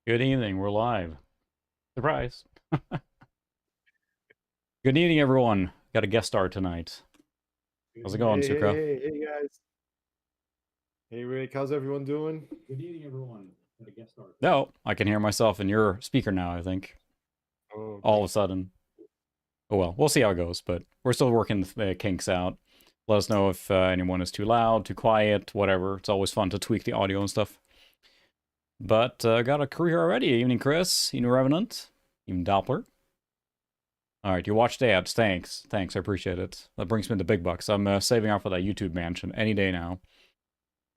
Good evening. We're live. Surprise. Good evening, everyone. Got a guest star tonight. How's it going, Hey, hey, Sucra? hey, hey, guys. Hey, Rick, how's everyone doing? Good evening, everyone. Got a guest star. No, I can hear myself in your speaker now, I think. Oh, All of a great. sudden. Oh well, we'll see how it goes, but we're still working the kinks out. Let us know if anyone is too loud, too quiet, whatever. It's always fun to tweak the audio and stuff. But got a crew here already. Evening, Chris. Evening, Revenant. Evening, Doppler. All right, you watched ads. Thanks. Thanks. I appreciate it. That brings me the big bucks. I'm saving up for that YouTube mansion any day now.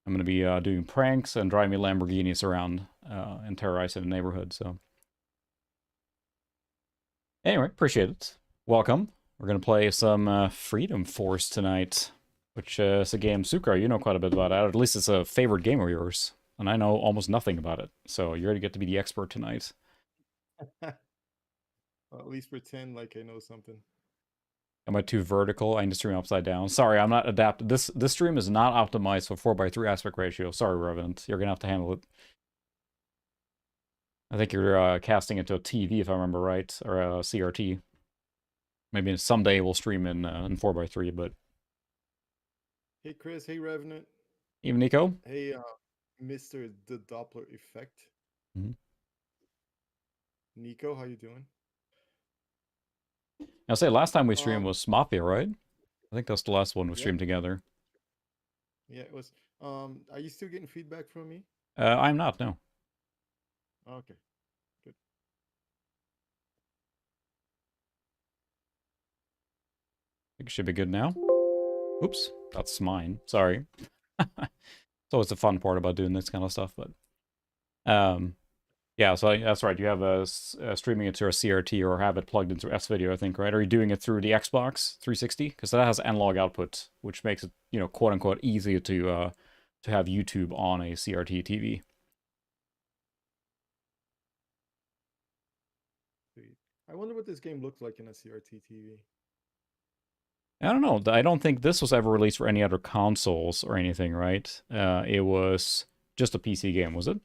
I'm going to be doing pranks and driving Lamborghinis around and terrorizing the neighborhood. So, anyway, appreciate it. Welcome. We're going to play some Freedom Force tonight, which is a game, Sucra, you know quite a bit about it. At least it's a favorite game of yours, and I know almost nothing about it. So, you're going to get to be the expert tonight. At least pretend like I know something. Am I too vertical? I need to stream upside down. Sorry, I'm not adapted. This stream is not optimized for 4:3 aspect ratio. Sorry, Revenant. You're going to have to handle it. I think you're casting it to a TV, if I remember right, or a CRT. Maybe someday we'll stream in 4:3, but Hey, Chris. Hey, Revenant. even Nico. Hey, Mr. The Doppler Effect. Mhm. Nico, how you doing? I'll say last time we streamed Um, was Mafia, right? I think that's the last one we yeah, streamed together. yeah, it was. Are you still getting feedback from me? I'm not, no. Okay, good. I think it should be good now. Oops, that's mine. Sorry. It's always the fun part about doing this kind of stuff, but um, yeah. So that's right. You have streaming it to a CRT or have it plugged into S video, I think, right? Are you doing it through the Xbox 360? Because that has analog output, which makes it, quote unquote, easy to have YouTube on a CRT TV. Sweet. I wonder what this game looks like in a CRT TV. I don't know. I don't think this was ever released for any other consoles or anything, right? It was just a PC game, was it?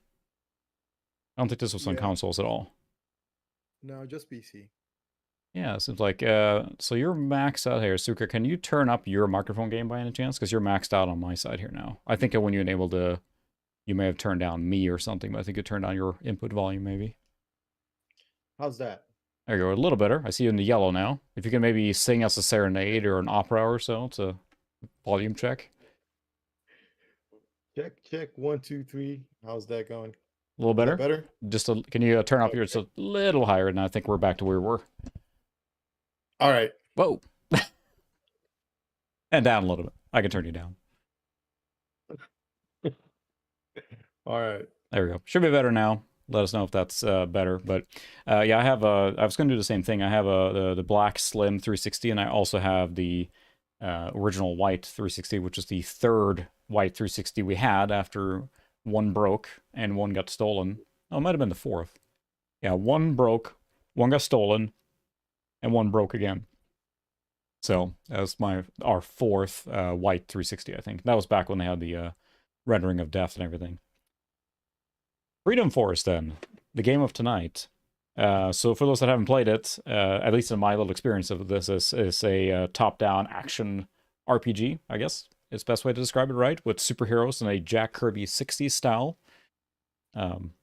I don't think this was on Yeah, consoles at all. no, just PC. Yeah, it seems like so you're maxed out here, Suka. Can you turn up your microphone game by any chance? Because you're maxed out on my side here now. I think when you enabled you may have turned down me or something, but I think you turned down your input volume maybe. How's that? There you go, a little better. I see you in the yellow now. If you can maybe sing us a serenade or an opera or so, it's a volume check. Check, check. One, two, three. How's that going? A little Is that better. better? Can you turn up yours Okay. a little higher? And I think we're back to where we were. All right. Whoa, and down a little bit. I can turn you down. All right. There we go. Should be better now. Let us know if that's better. But yeah, I was going to do the same thing. I have the black slim 360, and I also have the original white 360, which is the third white 360 we had after one broke and one got stolen. Oh, it might have been the fourth. Yeah, one broke, one got stolen, and one broke again. So that was our fourth white 360, I think. That was back when they had the rendering of death and everything. Freedom Force, then, the game of tonight. So for those that haven't played it, at least in my little experience of this, is a top-down action RPG, I guess. It's the best way to describe it, right? With superheroes in a Jack Kirby 60s style. Um,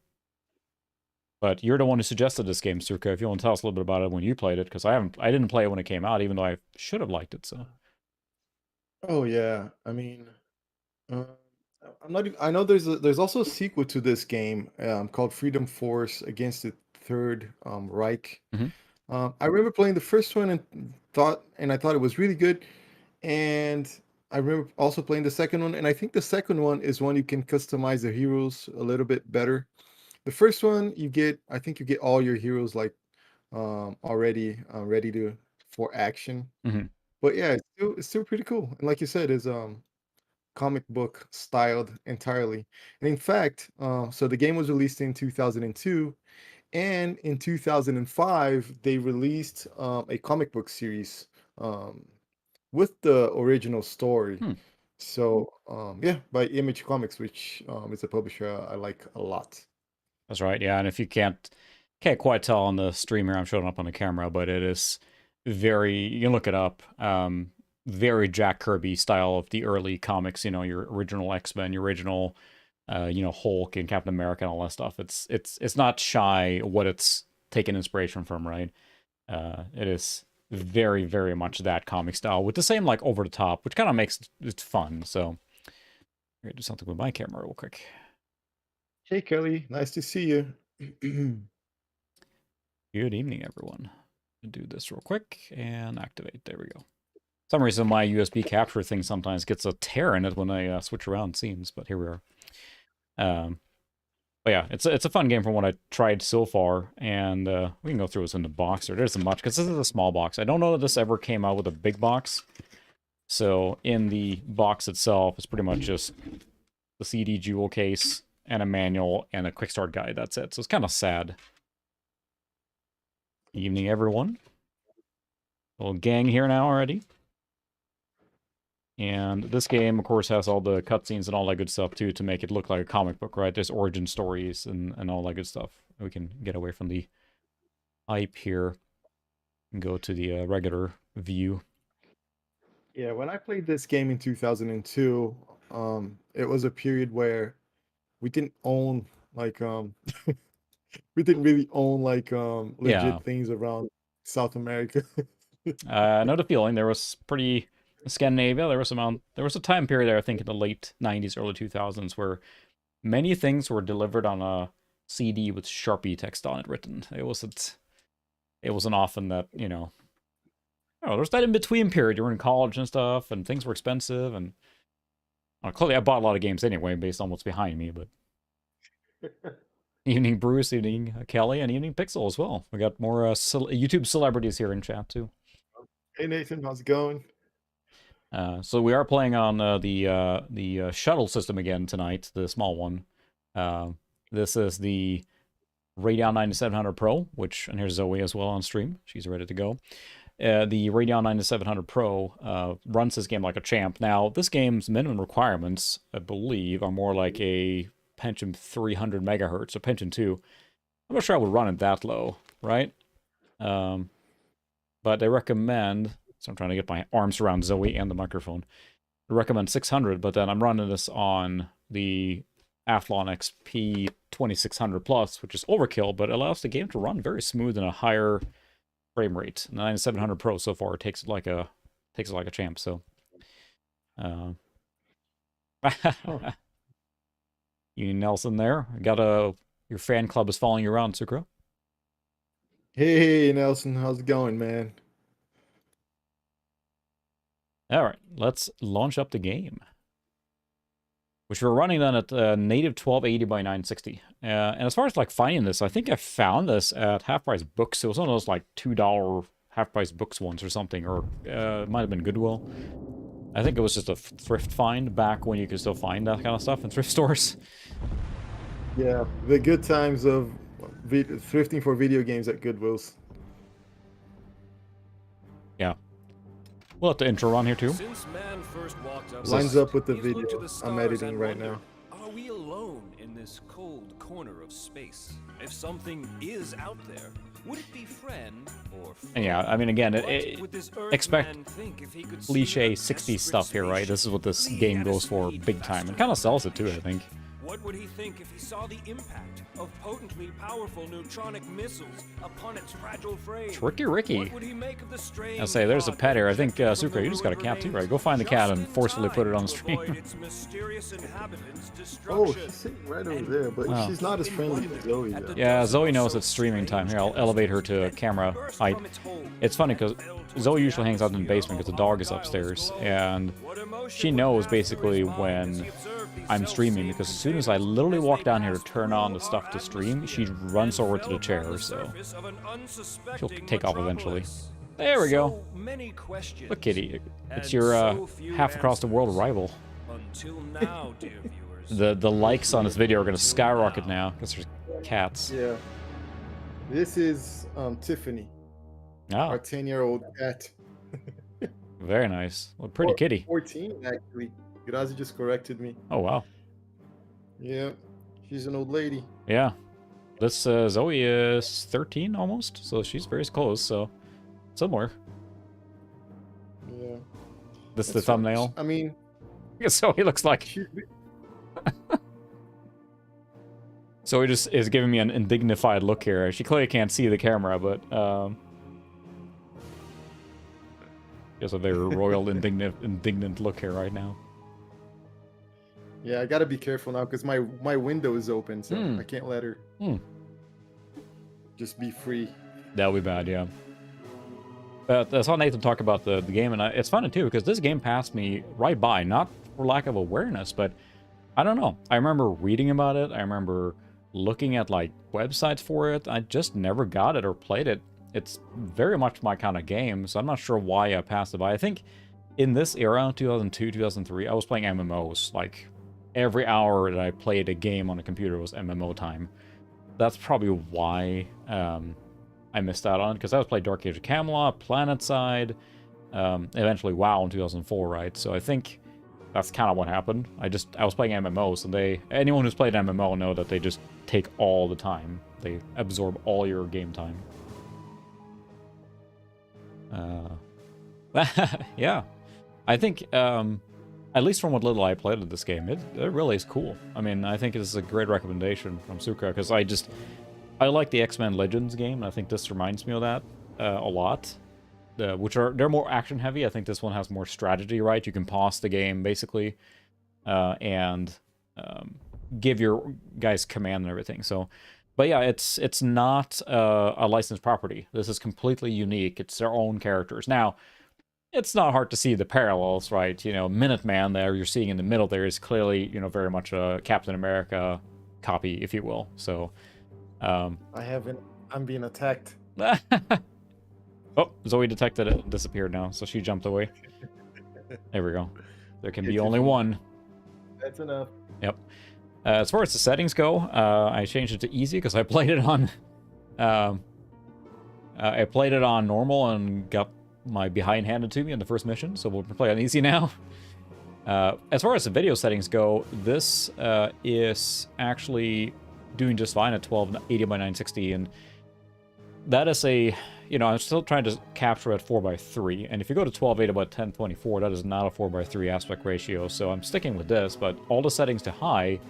but you're the one who suggested this game, Surka. If you want to tell us a little bit about it when you played it, because I didn't play it when it came out, even though I should have liked it. So Oh yeah. I mean, uh, I'm not. I know there's also a sequel to this game called Freedom Force Against the Third Reich. Mhm. I remember playing the first one and I thought it was really good. And I remember also playing the second one, and I think the second one is one you can customize the heroes a little bit better. The first one I think you get all your heroes like already ready to for action. Mhm. But yeah, it's still pretty cool. And like you said, is comic book styled entirely. And in fact, so the game was released in 2002, and in 2005 they released a comic book series um, with the original story. Hmm. So yeah, by Image Comics, which is a publisher I like a lot. That's right. Yeah, and if you can't quite tell on the stream here, I'm showing up on the camera, but it is very. You can look it up. Very Jack Kirby style of the early comics. You know, your original X-Men, your original, Hulk and Captain America and all that stuff. It's not shy what it's taken inspiration from, right? It is very, very much that comic style with the same like over the top, which kind of makes it fun. So I'm gonna do something with my camera real quick. Hey, Kelly. Nice to see you. Good evening, everyone. Do this real quick and activate. There we go. For some reason, my USB capture thing sometimes gets a tear in it when I switch around, it seems, but here we are. But yeah, it's a fun game from what I tried so far, and we can go through this in the box. There isn't much, because this is a small box. I don't know that this ever came out with a big box. So in the box itself, it's pretty much just the CD jewel case and a manual and a quick start guide. That's it. So it's kind of sad. Evening, everyone. Little gang here now already. And this game, of course, has all the cutscenes and all that good stuff, too, to make it look like a comic book, right? There's origin stories and all that good stuff. We can get away from the hype here and go to the regular view. Yeah, when I played this game in 2002, it was a period where we didn't own like we didn't really own like legit things around South America. I know the feeling. There was pretty Scandinavia. There was a time period there, I think, in the late 90s, early 2000s, where many things were delivered on a CD with Sharpie text on it written. It wasn't often that, there's that in-between period. You were in college and stuff, and things were expensive, and clearly I bought a lot of games anyway, based on what's behind me, but evening Bruce, evening Kelly, and evening Pixel as well. We got more YouTube celebrities here in chat, too. Hey, Nathan, how's it going? So we are playing on the shuttle system again tonight, the small one. This is the Radeon 9700 Pro, and here's Zoe as well on stream. She's ready to go. The Radeon 9700 Pro runs this game like a champ. Now, this game's minimum requirements, I believe, are more like a Pentium 300 megahertz, or Pentium 2. I'm not sure I would run it that low, right? But they recommend, so I'm trying to get my arms around Zoe and the microphone. They recommend 600, but then I'm running this on the Athlon XP 2600 Plus, which is overkill, but allows the game to run very smooth in a higher frame rate. The 9700 Pro so far takes it like a champ. So, you Nelson there. Your fan club is following you around, Sucra. Hey, Nelson, how's it going, man? All right, let's launch up the game, which we're running then at native 1280 by 960. And as far as like finding this, I think I found this at Half Price Books. It was one of those like $2 Half Price Books ones or something, or it might have been Goodwill. I think it was just a thrift find back when you could still find that kind of stuff in thrift stores. Yeah, the good times of thrifting for video games at Goodwills. Yeah. We'll let the intro run here too. Lines up with the video I'm editing right now. Are we alone in this cold corner of space? If something is out there, would it be friend or foe? And yeah, I mean, again, expect cliche 60s stuff here, right? This is what this game goes for big time. It kind of sells it too, I think. What would he think if he saw the impact of potently powerful neutronic missiles upon its fragile frame? Tricky Ricky. What would he make of the strange I'll say, there's a pet here. I think, Sucra, you just got a cat too, right? Go find the cat and forcefully put it on the stream. Oh, she's sitting right over there, but she's not as friendly as Zoe, though. Yeah, Zoe knows it's streaming time. Here, I'll elevate her to camera height. It's funny, because Zoe usually hangs out in the basement because the dog is upstairs, and she knows basically when I'm streaming, because as soon as I literally walk down here to turn on the stuff to stream, she runs over to the chair, so she'll take off eventually. There we go. Look, kitty. It's your half across the world rival. Until now, dear viewers. The likes on this video are going to skyrocket now because there's cats. Yeah. This is Tiffany, our 10-year-old cat. Very nice. Well, pretty kitty. 14, actually. Grazi just corrected me. Oh, wow. Yeah, she's an old lady. Yeah. This Zoe is 13 almost, so she's very close. So somewhere. Yeah. This is the That's fine. thumbnail. I mean, Zoe looks like. she, Zoe just is giving me an indignified look here. She clearly can't see the camera, but just a very royal indignant look here right now. yeah, I gotta be careful now because my window is open, so Hmm. I can't let her just be free. That'll be bad, yeah. But I saw Nathan talk about the game, and it's funny too because this game passed me right by, not for lack of awareness, but I don't know. I remember reading about it. I remember looking at like websites for it. I just never got it or played it. It's very much my kind of game, so I'm not sure why I passed it by. I think in this era, 2002, 2003, I was playing MMOs. Like every hour that I played a game on a computer was MMO time. That's probably why I missed out on it, because I was playing Dark Age of Camelot, PlanetSide, eventually WoW in 2004, right? So I think that's kind of what happened. I was playing MMOs, and anyone who's played MMO know that they just take all the time. They absorb all your game time. Yeah. I think, at least from what little I played of this game, it really is cool. I mean, I think it's a great recommendation from Sucra, because I like the X-Men Legends game, and I think this reminds me of that a lot. They're more action heavy. I think this one has more strategy, right? You can pause the game basically, and give your guys command and everything. So, but yeah, it's not a licensed property. This is completely unique. It's their own characters. Now, it's not hard to see the parallels, right? You know, Minuteman there you're seeing in the middle there is clearly, you know, very much a Captain America copy, if you will. So, I'm being attacked. Oh, Zoe detected it and disappeared now, so she jumped away. There we go. There can be only one. That's enough. Yep. As far as the settings go, I changed it to easy because I played it on normal and got my behind handed to me in the first mission, so we'll play on easy now. As far as the video settings go, this is actually doing just fine at 1280 by 960, and that is I'm still trying to capture at 4:3, and if you go to 1280 by 1024, that is not a 4:3 aspect ratio, so I'm sticking with this, but all the settings to high,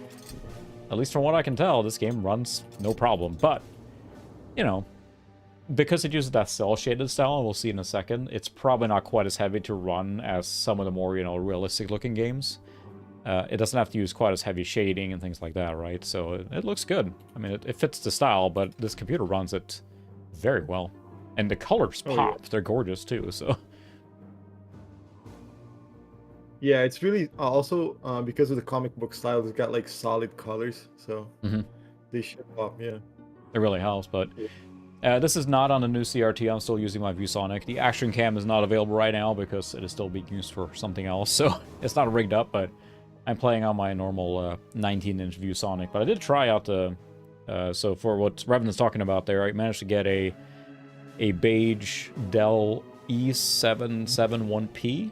at least from what I can tell, this game runs no problem. But, because it uses that cel-shaded style, and we'll see in a second, it's probably not quite as heavy to run as some of the more, realistic-looking games. It doesn't have to use quite as heavy shading and things like that, right? So it looks good. I mean, it fits the style, but this computer runs it very well. And the colors pop. Yeah. They're gorgeous, too, so... Yeah, it's really also because of the comic book style, it's got like solid colors, so they should pop, yeah. It really helps, but this is not on the new CRT. I'm still using my ViewSonic. The Action Cam is not available right now because it is still being used for something else, so it's not rigged up, but I'm playing on my normal 19-inch ViewSonic. But I did try out the... so for what Revan's talking about there, I managed to get a beige Dell E771P,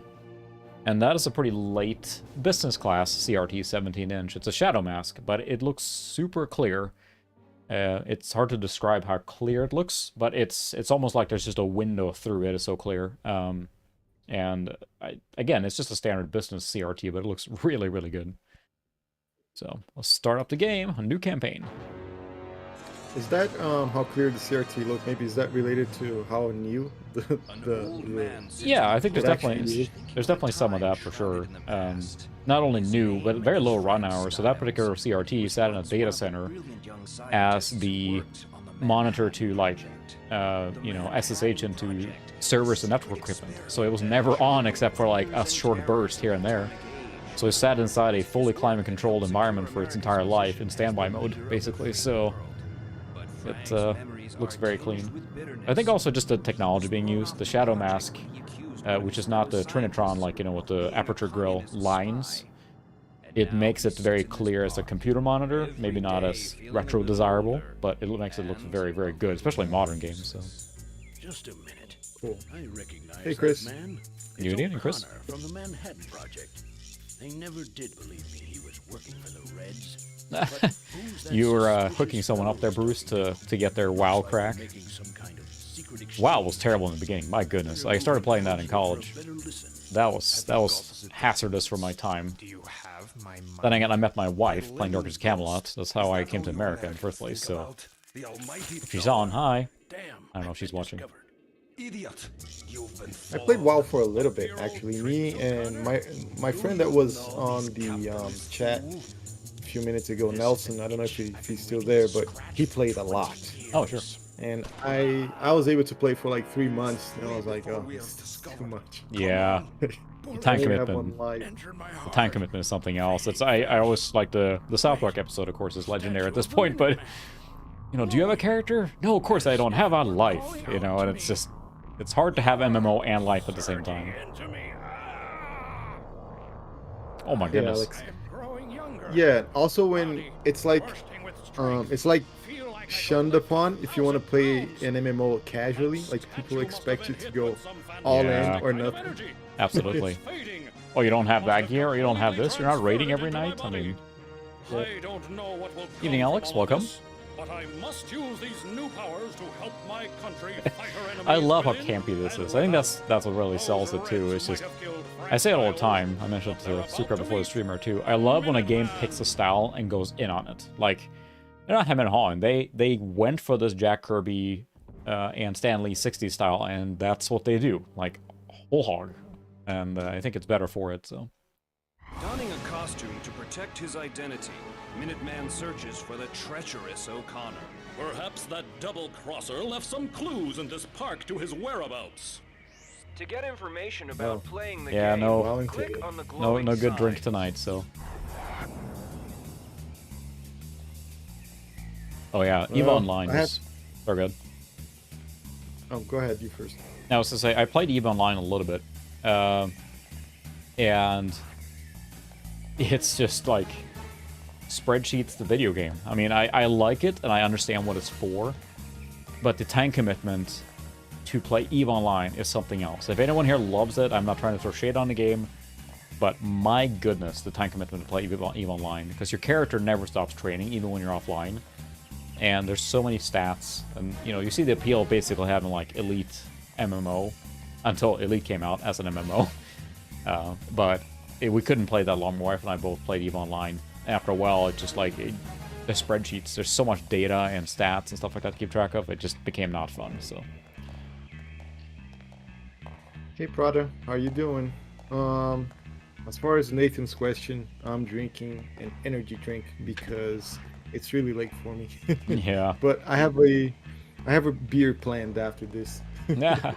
and that is a pretty late business class CRT 17-inch. It's a shadow mask, but it looks super clear. It's hard to describe how clear it looks, but it's almost like there's just a window through it. It's so clear. And again, it's just a standard business CRT, but it looks really, really good. So let's start up the game, a new campaign. Is that how clear the CRT looked? Maybe is that related to how new the yeah, I think there's definitely some of that for sure. Not only new, but very low run hours. So that particular CRT sat in a data center as the monitor to SSH into servers and network equipment. So it was never on except for like a short burst here and there. So it sat inside a fully climate-controlled environment for its entire life in standby mode, basically. So it looks very clean. I think also just the technology being used, the shadow mask, which is not the Trinitron, with the aperture grill lines. It makes it very clear as a computer monitor, maybe not as retro desirable, but it makes it look very, very good, especially in modern games. So. Just a minute. Cool. I recognize hey, Chris. that man. You eating, Chris? From the Manhattan Project. They never did believe me he was working for the Reds. You were hooking someone up there, Bruce, to get their WoW crack. WoW was terrible in the beginning. My goodness, I started playing that in college. That was hazardous for my time. Then again, I met my wife playing Darkest Camelot. That's how I came to America in the first place. So if she's on, hi. I don't know if she's watching. I played WoW for a little bit, actually. Me and my friend that was on the chat a few minutes ago, Nelson. I don't know if he's still there, but he played a lot. Oh, sure. And I was able to play for like 3 months, and I was like, oh, this is too much. Yeah. The time commitment. The time commitment is something else. I always like the South Park episode, of course, is legendary at this point, but you know, do you have a character? No, of course I don't have a life, you know, and it's just it's hard to have MMO and life at the same time. Oh my goodness. Yeah, also when it's like shunned upon if you want to play an MMO casually, like people expect you to go all in or nothing. Absolutely. Oh, you don't have that gear, or you don't have this? You're not raiding every night? I mean... Yeah. Evening, Alex. Welcome. But I must use these new powers to help my country fight her enemies. I love how campy this is. I think that's what really sells it too. It's just, I say it all the time. I mentioned it to Sucra before the streamer too. I love when a game picks a style and goes in on it. Like, they're not hem and hawing. They went for this Jack Kirby and Stan Lee 60s style, and that's what they do. Like, whole hog. And I think it's better for it, so. Donning a costume to protect his identity, Minuteman searches for the treacherous O'Connor. Perhaps that double-crosser left some clues in this park to his whereabouts. To get information about playing the Yeah, game, no, click on the glowing no good sign. drink tonight, so. Oh yeah, EVE Online is so good. Oh, go ahead, you first. Now, I was to say, I played EVE Online a little bit, and it's just like spreadsheets, the video game. I mean, I like it, and I understand what it's for, but the time commitment to play EVE Online is something else. If anyone here loves it, I'm not trying to throw shade on the game, but my goodness, the time commitment to play EVE Online, because your character never stops training, even when you're offline. And there's so many stats, and you know, you see the appeal of basically having like Elite MMO until Elite came out as an MMO. But we couldn't play that long. My wife and I both played EVE Online. After a while, it just like the spreadsheets. There's so much data and stats and stuff like that to keep track of. It just became not fun. So. Hey Prada, how you doing? As far as Nathan's question, I'm drinking an energy drink because it's really late for me. Yeah. But I have a beer planned after this. Yeah.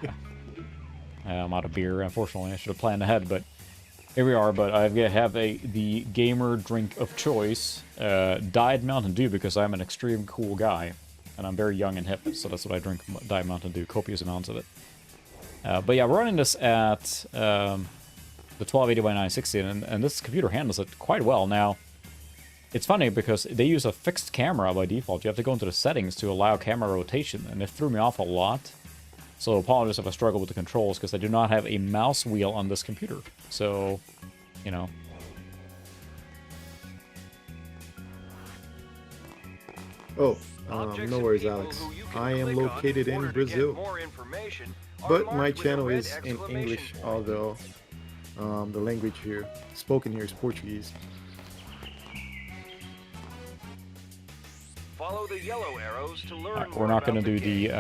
I'm out of beer, unfortunately. I should have planned ahead, but here we are. But I have the gamer drink of choice, Diet Mountain Dew, because I'm an extreme cool guy, and I'm very young and hip, so that's what I drink, Diet Mountain Dew, copious amounts of it. But yeah, we're running this at the 1280 by 960, and this computer handles it quite well. Now, it's funny because they use a fixed camera by default. You have to go into the settings to allow camera rotation, and it threw me off a lot. So apologies if I struggle with the controls, because I do not have a mouse wheel on this computer. So, you know. Oh, no worries, Alex. I am located in Brazil, but my channel is in English, although the language here, spoken here, is Portuguese. Follow the yellow arrows to learn We're not going to do the,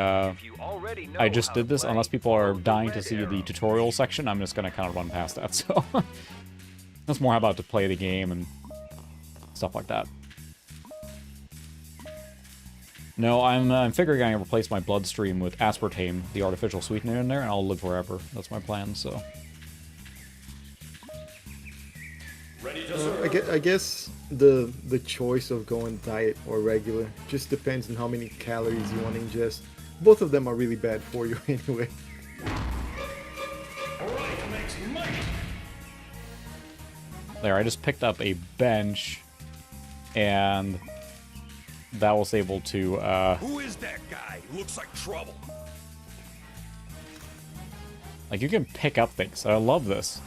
I just did this, unless people are dying to see the tutorial section, I'm just going to kind of run past that, so. That's more about to play the game and stuff like that. No, I'm figuring I'm going to replace my bloodstream with aspartame, the artificial sweetener in there, and I'll live forever. That's my plan, so. I guess the choice of going diet or regular just depends on how many calories you want to ingest. Both of them are really bad for you anyway. There, I just picked up a bench, and that was able to, Who is that guy? Looks like trouble. like, you can pick up things. I love this.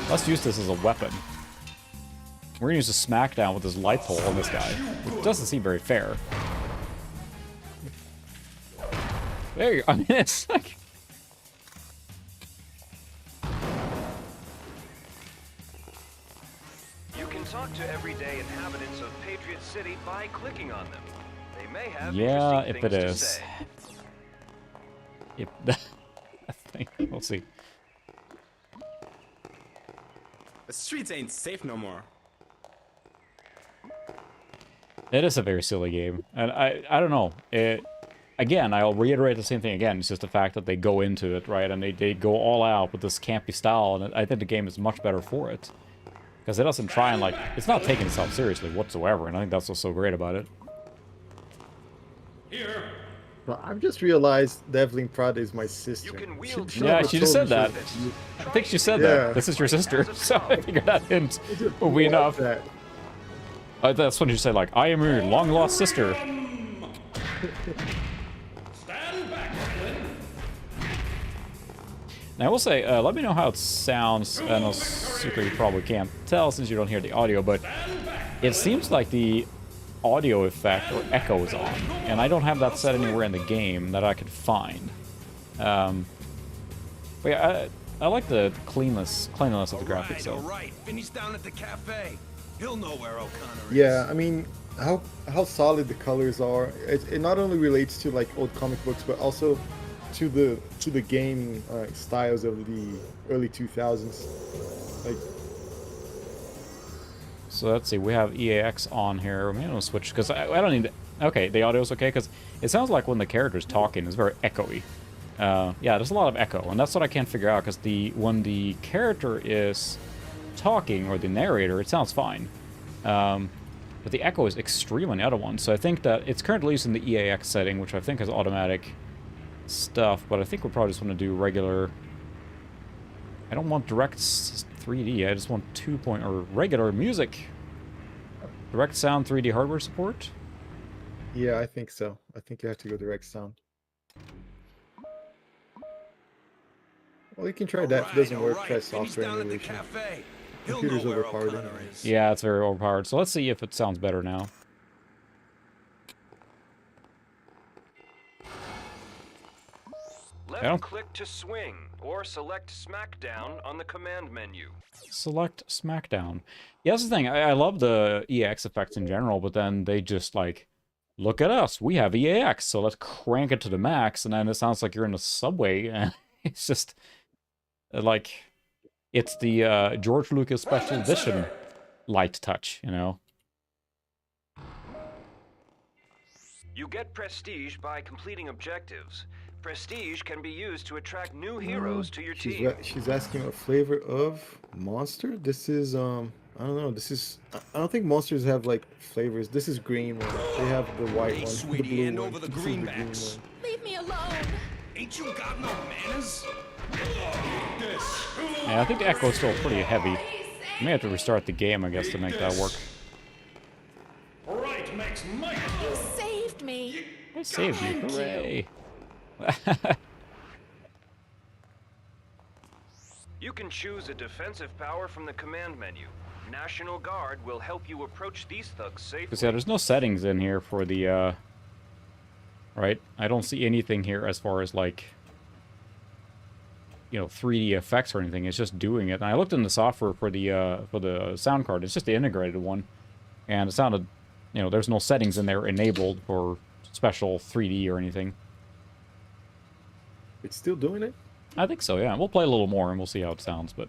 Let's use this as a weapon. We're gonna use a smackdown with this light pole on this guy. It doesn't seem very fair. There you go. I mean, it's like... You can talk to everyday inhabitants of Patriot City by clicking on them. They may have Yeah, interesting if it things to is. say. If I think we'll see. The streets ain't safe no more. It is a very silly game, and I don't know. Again, I'll reiterate the same thing again. It's just the fact that they go into it, right, and they go all out with this campy style, and I think the game is much better for it. Because it doesn't try and, like, it's not taking itself seriously whatsoever, and I think that's what's so great about it. Here. Well, I've just realized Devlin Prada is my sister. You can wield She Yeah, never she just told said me that. she- I think she said Yeah. that. This is your sister, so I figured that hint I just would be love enough. that. That's when you say, like, I am your long-lost sister. Stand back, Devlin. Now, I will say, let me know how it sounds. I know, Sucra, you probably can't tell since you don't hear the audio, but it seems like the audio effect or echo is on, and I don't have that set anywhere in the game that I could find. But yeah, I like the cleanliness of the graphics, though. Right. Finish down at the cafe. He'll know where O'Connor is. Yeah, I mean, how solid the colors are. It not only relates to like old comic books, but also to the gaming styles of the early 2000s. Like, So let's see, we have EAX on here. Maybe I'll switch, because I don't need... Okay, the audio's okay, because it sounds like when the character's talking, it's very echoey. Yeah, there's a lot of echo, and that's what I can't figure out, because when the character is talking, or the narrator, it sounds fine. But the echo is extreme on the other one, so I think that it's currently using the EAX setting, which I think is automatic stuff, but I think we'll probably just want to do regular... I don't want direct 3D, I just want or regular music. Direct sound 3D hardware support? yeah, I think so. I think you have to go direct sound. Well, you can try that. If it doesn't work, try Finish software down at the emulation. cafe. He'll Computer's know where overpowered O'Connor anyway. is. Yeah, it's very overpowered, so let's see if it sounds better now. Left Yeah. click to swing, or select smackdown on the command menu. Select Smackdown. Yeah, that's the thing. I love the EAX effects in general, but then they just like, look at us, we have EAX, so let's crank it to the max, and then it sounds like you're in a subway, and it's just like, it's the George Lucas Special Edition light touch, you know? You get prestige by completing objectives. Prestige can be used to attract new heroes to your team. She's asking what flavor of monster. This is I don't know. This is I don't think monsters have like flavors. This is green one. They have the white Hey, one, sweetie, the blue hand one. over the This is greenbacks. green Leave me alone. Ain't you got no manners? Yeah, I think the echo is still pretty heavy. I may have to restart the game, I guess, to make that work. Right makes might. You saved me. I saved you, Thank you. hooray! You can choose a defensive power from the command menu. National Guard will help you approach these thugs safely. Because yeah, there's no settings in here for the, right? I don't see anything here as far as, like, you know, 3D effects or anything. It's just doing it. And I looked in the software for the sound card. It's just the integrated one. And it sounded, you know, there's no settings in there enabled for special 3D or anything. It's still doing it. I think so, yeah. We'll play a little more and we'll see how it sounds, but...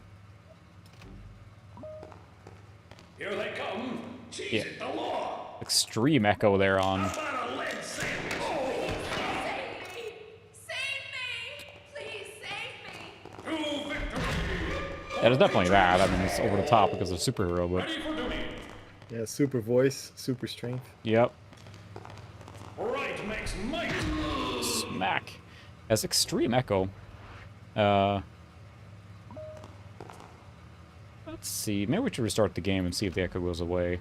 Here they come. Cheese Yeah. it, the law. Extreme echo there on... About a lead sandwich. Save me! Please save me! To victory. Yeah, there's definitely that. I mean, it's over the top because of superhero, but... Ready for duty. Yeah, super voice, super strength. Yep. Right makes might. Smack. Has extreme echo. Let's see. Maybe we should restart the game and see if the echo goes away.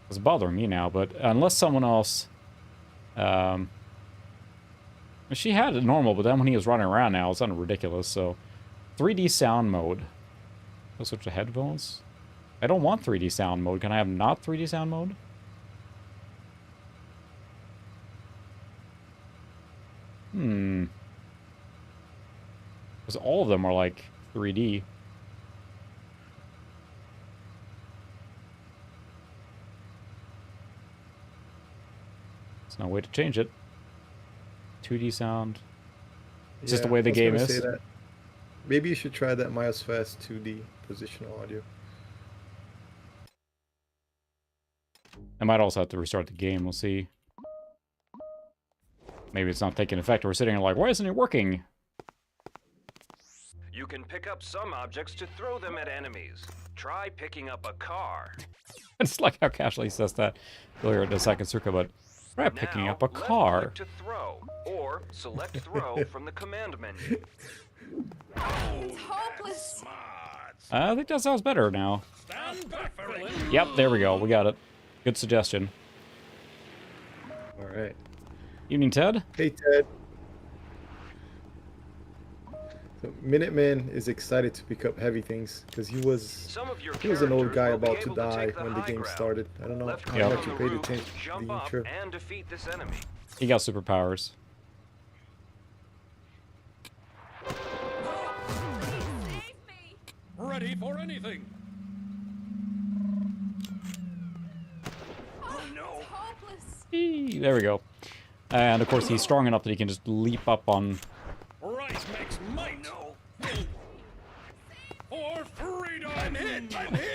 It's bothering me now, but unless someone else... she had it normal, but then when he was running around now, it's sounded ridiculous, so... 3D sound mode. I'll switch to headphones. I don't want 3D sound mode. Can I have not 3D sound mode? Because all of them are like 3D. There's no way to change it. 2D sound. It's just the way the game is. That. Maybe you should try that Miles Fast 2D positional audio. I might also have to restart the game. We'll see. Maybe it's not taking effect. We're sitting here like, why isn't it working? You can pick up some objects to throw them at enemies. Try picking up a car. It's like how casually he says that earlier in the second Sucra, but try picking up a car. Left click to throw, or select throw from the command menu. It's hopeless. I think that sounds better now. Stand back, Berlin. Yep, there we go. We got it. Good suggestion. All right. Evening, Ted. Hey, Ted. So Minuteman is excited to pick up heavy things because he was an old guy about to die when the game started. I don't know how much you paid attention to the intro. And defeat this enemy. He got superpowers. Save me. Ready for anything. Oh no. It's hopeless. There we go. And of course, he's strong enough that he can just leap up on. Right makes might. No. For freedom. I'm hit.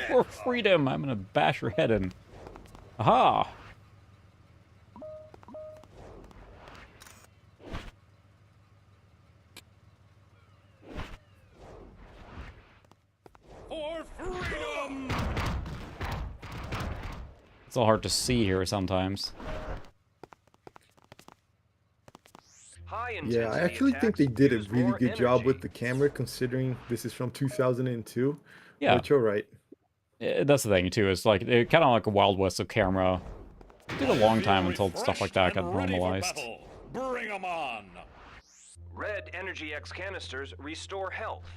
For freedom, I'm gonna bash your head in. Aha! For freedom. It's all hard to see here sometimes. Yeah, I actually think they did a really good job with the camera, considering this is from 2002. Yeah. But you're right. That's the thing, too. It's like, kind of like a Wild West of camera. It took a long time until stuff like that got normalized. Bring 'em on. Red Energy X canisters restore health.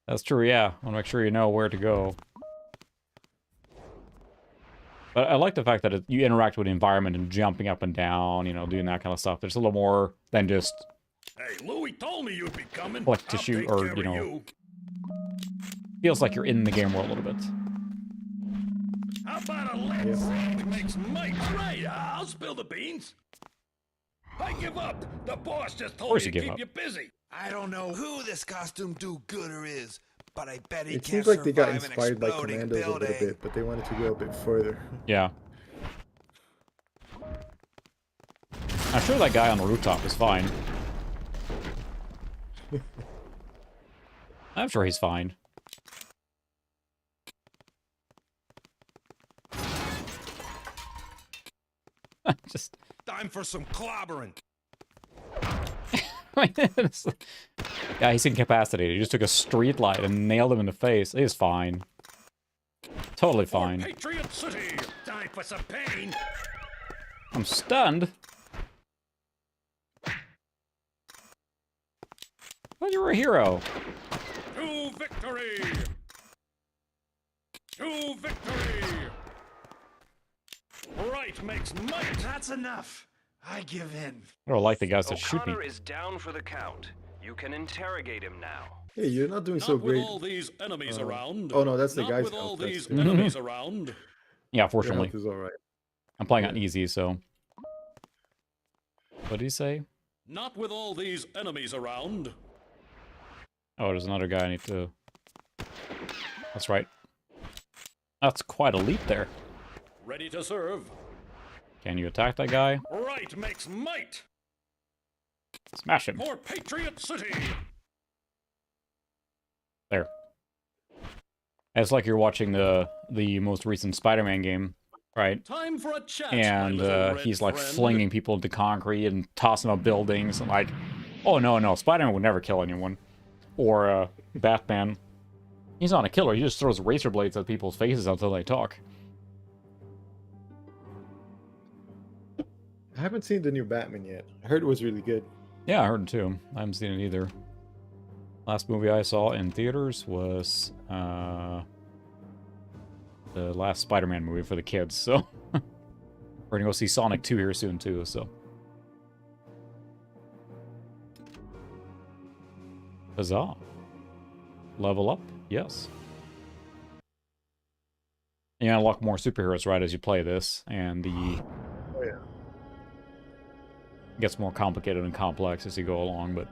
That's true, yeah. I want to make sure you know where to go. But I like the fact that you interact with the environment and jumping up and down, you know, doing that kind of stuff. There's a little more than just... Hey, Louis told me you'd be coming. Like to shoot or, you know... Feels like you're in the game world a little bit. How about a let's see makes might? Right, I'll spill the beans. I give up. The boss just told me to keep you busy. I don't know who this costume do-gooder is, but I bet he It can't seems like they got survive an inspired by exploding Commandos a little building. bit, but they wanted to go a bit further. Yeah. I'm sure that guy on the rooftop is fine. I'm sure he's fine. Just... Time for some clobbering. Yeah, he's incapacitated. He just took a street light and nailed him in the face. He's fine. Totally fine. Patriot City. Time for some pain. I'm stunned. Thought you were a hero. To victory. To victory. Right makes might. That's enough. I give in. I don't like the guys that shoot me. O'Connor is down for the count. You can interrogate him now. Hey, you're not doing Not so with great. all these enemies around. Oh no, that's the Not guy's with all health. That's these good. enemies around. Yeah, Your fortunately. health is all right. I'm playing on easy, so... What did he say? Not with all these enemies around. Oh, there's another guy I need to... That's right. That's quite a leap there. Ready to serve. Can you attack that guy? Right makes might. Smash him. For Patriot City. There. It's like you're watching the most recent Spider-Man game, right? Time for a chat. And he's like flinging people into concrete and tossing up buildings and like, oh no, Spider-Man would never kill anyone. Or Batman. He's not a killer, he just throws razor blades at people's faces until they talk. I haven't seen the new Batman yet. I heard it was really good. Yeah, I heard it too. I haven't seen it either. Last movie I saw in theaters was the last Spider-Man movie for the kids, so we're gonna go see Sonic 2 here soon too, so. Huzzah. Level up? Yes. You unlock more superheroes right as you play this, and the Oh yeah. gets more complicated and complex as you go along, but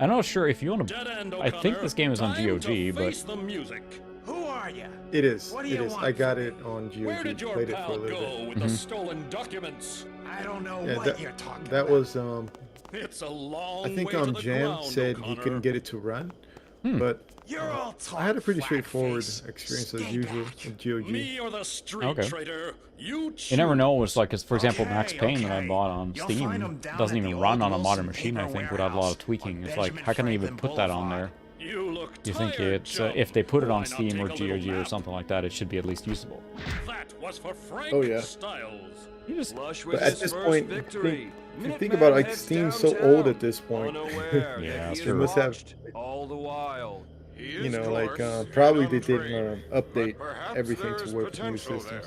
I'm not sure if you want to. Dead end, I think O'Connor. this game is on Time to GOG, but face the music. Who are you? It is. What do It you is. want I got from it me? on GOG. Where did your Played it for a pal little go bit. with the stolen documents? I don't know Yeah, what you're talking that about. was It's a long I think way to the Jam ground, said he O'Connor. couldn't get it to run, but You're all talk, I had a pretty flat straightforward face. experience as Stay usual back. with GOG. Me or the street Okay. trader? You you never choose. know. It's like, 'cause, for example, Max Okay, Payne that I okay. bought on You'll Steam find 'em down doesn't at even the run old on a modern Wilson machine, I Paper think, without a lot of Warehouse tweaking. on It's like, Benjamin how can they even Franklin put that on there? Boulevard. You look You think tired, it's, Joe. if they put it Why on not Steam take or a little GOG or nap? something like that, it should be at least usable. That was for Frank Oh, yeah. Styles. You just, Flush But with at his this first point, victory. if you think Minuteman about, like, heads Steam's so downtown, old at this point. unaware Yeah, that that's he true. is Must have- watched all the while. He You is know, like coarse probably and they did untrained, update but perhaps everything there's to work with new potential systems.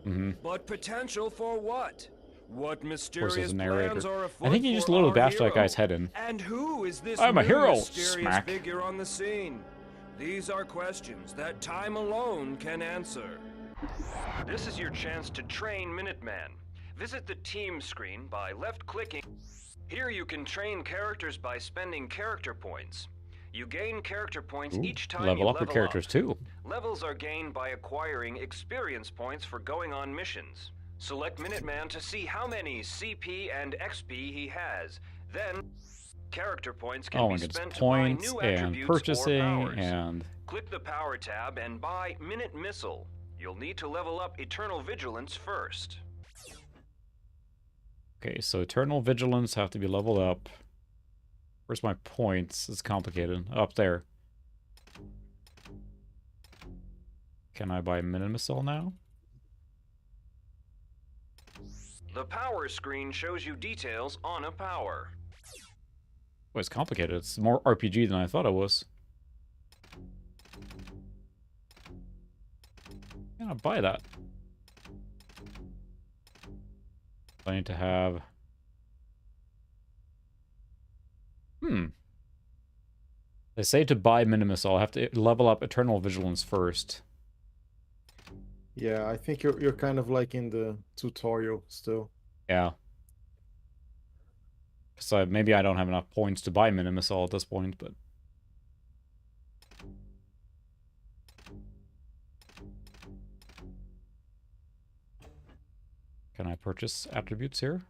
there. mhm. But potential for what? What Of course, mysterious there's a plans narrator. are afoot I think you just for literally our bashed that hero? guy's head in. And who is this I'm a new hero, mysterious smack. figure on the scene? These are questions that time alone can answer. This is your chance to train Minuteman. Visit the team screen by left-clicking. Here you can train characters by spending character points. You gain character points Ooh, each time level you up your characters too. Levels are gained by acquiring experience points for going on missions. Select Minuteman to see how many CP and XP he has. Then, character points can Oh my be goodness, spent to buy points new and attributes or purchasing powers. and Click the Power tab and buy Minute Missile. You'll need to level up Eternal Vigilance first. okay, so Eternal Vigilance have to be leveled up. Where's my points? It's complicated. Up there. Can I buy Minimisol now? The Power screen shows you details on a power. Oh, it's complicated. It's more RPG than I thought it was. Yeah, I'll buy that. I need to have... They say to buy Minimus, I'll have to level up Eternal Vigilance first. Yeah, I think you're kind of like in the tutorial still. Yeah. So maybe I don't have enough points to buy Minimusol at this point, but... Can I purchase attributes here?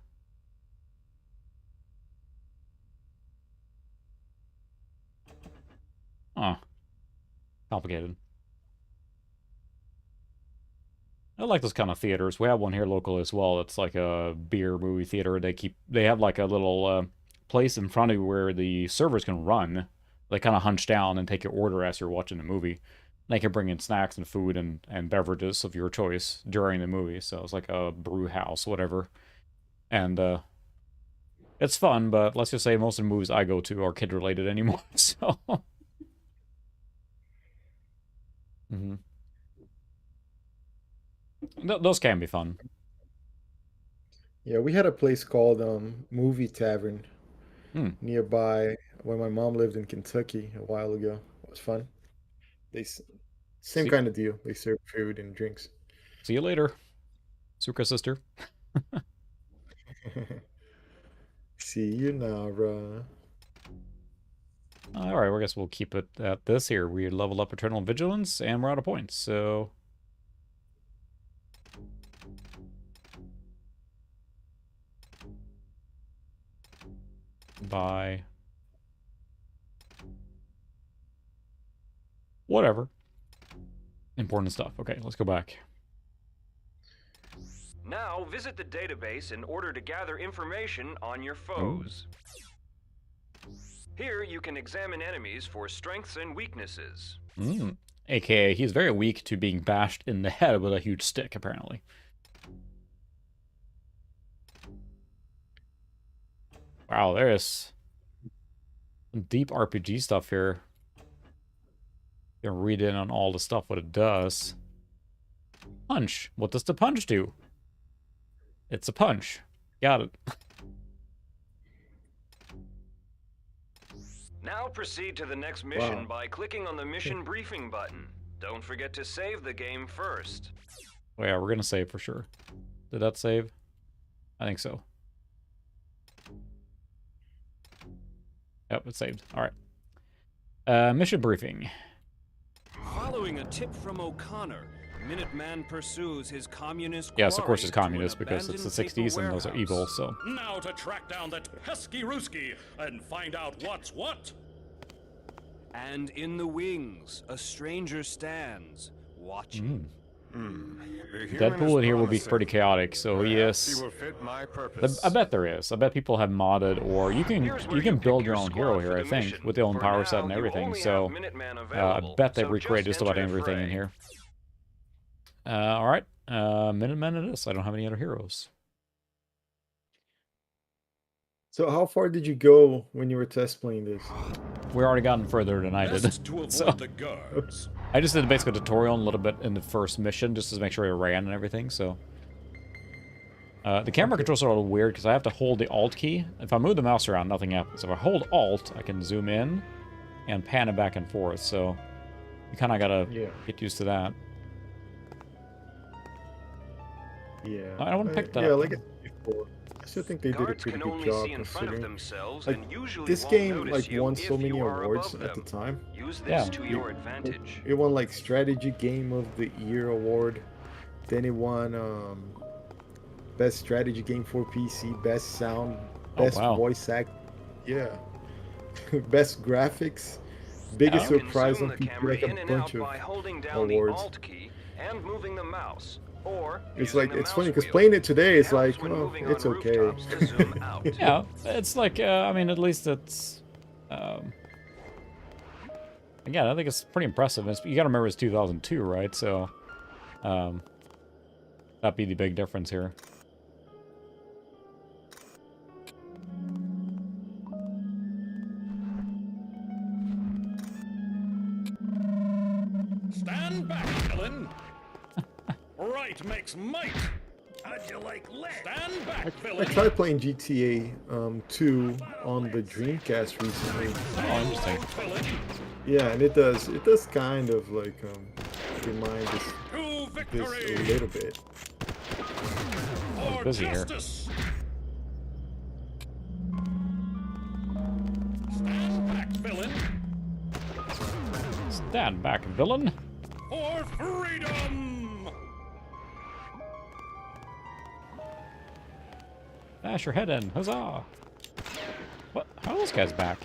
Huh. Complicated. I like those kind of theaters. We have one here local as well. It's like a beer movie theater. They have like a little place in front of you where the servers can run. They kind of hunch down and take your order as you're watching the movie. They can bring in snacks and food and beverages of your choice during the movie. So it's like a brew house, whatever. And it's fun, but let's just say most of the movies I go to are kid related anymore. So those can be fun. Yeah, we had a place called Movie Tavern Hmm. nearby where my mom lived in Kentucky a while ago. It was fun. Same See- kind of deal. They serve food and drinks. See you later, Sucra sister. See you now, bruh. All right, well, I guess we'll keep it at this here. We leveled up Eternal Vigilance, and we're out of points, so... Buy... Whatever. Important stuff. Okay, let's go back. Now, visit the database in order to gather information on your foes. Here, you can examine enemies for strengths and weaknesses. AKA, he's very weak to being bashed in the head with a huge stick, apparently. Wow, there's deep RPG stuff here. You can read in on all the stuff, what it does. Punch. What does the punch do? It's a punch. Got it. Now proceed to the next mission by clicking on the mission briefing button. Don't forget to save the game first. Oh yeah, we're gonna save for sure. Did that save? I think so. Yep, it saved. Alright. Mission briefing. Following a tip from O'Connor, Minuteman pursues his communist Yes, of course it's quarry to an communist because it's the abandoned 60s and those are paper evil, warehouse. so. Now to track down that pesky Ruski and find out what's what. And in the wings, a stranger stands, watching. Deadpool in here will be pretty chaotic, so yes. I bet there is. I bet people have modded, or you can build your own hero here, I think, with the own power set and everything. So I bet they recreate just about everything in here. All right, Minutemen it is. I don't have any other heroes. So how far did you go when you were test playing this? We already gotten further than I did. Best to avoid So the guards. I just did a basic tutorial a little bit in the first mission just to make sure it ran and everything. So the camera controls are a little weird because I have to hold the Alt key. If I move the mouse around, nothing happens. If I hold Alt, I can zoom in and pan it back and forth. So you kind of gotta get used to that. Yeah. I don't want to pick that yeah, up. like before. I still think they did a Guards pretty can good only job see in front of considering. themselves Like, and usually this won't game notice like you won if so many you are awards above at the them. time. Use this Yeah. to your advantage. It won like Strategy Game of the Year award. Then it won Best Strategy Game for PC, Best Sound, Best wow. Voice Act. Yeah. Best Graphics. Biggest You can surprise zoom on the PC, camera like in a and bunch out of by holding down the awards. Alt key and moving the mouse. Or It's using like, the it's funny mouse because wheel. playing it today is Helps like, when oh, moving on it's okay. rooftops to zoom out. Yeah, it's like, I mean, at least it's, again, I think it's pretty impressive. You gotta remember it's 2002, right? So, that'd be the big difference here. Stand back, villain. Right makes might. How'd you like lead? Stand back, I villain. tried playing GTA 2 on the Dreamcast recently. Oh, interesting. Villain. Yeah, and it does kind of like remind To this victory. a little bit. For busy here. justice. Stand back, villain. Stand back, villain. For freedom. Bash your head in. Huzzah! What? How are those guys back?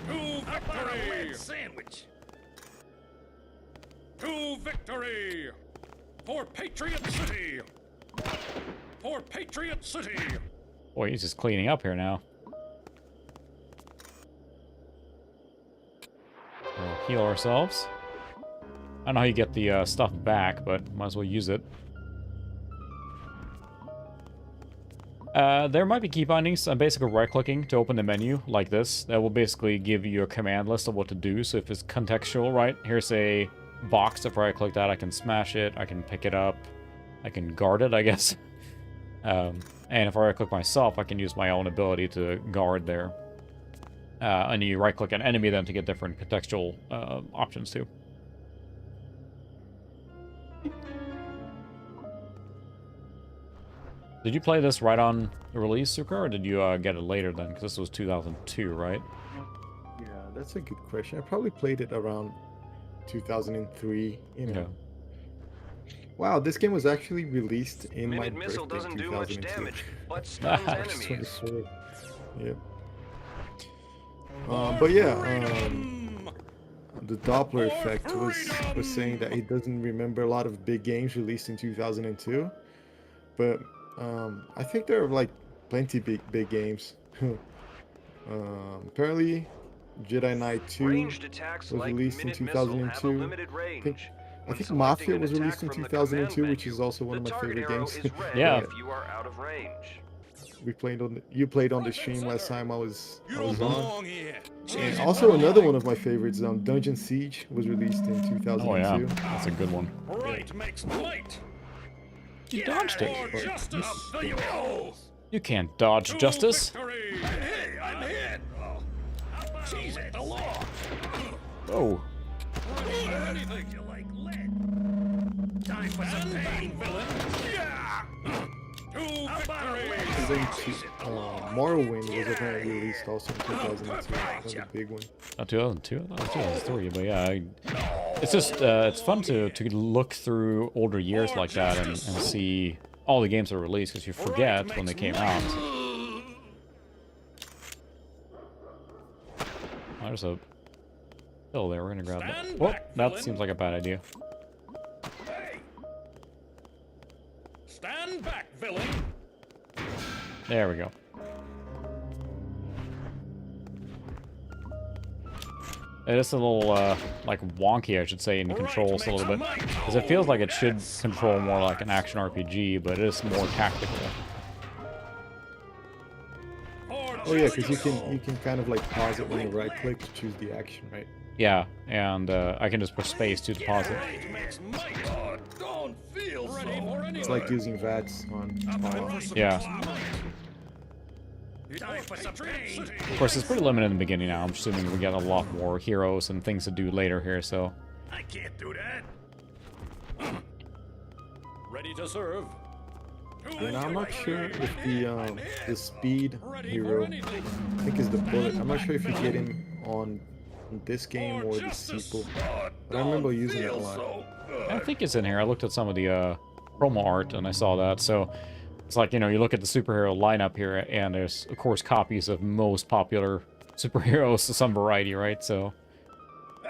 To victory. Sandwich. To victory. For Patriot City. For Patriot City. Boy, he's just cleaning up here now. We'll heal ourselves. I don't know how you get the stuff back, but might as well use it. There might be key bindings. I'm basically right-clicking to open the menu like this. That will basically give you a command list of what to do. So if it's contextual, right? Here's a box. If I right-click that, I can smash it. I can pick it up. I can guard it, I guess. And if I right-click myself, I can use my own ability to guard there. And you right-click an enemy then to get different contextual options too. Did you play this right on the release, Sucra, or did you get it later then? Because this was 2002, right? Yeah, that's a good question. I probably played it around 2003, you know. Yeah. Wow, this game was actually released in my Minute missile birthday, doesn't do much 2002. damage, but stuns Ah, enemies. Yeah. But yeah, the Doppler effect was saying that he doesn't remember a lot of big games released in 2002, but I think there are like plenty big games. Apparently, Jedi Knight 2 Ranged attacks was like released in minute missile have a 2002. limited range. I When think selecting Mafia an was attack released in from the 2002, command which is menu, also one of the my target favorite arrow games. is red Yeah. if you are out of range. we played on you played on the stream last time I was on. here. And also another one of my favorites, Dungeon Siege, was released in 2002. Oh yeah, that's a good one. Right makes might. You dodged it. For justice, there you go. You can't dodge To justice. victory. Hey, I'm hit. Cheese it, the law. Oh. Anything you like lead. Time for some pain, villain. Yeah. To victory. And then Morrowind was apparently released also in 2002. Another big one. Not 2002, I thought it was 2003, but yeah, it's just, it's fun to look through older years like that and see all the games that are released, because you forget when they came out. Oh, there's a hill there, we're gonna grab that. Whoop, that seems like a bad idea. Hey. Stand back, villain. There we go. It is a little, like, wonky, I should say, in the controls a little bit. Because it feels like it should control more like an action RPG, but it is more tactical. Oh yeah, because you can kind of like pause it when you right click to choose the action, right? Yeah, and I can just push space to pause it. Don't feel ready for It's like using VATS on Yeah. Time for some pain. Of course, it's pretty limited in the beginning now. I'm assuming we get a lot more heroes and things to do later here, so... I can't do that. Ready to serve. And I'm not sure if the speed hero, I think is the bullet. I'm not sure if you get him on this game or the sequel, but I remember using it a lot. I think it's in here. I looked at some of the promo art and I saw that, so... It's like, you know, you look at the superhero lineup here, and there's, of course, copies of most popular superheroes to some variety, right? So...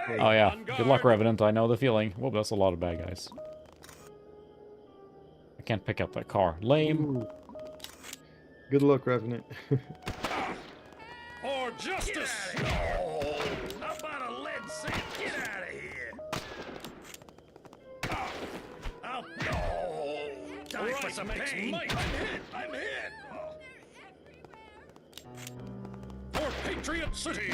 Oh yeah, good luck, Revenant. I know the feeling. Whoa, that's a lot of bad guys. I can't pick up that car. Lame. Ooh. Good luck, Revenant. For justice! How about a lead sand? Get out of here! Oh, no! Time for some pain! I'm hit! I'm hit! For Patriot City!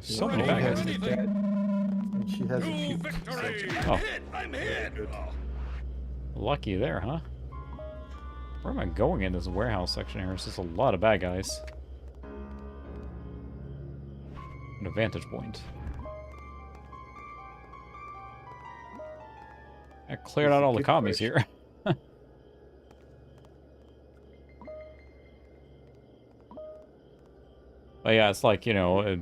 So many bad guys. And she has a To few. victory! Oh. I'm hit! I'm hit! Lucky there, huh? Where am I going in this warehouse section here? It's just a lot of bad guys. An vantage point. I cleared out all the commies here. But yeah, it's like, you know, a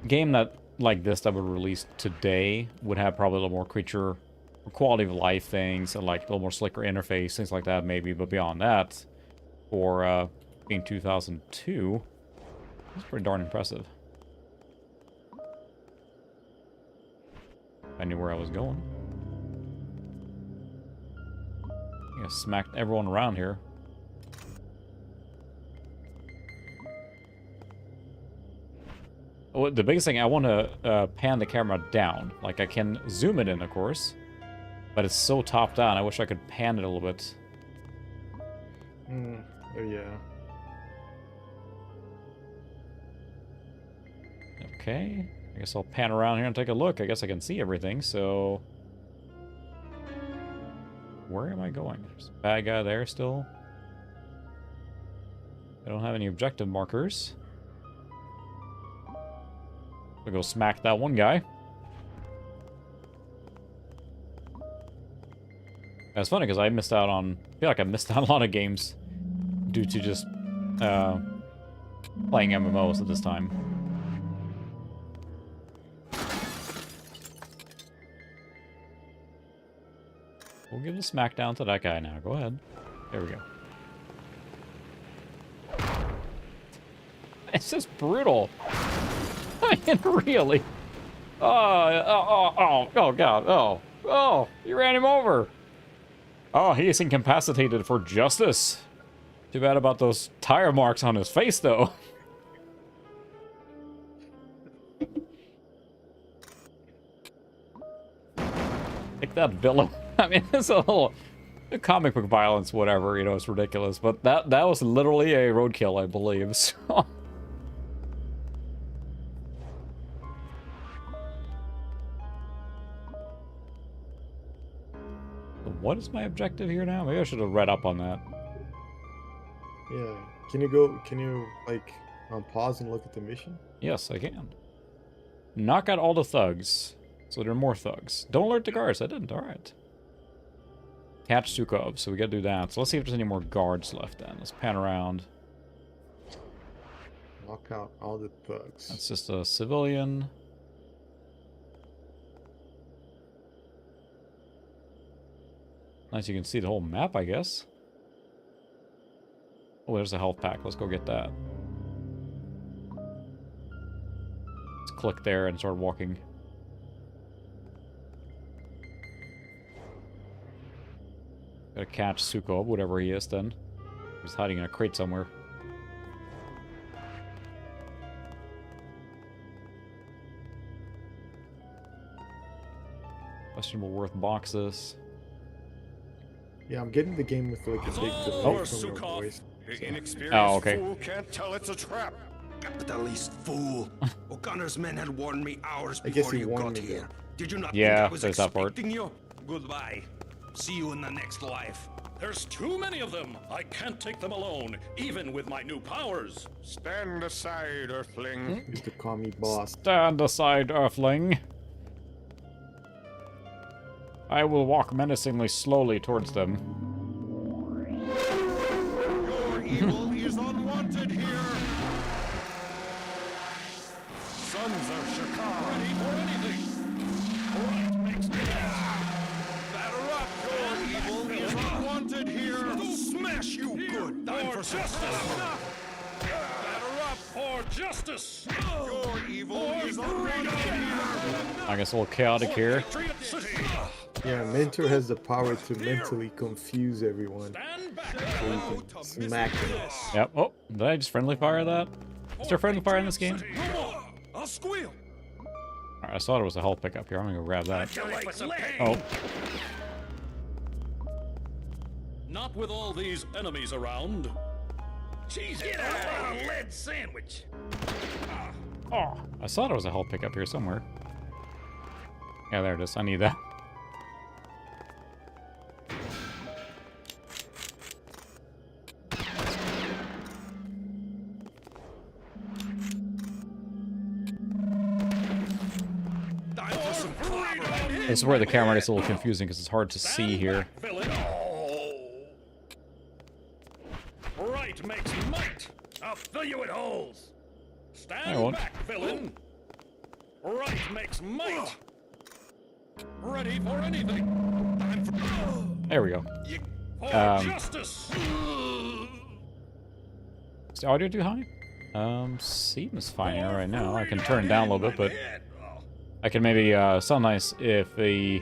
game that like this that would release today would have probably a little more creature quality of life things and like a little more slicker interface, things like that maybe, but beyond that, for being 2002, it's pretty darn impressive. I knew where I was going. I smacked everyone around here. Oh, the biggest thing, I want to pan the camera down. Like, I can zoom it in, of course, but it's so top down. I wish I could pan it a little bit. Oh yeah. Okay. I guess I'll pan around here and take a look. I guess I can see everything, so... Where am I going? There's a bad guy there still. I don't have any objective markers. I'll go smack that one guy. That's funny because I missed out on... I feel like I missed out on a lot of games due to just playing MMOs at this time. We'll give the smackdown to that guy now. Go ahead. There we go. It's just brutal. I mean, really. Oh, God. Oh, you ran him over. Oh, he is incapacitated for justice. Too bad about those tire marks on his face, though. Take that, villain. I mean, it's a little comic book violence, whatever, you know, it's ridiculous. But that was literally a roadkill, I believe. So. What is my objective here now? Maybe I should have read up on that. Yeah. Can you like pause and look at the mission? Yes, I can. Knock out all the thugs. So there are more thugs. Don't alert the guards. I didn't. Alright. Catch Sukov. So we gotta do that. So let's see if there's any more guards left then. Let's pan around. Knock out all the thugs. That's just a civilian. Nice, you can see the whole map, I guess. Oh, there's a health pack. Let's go get that. Let's click there and start walking. Gotta catch Sukob, whatever he is then. He's hiding in a crate somewhere. Questionable worth boxes. Yeah, I'm getting the game with like a big delay from your voice. The inexperienced Oh, okay. fool can't tell it's a trap. Capitalist fool. O'Connor's men had warned me hours I guess before he you warned got me, here. though. Did you not Yeah, think I was there's that part. expecting you? Goodbye. See you in the next life. There's too many of them. I can't take them alone, even with my new powers. Stand aside, Earthling. Used to call me boss. Stand aside, Earthling. I will walk menacingly slowly towards them. Your evil is unwanted here. Sons of Shakar. Ready for anything. Right makes me batter up. Your evil is unwanted here. Smash you good. Time for justice. Batter up for justice. Your evil is unwanted here. I guess a little chaotic here. Patriot City. Yeah, Mentor has the power to mentally confuse everyone. Stand back. So you can smack them. Yep. Oh, did I just friendly fire that? Is there friendly fire in this game? No more. I'll squeal. Alright, I thought it was a health pickup here. I'm gonna go grab that. Like Oh, Not with all these enemies around. Jeez, get out of a lead sandwich. oh, I thought it was a health pickup here somewhere. Yeah, there it is. I need that. This is where the camera gets a little confusing because it's hard to see here. Villain. Right makes might. I'll fill you with holes. I Stand won't. back, villain. Right makes might. Ready for anything. Time for There we go. for justice. Is the audio too high? Seems fine here right now. I can turn it down a little bit, but I can maybe sound nice if we'll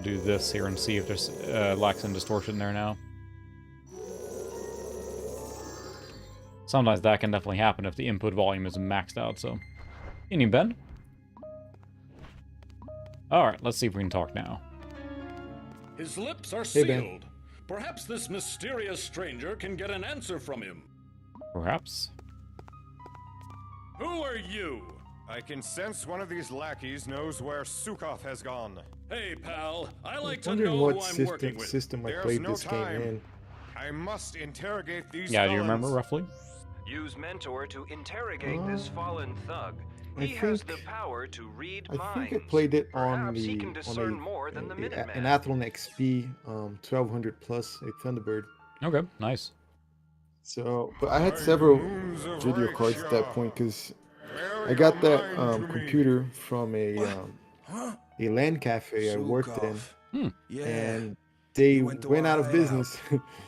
do this here and see if there's lacks in distortion there now. Sometimes that can definitely happen if the input volume is maxed out, so. Evening, Ben. Alright, let's see if we can talk now. His lips are Hey, Ben. sealed. Perhaps this mysterious stranger can get an answer from him. Perhaps. Who are you? I can sense one of these lackeys knows where Sukov has gone. Hey, pal. I like to Wondering know what who I'm working system with. I There's played no this game time. in. I must interrogate these Yeah, do you felons. remember roughly? Use Mentor to interrogate this fallen thug. I He has think- the power to read I minds. think I played it on Perhaps he can discern a more than the Minuteman. an Athlon XP 1200 plus a Thunderbird. Okay, nice. So, but I had several Wounds of video Reich, cards at that yeah. point because Bear I got your that mind to me. computer from a LAN cafe I worked in, Yeah. and they He went to went out of our business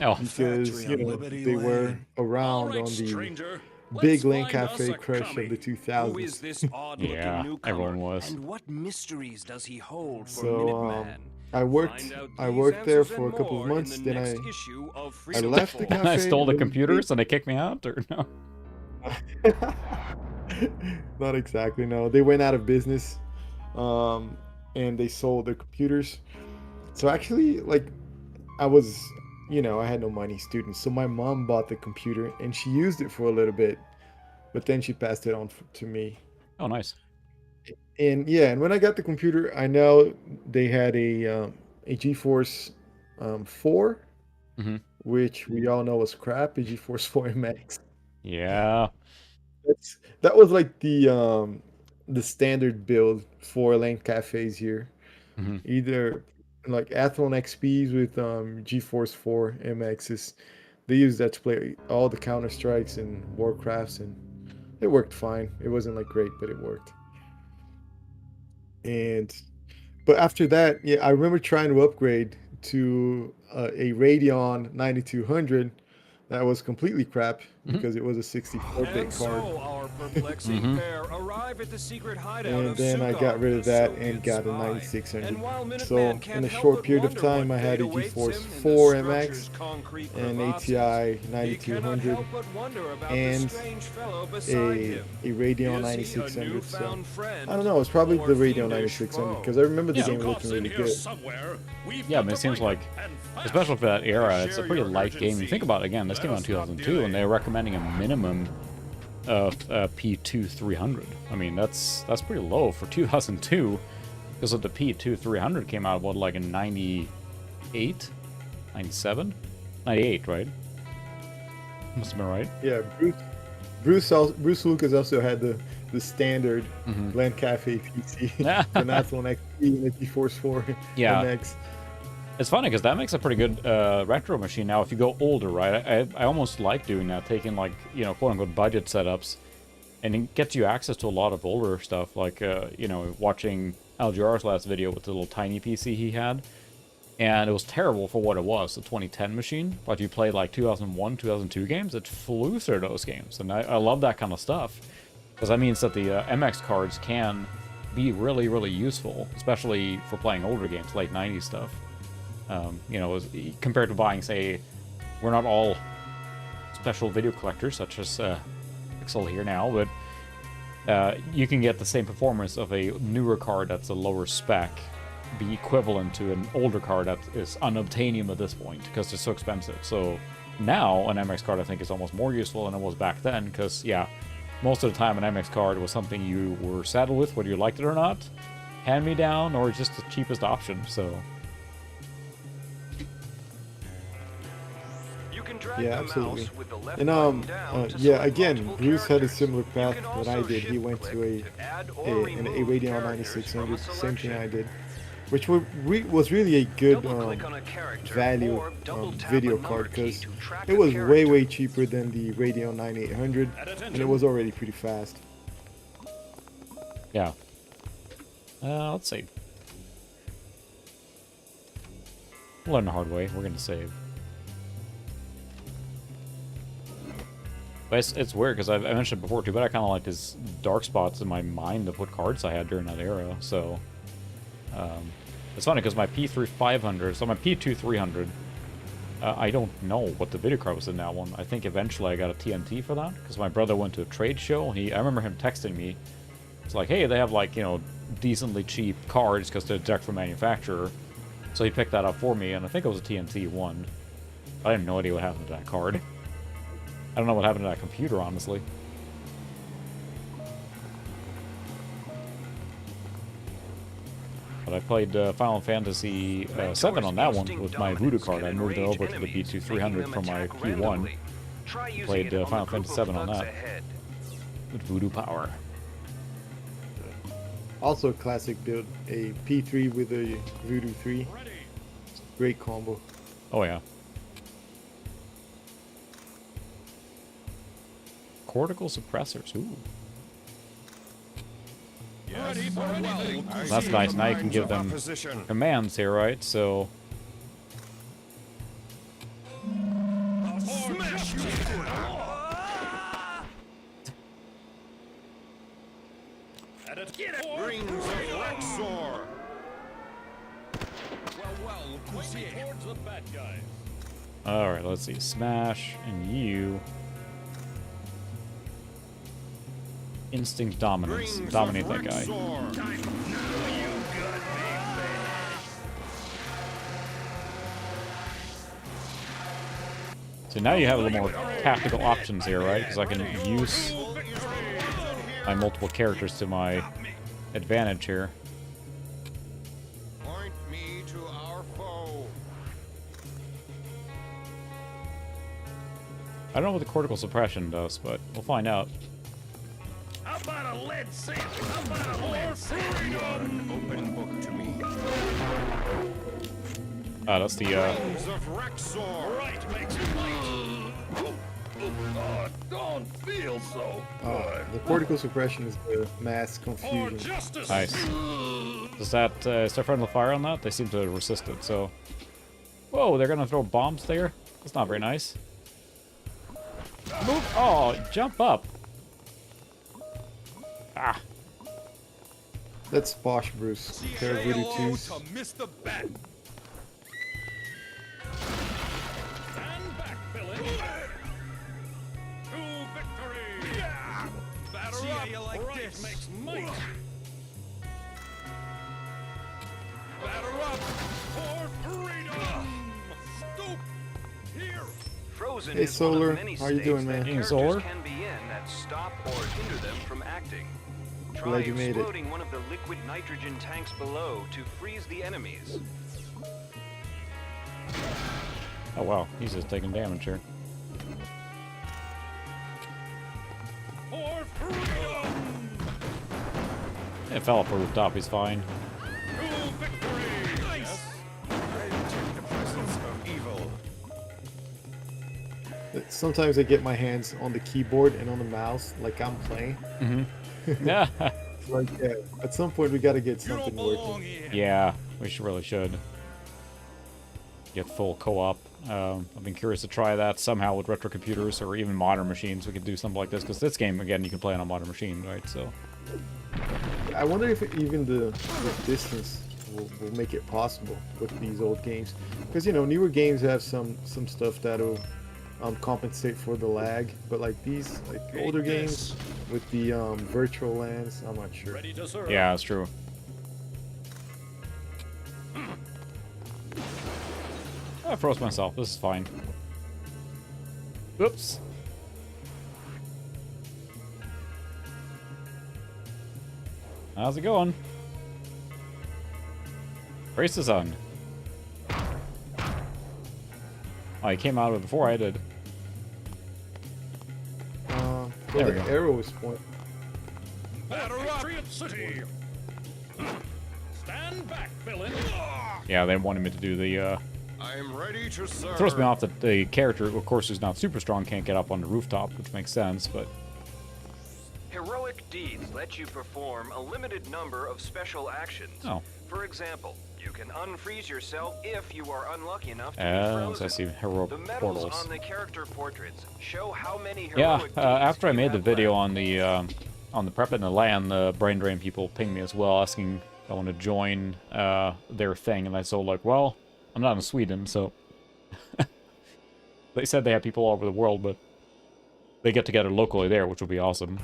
Oh, because Factory you on know Liberty they were Lane. around Alright, on the stranger. big Let's LAN find us cafe a crush commie. of the Who is 2000s. this odd-looking yeah, newcomer? everyone was. And what mysteries does he hold for So Minuteman? I worked Find out I these worked there answers for a and couple of more in months. the Then next I issue of I Freedom left the Force. cafe. I stole the and then computers and they kicked me out, or no? Not exactly. No, they went out of business, and they sold their computers. So actually, like, I was, I had no money, student. So my mom bought the computer and she used it for a little bit, but then she passed it on to me. Oh, nice. And yeah, and when I got the computer, I know they had a GeForce 4, Hmm. which we all know was crap, a GeForce 4 MX. Yeah. That was like the standard build for LAN cafes here. Hmm. Either like Athlon XPs with GeForce 4 MXs. They used that to play all the Counter Strikes and Warcrafts, and it worked fine. It wasn't like great, but it worked. And but after that, yeah, I remember trying to upgrade to a Radeon 9200 that was completely crap Mhm. because it was a 64-bit And card. so our perplexing Mhm. pair arrive at the secret hideout And of then I got Sucra, rid the of that and Soviet got a spy. 9600. And while So Minuteman in can't a help short but period of wonder time, what I had fate a awaits GeForce him in the 4 structure's MX, concrete an crevasses, ATI he cannot 9200, help but wonder about the and strange fellow beside a him. Radeon Is he a 9600. So newfound friend I don't know. It's probably or the Radeon fiendish 9600 foe? because I remember the Yeah. game Sukov's looking in really here good. somewhere. We've Yeah, I got mean, to it seems find like, him, and fast. especially for that era, it's a Share pretty your light game. You urgency. think about it again, this Let came out in us not 2002, and delay. they're recommending a minimum of P2 300. I mean, that's pretty low for 2002, because of the P2 300 came out, what, like in 98? 97? 98, right? Must have been right. Yeah, Bruce Lucas also had the standard LAN Cafe PC, the Athlon XP and the GeForce 4 Yeah. MX. It's funny because that makes a pretty good retro machine. Now, if you go older, right, I almost like doing that, taking like, quote unquote budget setups, and it gets you access to a lot of older stuff, like watching LGR's last video with the little tiny PC he had, and it was terrible for what it was, the 2010 machine. But you played like 2001, 2002 games, it flew through those games, and I love that kind of stuff because that means that the MX cards can be really, really useful, especially for playing older games, late 90s stuff. Compared to buying, say, we're not all special video collectors, such as Pixel here now, but you can get the same performance of a newer card that's a lower spec, be equivalent to an older card that is unobtainium at this point, because they're so expensive. So now, an MX card, I think, is almost more useful than it was back then, because, yeah, most of the time an MX card was something you were saddled with, whether you liked it or not, hand-me-down, or just the cheapest option, so... Yeah, absolutely. And yeah, again, Bruce had a similar path that I did. He went to a Radeon 9600, same thing I did, which was really a good value video card because it was way cheaper than the Radeon 9800, and it was already pretty fast. Yeah. Let's see. We'll learn the hard way. We're gonna save. But it's weird because I mentioned it before too, but I kind of like these dark spots in my mind of what cards I had during that era. So it's funny because my P3 500, so my P2 300, I don't know what the video card was in that one. I think eventually I got a TNT for that because my brother went to a trade show. I remember him texting me. It's like, hey, they have like decently cheap cards because they're direct from manufacturer. So he picked that up for me, and I think it was a TNT one. I have no idea what happened to that card. I don't know what happened to that computer, honestly. But I played Final Fantasy VII on that one with my Voodoo card. I moved it over to the B2 300 from my P1. Played Final Fantasy VII on that. With Voodoo power. Also a classic build, a P3 with a Voodoo 3. Great combo. Oh yeah. Cortical suppressors, ooh. That's nice, now you can give them commands here, right? So... Smash you! Rings of Rexor! Towards the bad guys. Alright, let's see. Smash, and you... Instinct dominance. Dominate that guy. So now you have a little more tactical options here, right? Because I can use my multiple characters to my advantage here. Point me to our foe. I don't know what the cortical suppression does, but we'll find out. How about a lead sandwich? How about a lead sandwich? Open book to me. Ah, that's the Sons of Rexor. Right makes might. Oh, don't feel so good. The cortical suppression is the mass For confusion. justice. nice. Does that start friendly fire on that? They seem to resist it. So, whoa, they're gonna throw bombs there. That's not very nice. Move! Oh, jump up! Ah, That's Bosch Bruce. Pair of Voodoo 2s. to Mr. Bat. Stand back, villain. To victory. Batter up. Like right this. Makes might. Batter up for freedom. Stoop here. Frozen Hey, is one Solar. of many How you states doing, that man? Hey, characters Solar. can be in that stop or hinder them from acting. Try Glad you made it. exploding one of the liquid nitrogen tanks below to freeze the enemies. oh wow, he's just taking damage here. For freedom. It fell off a rooftop, he's fine. To victory. Nice. I detect the presence of evil. Sometimes I get my hands on the keyboard and on the mouse like I'm playing. Yeah, Like, yeah, at some point we gotta get You don't something belong working. here. yeah, we really should get full co-op. I've been curious to try that somehow with retro computers or even modern machines. We could do something like this because this game, again, you can play on a modern machine, right? So I wonder if even the distance will make it possible with these old games. Because, you know, newer games have some stuff that'll compensate for the lag. But like these, like older games with the virtual lands, I'm not sure. Ready to serve. yeah, that's true. I froze myself. This is fine. Oops. How's it going? Brace is on. Oh, he came out of it before I did. Well, There we the go. arrow is pointing. Batter up. Patriot City. Stand back, villain. Yeah, they wanted me to do the, I am ready to serve. throws me off that the character, of course, who's not super strong, can't get up on the rooftop, which makes sense, but... Heroic deeds let you perform a limited number of special actions. Oh. For example, you can unfreeze yourself if you are unlucky enough to be So frozen. I see heroic The medals portals. on the character portraits show how many heroic Yeah, deeds after I you made the have video left. on the prep and the LAN, the brain drain people pinged me as well, asking if I want to join their thing, and I told like, well, I'm not in Sweden, so they said they have people all over the world, but they get together locally there, which would be awesome.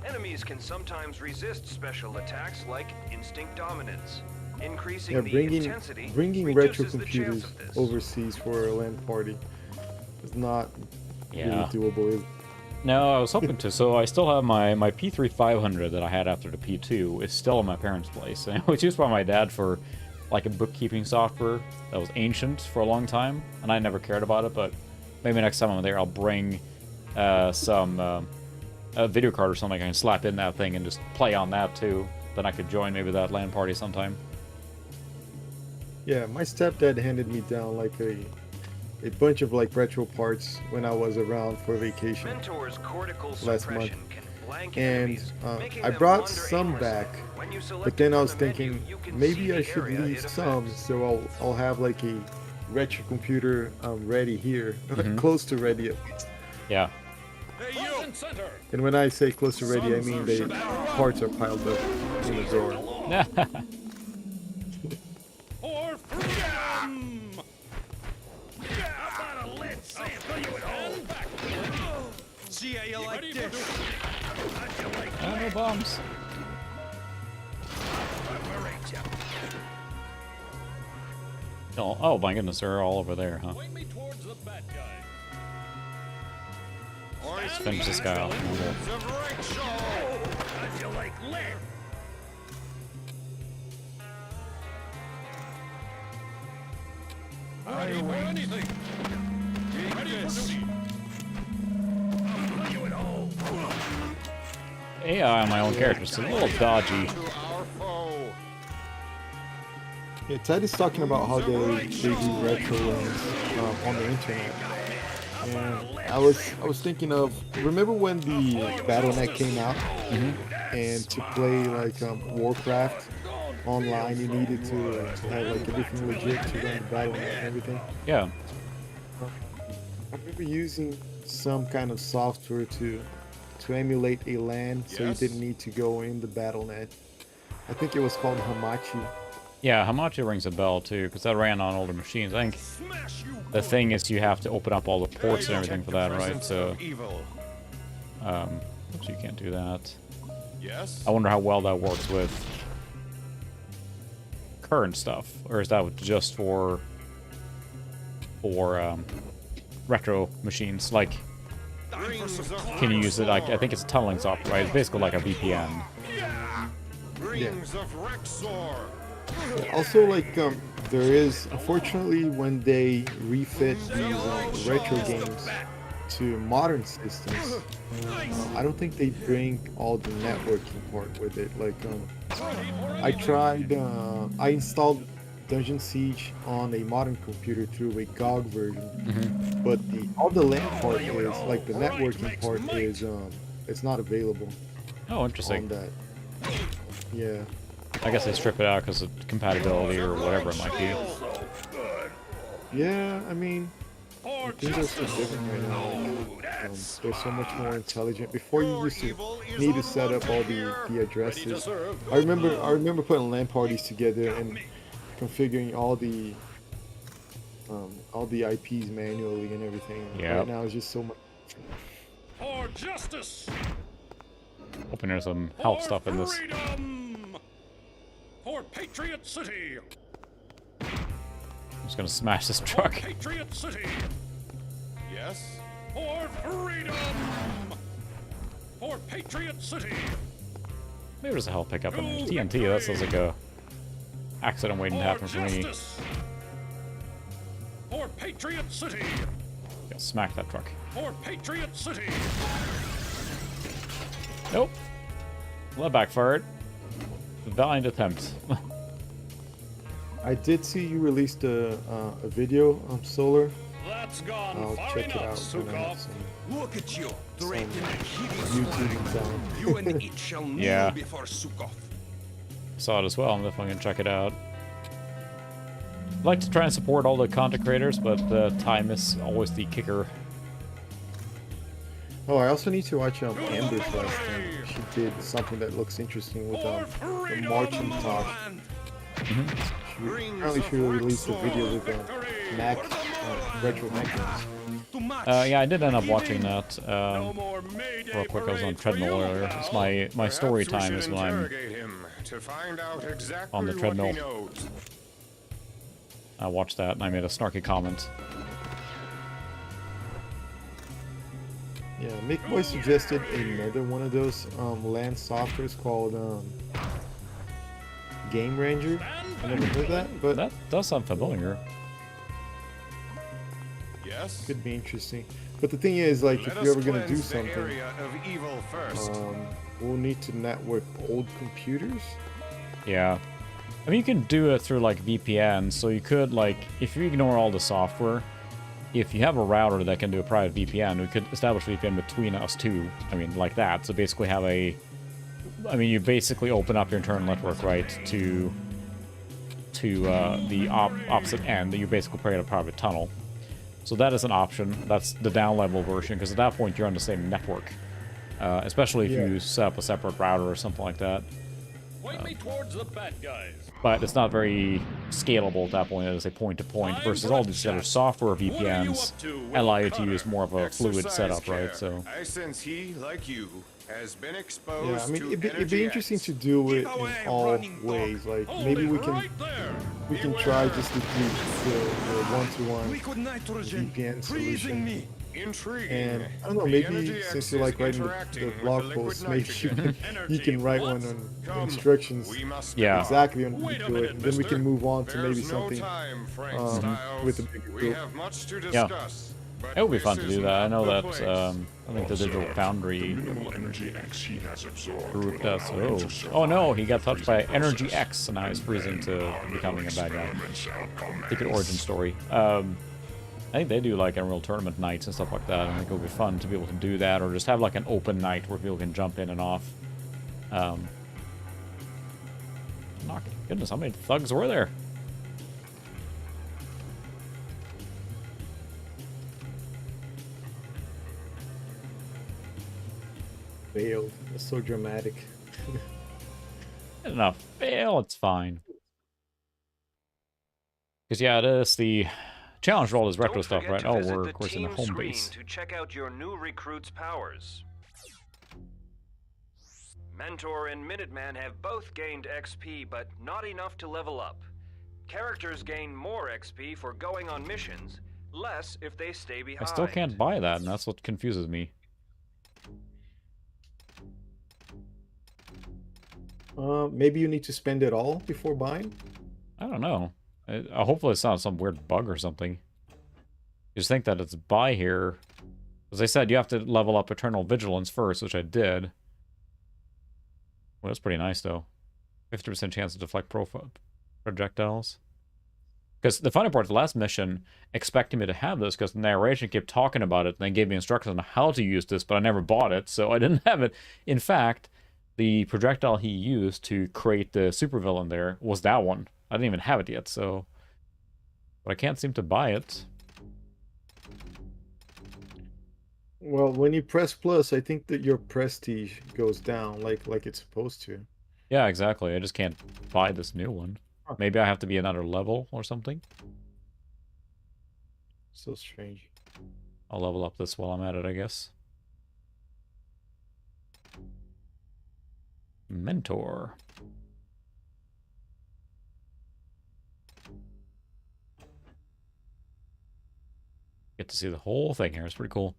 Enemies can sometimes resist special attacks like instinct dominance. Increasing Yeah, the bringing intensity retro reduces the chance computers of this. overseas for a LAN party is not Yeah. really doable. Is No, I was hoping to. So I still have my P3 500 that I had after the P2 is still in my parents' place. And it was used by my dad for like a bookkeeping software that was ancient for a long time, and I never cared about it. But maybe next time I'm there, I'll bring some a video card or something I can slap in that thing and just play on that too. Then I could join maybe that LAN party sometime. Yeah, my stepdad handed me down like a bunch of like retro parts when I was around for vacation. Mentor's cortical Last suppression month. can blank And enemies, making I them brought wonder some aimlessly. back, When you select but then it I from was the menu, thinking you can maybe see I the should area leave it some, affects. so I'll have like a retro computer ready here, close to ready at least. Yeah. Hey, you. And center. And when I say close to ready, I mean the parts are piled up in the drawer. For freedom. How about a lead sandwich? Stand back, villain. See how you like Ready this? for duty. Oh, no bombs. Oh my goodness, they're all over there, huh? Point me towards the bad guys. Let's finish this guy off. How'd you like lead? Ready for anything. Ready for duty. I'll play you at home. AI on my own character, it's a little dodgy. To our foe. Yeah, Ted is talking about how they do retro lanes on the internet. And I was thinking of, remember when the Battle.net came out? And to play like Warcraft online, you needed to have like everything legit to run the Battle.net and everything. Yeah. I remember using some kind of software to emulate a LAN, so you didn't need to go in the Battle.net. I think it was called Hamachi. Yeah, Hamachi rings a bell too, because that ran on older machines. I think the thing is you have to open up all the ports and everything for that, right? So, Evil. oops, you can't do that. Yes. I wonder how well that works with current stuff, or is that just for retro machines? Like, can you use it? Like, I think it's a tunneling software, right? It's basically like a VPN. Rings of Rexor. Also, like, there is, unfortunately, when they refit these retro games to modern systems, I don't think they bring all the networking part with it. Like, I tried, I installed Dungeon Siege on a modern computer through a GOG version, but all the LAN part is, like, the networking part is, it's not available. Oh, interesting. On that. Yeah. I guess they strip it out because of compatibility or whatever it might be. Yeah, I mean, things are so different right now. Like, they're so much more intelligent. Before you used to need to set up all the addresses. I remember putting LAN parties together and configuring all the IPs manually and everything. Yeah. Right now it's just so much. For justice. Hoping there's some health stuff in this. Freedom. For Patriot City. I'm just gonna smash this truck. Patriot City. Yes. For freedom. For Patriot City. Maybe there's a health pickup in there. TNT, that sounds like a accident waiting to happen for me. For Patriot City. Yeah, smack that truck. For Patriot City. Nope. Well, that backfired. Valiant attempt. I did see you released a video on Solar. That's gone I'll far check it enough, out when I have Sucra. some Look at you, directing a hideous YouTube sound. You and it shall kneel Yeah. before Sukov. Saw it as well. I'm definitely gonna check it out. I'd like to try and support all the content creators, but time is always the kicker. Oh, I also need to watch Amber's last time. She did something that looks interesting with the marching talk. Apparently she released a video with Mac, retro Mac games. Yeah, I did end up watching that. No more Mayday Real quick, I was on parade for treadmill you. earlier. It's my story time is when I'm interrogate him to find out exactly on the what treadmill. he knows. I watched that and I made a snarky comment. Yeah, McBoy suggested another one of those LAN softwares called Game Ranger. I never heard that, but That does sound familiar. Yes. could be interesting. But the thing is, like, Let if you're us ever gonna do cleanse the something, area of evil first. we'll need to network old computers. Yeah. I mean, you can do it through, like, VPN, so you could, like, if you ignore all the software, if you have a router that can do a private VPN, we could establish VPN between us two. I mean, like that. So basically have a... I mean, you basically open up your internal network, right, to the opposite end. You basically create a private tunnel. So that is an option. That's the down-level version, because at that point you're on the same network. Especially if you set up a separate router or something like that. Point me towards the bad guys. But it's not very scalable at that point as a point-to-point, versus all these other software VPNs allow you to use more of a fluid Exercise setup, care. right? So I sense he, like you, has been Yeah, exposed I mean, to it'd be Energy interesting X. to do it Keep in away, all running dog. ways. Like Hold maybe it we can right there. try Beware. just to do the one-to-one Liquid nitrogen. VPN Freezing solution. me. Intriguing. And I don't know, The maybe Energy since X you is like writing the interacting with blog the liquid posts, maybe nitrogen. you can write what? one on Come, instructions we must Yeah. depart. exactly on how Wait to a do it. minute, And then we mister. can move on to maybe There's no something time, Frank with Styles. a bigger We group. have much to Yeah. discuss. But It would be this fun to is do that. I not know the that place. I think the Digital Foundry Minimal energy X he has absorbed group will does. allow him to Oh survive no, he got the touched by freezing Energy process. X, and now he's freezing to Our little becoming a bad guy. experiments shall Secret origin commence. story. I think they do like Unreal Tournament nights and stuff like that. I think it would be fun to be able to do that, or just have like an open night where people can jump in and off. Goodness, how many thugs were there? Failed. It's so dramatic. Enough. Fail, it's fine. Because yeah, it is the challenge for all this retro Don't stuff, forget right? to Oh, visit we're the of course in the team home screen base. to check out your new recruit's powers. Mentor and Minuteman have both gained XP, but not enough to level up. Characters gain more XP for going on missions, less if they stay I behind. still can't buy that, and that's what confuses me. Maybe you need to spend it all before buying. I don't know. Hopefully it's not some weird bug or something. You just think that it's buy here. As I said, you have to level up Eternal Vigilance first, which I did. Well, that's pretty nice, though. 50% chance to deflect projectiles. Because the funny part, the last mission expected me to have this, because the narration kept talking about it, and they gave me instructions on how to use this, but I never bought it, so I didn't have it. In fact, the projectile he used to create the supervillain there was that one. I didn't even have it yet, so... But I can't seem to buy it. Well, when you press plus, I think that your prestige goes down like it's supposed to. Yeah, exactly. I just can't buy this new one. Maybe I have to be another level or something. So strange. I'll level up this while I'm at it, I guess. Mentor. Get to see the whole thing here. It's pretty cool.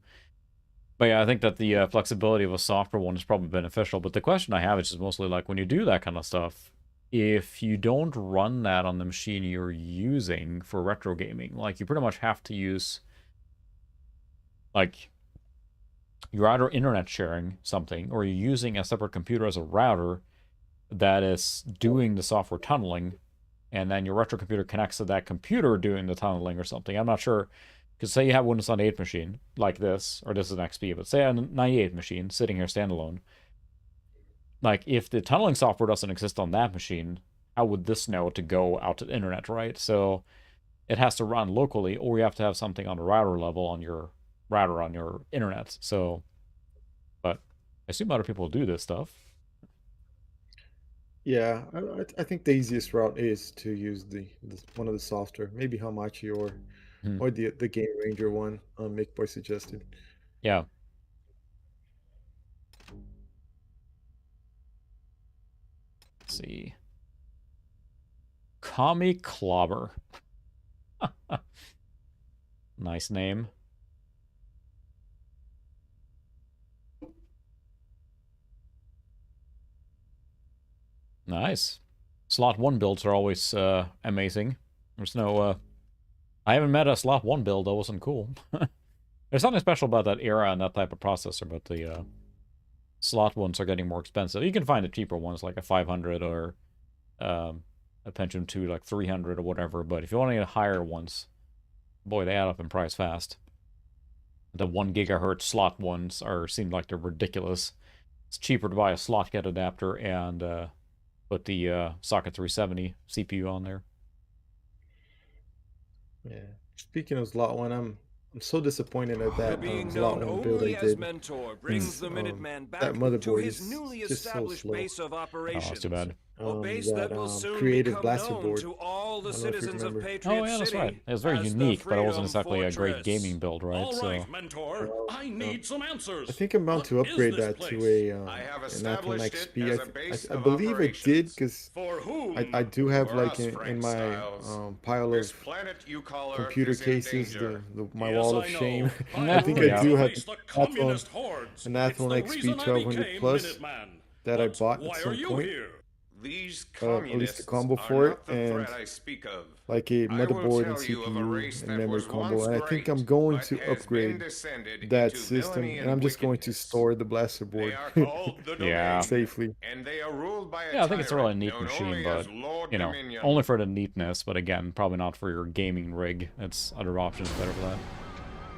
But yeah, I think that the flexibility of a software one is probably beneficial. But the question I have is just mostly like, when you do that kind of stuff, if you don't run that on the machine you're using for retro gaming, like you pretty much have to use, like, you're either internet sharing something or you're using a separate computer as a router that is doing the software tunneling, and then your retro computer connects to that computer doing the tunneling or something. I'm not sure. Because say you have a Windows 98 machine like this, or this is an XP, but say a 98 machine sitting here standalone. Like, if the tunneling software doesn't exist on that machine, how would this know to go out to the internet, right? So it has to run locally, or you have to have something on the router level on your router on your internet. So, but I assume other people do this stuff. Yeah, I think the easiest route is to use the one of the software. Maybe Hamachi or the Game Ranger one MakeBoy suggested. Yeah. Let's see. Kami Clobber. Nice name. Nice. Slot 1 builds are always amazing. There's no... I haven't met a Slot 1 build that wasn't cool. There's something special about that era and that type of processor, but the slot ones are getting more expensive. You can find the cheaper ones, like a 500 or a Pentium 2, like 300 or whatever, but if you want to get higher ones, boy, they add up in price fast. The 1 gigahertz slot ones seem like they're ridiculous. It's cheaper to buy a slot get adapter and put the socket 370 CPU on there. Yeah. Speaking of slot one, I'm so disappointed at that Being slot known one build only I as did. Mentor brings the Minuteman That back to motherboard his is newly just so established slow. base of Oh, operations. that's too bad. A base that will soon created become blaster known board. to all the I don't know if you citizens of remember. Patriot Oh yeah, that's City right. It was very as the unique, but it wasn't Freedom exactly a great Fortress. gaming build, right? All So right, Mentor. I need some answers. I think I'm bound to What is upgrade this that place? to I have an established it XP. as a base I of believe I did operations. because For whom? I do have For like us, in Frank my Styles. pile This of planet you call Earth computer is in cases, danger. my Yes, wall of I know. shame. I I think Yeah. I do have face the Athlon, communist hordes. an It's the Athlon XP reason I 1200 became Plus Minuteman. that I But bought why at are some you point. here? These At communists least the combo are for it, not the and threat I speak of. like a I will motherboard and tell you of a CPU race and that memory was combo. once And I think great, I'm going but to has been upgrade descended that into system, villainy and I'm just going to wickedness. store the blaster They board are called the Yeah. Domain, safely. and they are ruled by a yeah, I think it's a really tyrant neat known machine, only but as Lord you know, Dominion. only for the neatness. But again, probably not for your gaming rig. It's other options better for that.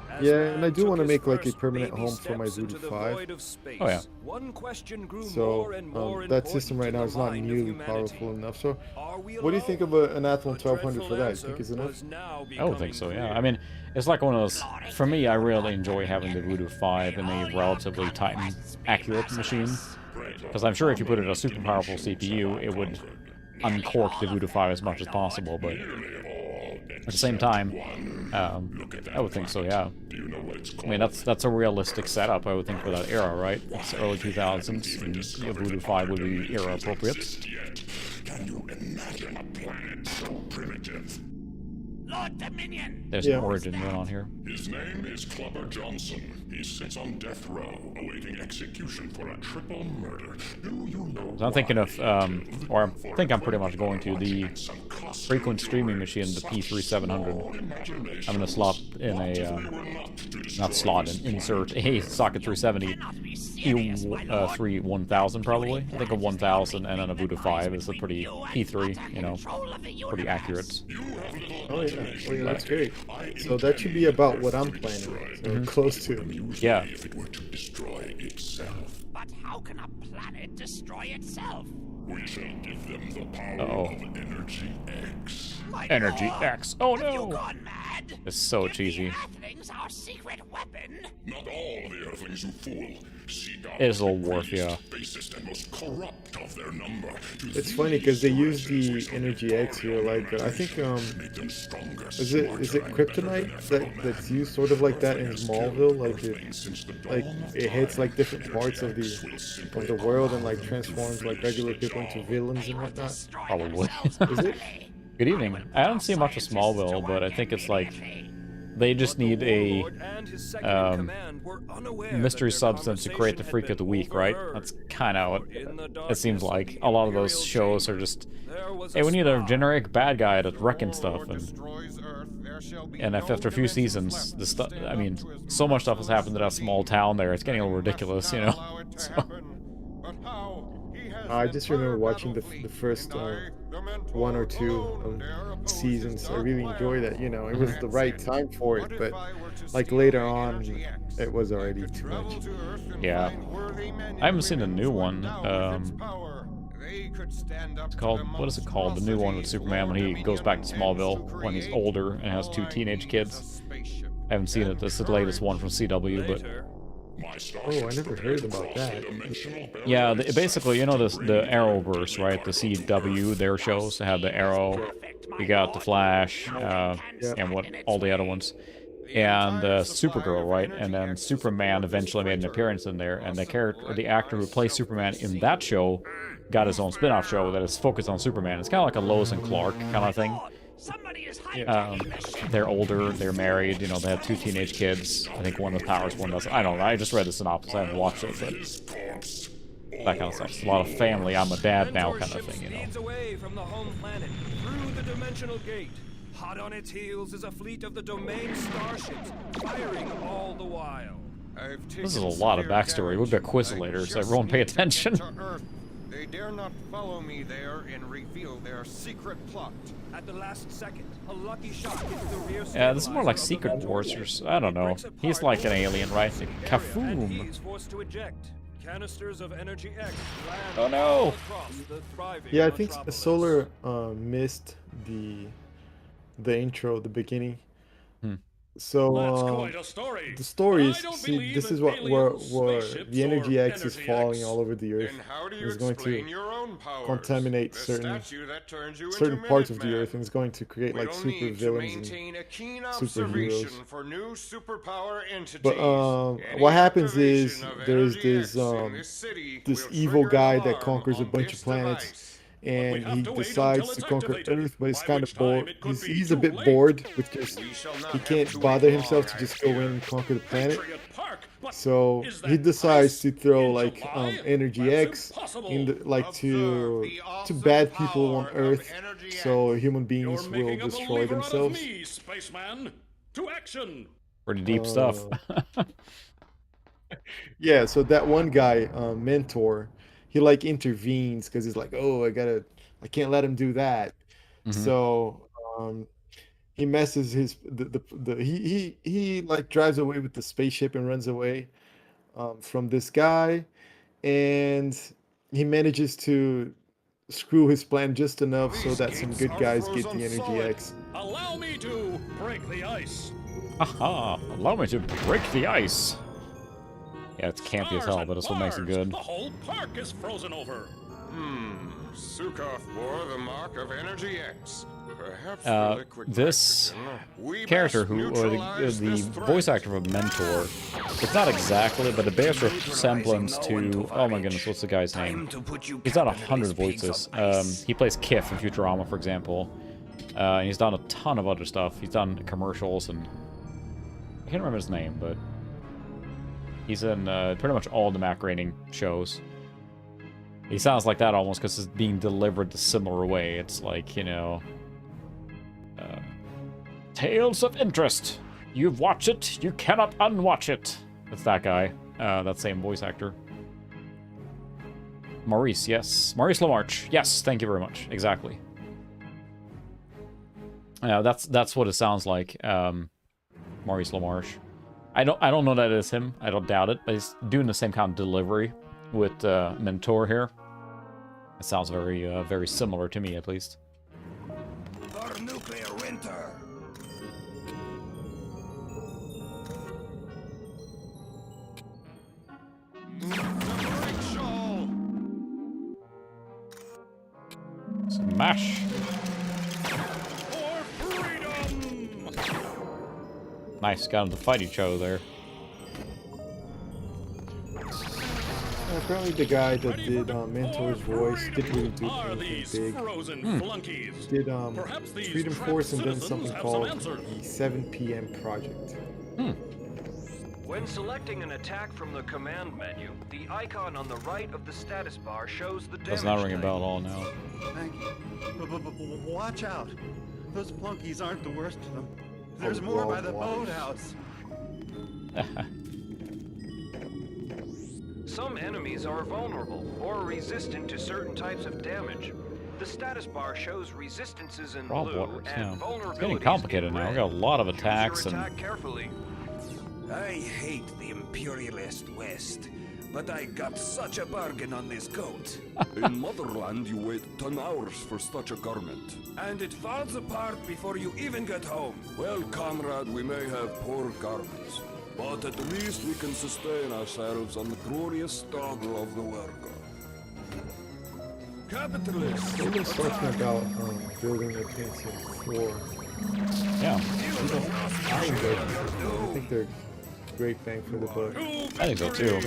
As Yeah, and man I do took want to his make like a first permanent baby home for my steps into Voodoo the 5. void of space, Oh, yeah. one question grew So more and more that important system right in now the is not mind of nearly humanity. powerful enough. So Are we what do you think of alone? an Athlon A 1200 for dreadful that? You answer think it's enough? was now I would think becoming so, yeah. clear. I mean, it's like one of those... For me, I really enjoy having the Voodoo 5 in a relatively tight and accurate machine. Because I'm sure if you put it in a super powerful CPU, it would uncork the Voodoo 5 as much as possible, but... At the same time, I would think so, yeah. I mean, that's a realistic setup, I would think, for that era, right? It's early 2000s, and the Voodoo 5 would be era appropriate. Can you imagine a planet so primitive? Lord Dominion! There's an origin going on here. His name is Clubber Johnson. He sits on death row, awaiting execution for a triple murder. Do you know? So I'm thinking of, or I think I'm pretty much going to the frequent streaming machine, the P3700. I'm gonna slot in a, not slot, insert a socket 370 E3 1000 probably. I think a 1000 and then a Voodoo 5 is a pretty E3, you know, pretty accurate. Oh yeah, that's great. So that should be about what I'm planning. So close to. Yeah. If it were to destroy itself, But how can a planet destroy itself? we shall give them the power Uh-oh. of Energy X. My Energy lord, X. Oh have you no! gone mad? It's so Give cheesy. the Earthlings our secret weapon. Not all the Earthlings, you fool. Seek out It is a the little worth, yeah. greatest, basest, and most corrupt of their number. To It's funny because they use the these Energy X here. Like I think make them stronger, is it Kryptonite that's used sort of like that in Smallville? Like it hits like different parts of the world and like transforms like regular people into villains and whatnot. Probably. Is it? Good evening. I don't see much of Smallville, but I think it's like they just But the need a warlord and his second in command were unaware mystery that their substance to create the conversation freak had of the been week, right? overheard. That's kind of what In the it seems darkness of like. the A lot of those Imperial shows chamber, are just, there was hey, we need a spy. generic bad guy that's wrecking stuff, Warlord and destroys Earth, there shall be and no after a few dimensions seasons, left the to stuff. stand I up mean, to his so much stuff has happened to that merciless small town there. It's getting a little We must ridiculous, you not know. allow it to So- happen. But how? He has I an just remember entire watching the battle fleet, first and I, the Mentor, one or two alone dare oppose his seasons. I dark really plan. enjoyed that. You know, it was the right time for What it, if but I were to like steal later the on, Energy X? it was I already could too travel much. to Earth and Yeah. find worthy men I haven't and seen the women new to one. endow with its power. They could stand up It's to called, the what is it called? The new one with monstrosities Superman when he Lord goes back to Dominion Smallville intends to when he's create. older and has All two I teenage need is kids. a spaceship I haven't seen it. and This is the latest one from CW, but Later, My Oh, I never heard about that. yeah, basically, you know, the Arrowverse, right? The CW, their shows have the Arrow. You got the Flash, and what all the other ones, and Supergirl, right? And then Superman eventually made an appearance in there, and the actor who plays Superman in that show got his own spin-off show that is focused on Superman. It's kind of like a Lois and Clark kind of thing. Somebody is hijacking the ship. They're older, they're married, you know, they have two teenage kids. I think one has powers, one doesn't. I don't know. I just read the synopsis. I haven't watched it, but that kind of stuff. It's a lot of family. I'm a dad now kind of Mentorship thing, you know. speeds away from the home planet through the dimensional gate. Hot on its heels is a fleet of the Domain starships, firing all the while. This is a lot of backstory. We'll be a quiz later, so everyone pay attention. They dare not follow me there and reveal their secret plot. At the last second, a lucky shot hits the rear Yeah, this is more like stabilizer Secret of the Wars, Mentor. or I don't It know. breaks He's apart like an the alien, right? area, and Kafoom! he's forced to eject. Canisters of Energy X land Oh, no. all across the thriving Yeah, I think metropolis. Solar missed the intro, the beginning. So That's quite a story. the story I is, don't see, believe this in is where spaceships the Energy or X is Energy falling X. all over the Earth. Then how do you It's going explain to your own powers? contaminate The certain statue that turns you certain into parts of the Minuteman. Earth, and it's going to create like We'll super need to villains and maintain a keen superheroes. observation for new superpower entities. But Any what happens activation is of there's Energy this X in this city this will evil trigger an guy that alarm conquers a on bunch this of planets, device. and have he to wait decides until to it's conquer activated, Earth, but it's by kind which of time bored. it could be He's a too bit late. bored with just We shall not he have can't to bother wait himself long, to I just go in fear. and conquer the planet. Patriot Park, but So is he that decides ice to throw in like July? Energy That's X impossible. in the, like Observe to the awesome bad people on power of Earth, Energy so X. human You're beings will making a destroy believer out of themselves. me, spaceman. To action. Pretty deep stuff. Yeah, so that one guy, Mentor, he like intervenes because he's like, oh, I can't let him do that. Mhm. So he messes his he like drives away with the spaceship and runs away from this guy, and he manages to screw his plan just enough so These that some gates good are guys get frozen the Energy solid. X. Allow me to break the ice. Aha! Allow me to break the ice. Yeah, it's campy as Stars hell, and but it's what makes it bars. good. The whole park is frozen over. Sucra bore the mark of Energy X. Perhaps Uh, the liquid this nitrogen. We Character must who, or neutralize the this voice threat. actor of Mentor, it's not exactly, but it bears resemblance to, oh my goodness, what's the guy's name? He's done 100 voices. He plays Kif in Futurama, for example. And he's done a ton of other stuff. He's done commercials, and I can't remember his name, but he's in pretty much all the Mac Rating shows. He sounds like that almost because it's being delivered a similar way. It's like, you know, Tales of Interest. You've watched it, you cannot unwatch it. That's that guy, that same voice actor. Maurice, yes. Maurice LaMarche. Yes, thank you very much. Exactly. That's what it sounds like. Maurice LaMarche. I don't know that it's him. I don't doubt it, but he's doing the same kind of delivery with Mentor here. It sounds very very similar to me, at least. For nuclear winter. Smash! For freedom! Nice, got them to fight each other there. Apparently the guy that did Mentor's voice didn't really do Are anything these big. frozen flunkies? Did Perhaps these Freedom trapped Force and then citizens something have called some answers. the 7 p.m. Project. When selecting an attack from the command menu, the icon on the right of the status bar shows the damage Does not ring a type. bell at all now. Thank you. But watch out. Those flunkies aren't the worst of them. There's Oh, more whoa, by the whoa. boathouse. Some enemies are vulnerable or resistant to certain types of damage. The status bar shows resistances in blue Waters, and yeah. vulnerabilities It's getting complicated in now. red. We got a lot of Choose attacks your and attack carefully. I hate the imperialist West, but I got such a bargain on this coat. In Motherland, you wait 10 hours for such a garment. And it falls apart before you even get home. Well, comrade, we may have poor garments, but at least we can sustain ourselves on the glorious struggle of the worker. Capitalists! They've been talking about building a Pentium 4. yeah, I enjoy them. I think they're great bang for the buck. I think so too.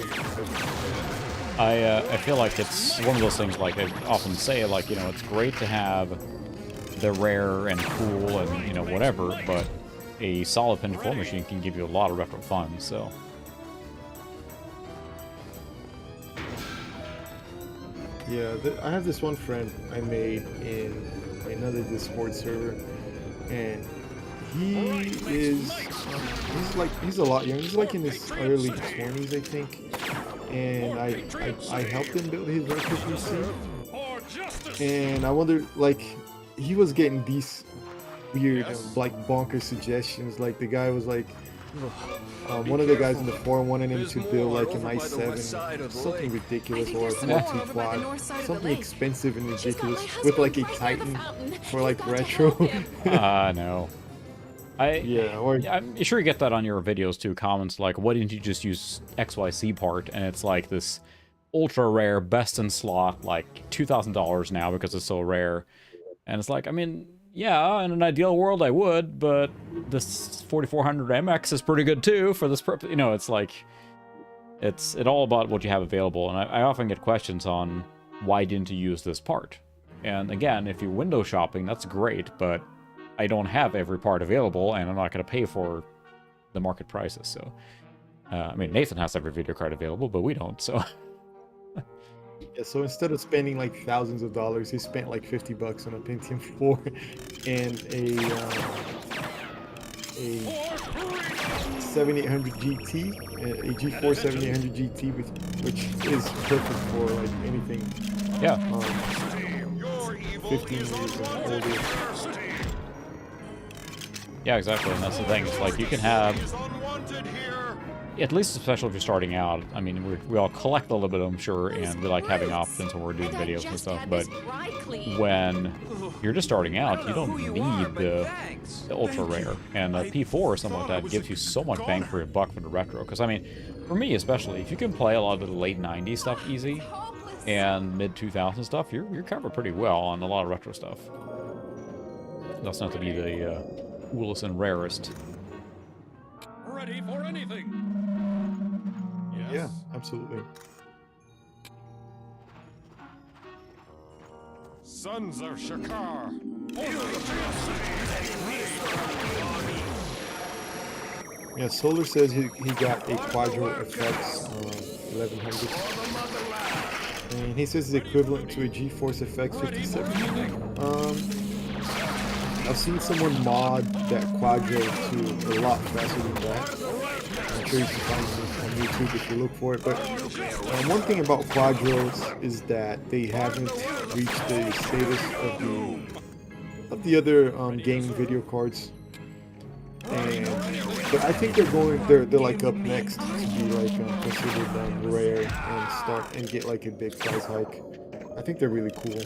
I feel like it's one of those things, like I often say, like, you know, it's great to have the rare and cool and, you know, whatever, but a solid Pentium 4 machine can give you a lot of retro fun, so. Yeah, I have this one friend I made in another Discord server, and he's a lot younger. He's like in his early 20s, I think. And I helped him build his virtual PC. And I wonder, like, he was getting these weird, like, bonkers suggestions. Like, the guy was like, one of the guys in the forum wanted him to build like an i7, something ridiculous, or a 4-2 quad, something expensive and ridiculous, with like a Titan for like retro. No. I'm sure you get that on your videos too. Comments like, "Why didn't you just use XYZ part?" And it's like this ultra rare, best in slot, like $2,000 now because it's so rare. And it's like, I mean, yeah, in an ideal world I would, but this 4400 MX is pretty good too for this purpose. You know, it's like, it's all about what you have available. And I often get questions on why didn't you use this part? And again, if you're window shopping, that's great, but I don't have every part available, and I'm not going to pay for the market prices. So, I mean, Nathan has every video card available, but we don't. So, yeah. So instead of spending like thousands of dollars, he spent like $50 on a Pentium 4 and a 7800 GT, a G4 7800 GT, which is perfect for like anything. Yeah. 15 years and older. Yeah, exactly, and that's the thing. It's like you can have, at least especially if you're starting out. I mean, we all collect a little bit, I'm sure, and we like having options when we're doing videos and stuff. But when you're just starting out, you don't need the ultra rare, and a P4 or something like that gives you so much bang for your buck for the retro. Because I mean, for me especially, if you can play a lot of the late '90s stuff easy and mid 2000 stuff, you're covered pretty well on a lot of retro stuff. That's not to be the coolest and rarest. Ready for anything. Yes. Yeah, absolutely. Sons of Shakar. Yeah, Solar says he got a Quadro FX 1100. And he says it's equivalent to a GeForce FX 57. I've seen someone mod that Quadro to a lot faster than that. I'm sure you can find some on YouTube if you look for it. But one thing about Quadros is that they haven't reached the status of the other gaming video cards. But I think they're like up next to be like considered rare and get like a big price hike. I think they're really cool.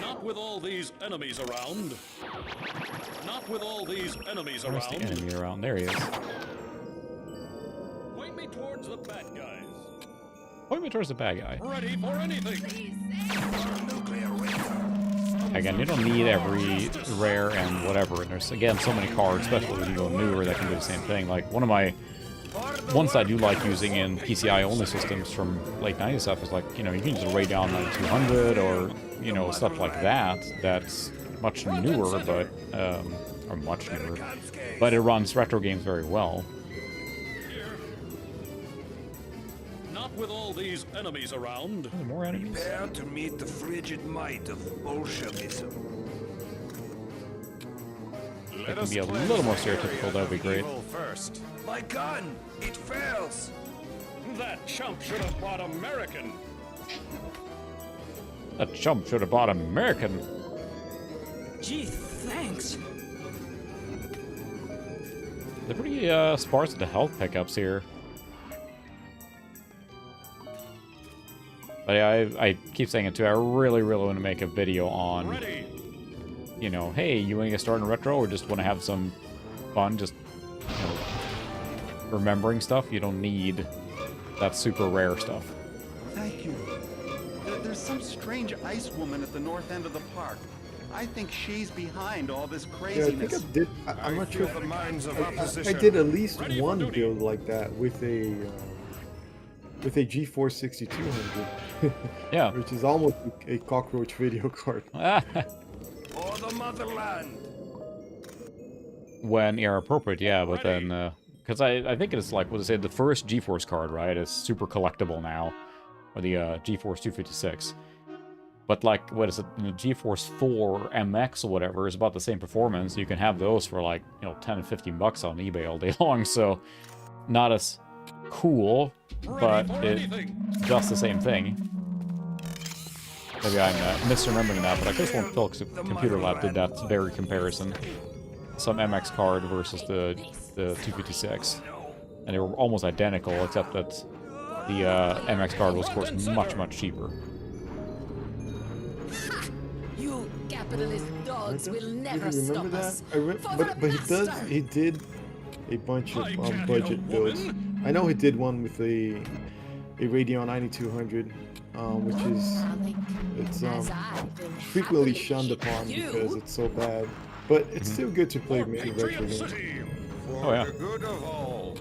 Not with all these enemies around. Not with all these enemies Where's around. the enemy around? There he is. Point me towards the bad guys. Point me towards the bad guy. Ready for anything. Again, you don't need every rare and whatever. And there's, again, so many cards, especially when you go newer, that can do the same thing. Like, one of my ones I do like using in PCI-only systems from late 90s stuff is like, you know, you can just raid down like 200 or, you know, stuff like that. That's much newer, but, or much newer. But it runs retro games very well. Not with all these enemies around. Oh, more enemies? Prepare to meet the frigid might of Bolshevism. That can be a little more stereotypical, that would be great. First. My gun! It fails! That chump should have bought American. That chump should have bought American. Gee, thanks. They're pretty sparse with the health pickups here. But yeah, I keep saying it too. I really want to make a video on, you know, hey, you want to get started in retro or just want to have some fun, just, you know, remembering stuff? You don't need that super rare stuff. Thank you. There's some strange ice woman at the north end of the park. I think she's behind all this Yeah, I craziness. think I'm not sure. The minds of I opposition. did at least one build like that with a GeForce 6200. Yeah. Which is almost a cockroach video card. For the motherland! When era appropriate, yeah, but then, because I think it's like, what they say, the first GeForce card, right, is super collectible now, or the GeForce 256. But like, what is it, the GeForce 4 MX or whatever is about the same performance. You can have those for like, you know, 10 and 15 bucks on eBay all day long, so not as cool, but it does the same thing. Maybe I'm misremembering that, but I guess when Phil's Computer Lab did that very comparison. Some MX card versus the 256. And they were almost identical, except that the MX card was, of course, much cheaper. You capitalist dog. dogs will You never remember stop that? us. But he did a bunch of budget builds. I know he did one with a Radeon 9200, which is frequently shunned upon because it's so bad. But it's still good to play maybe retro games. Oh yeah. The good of all.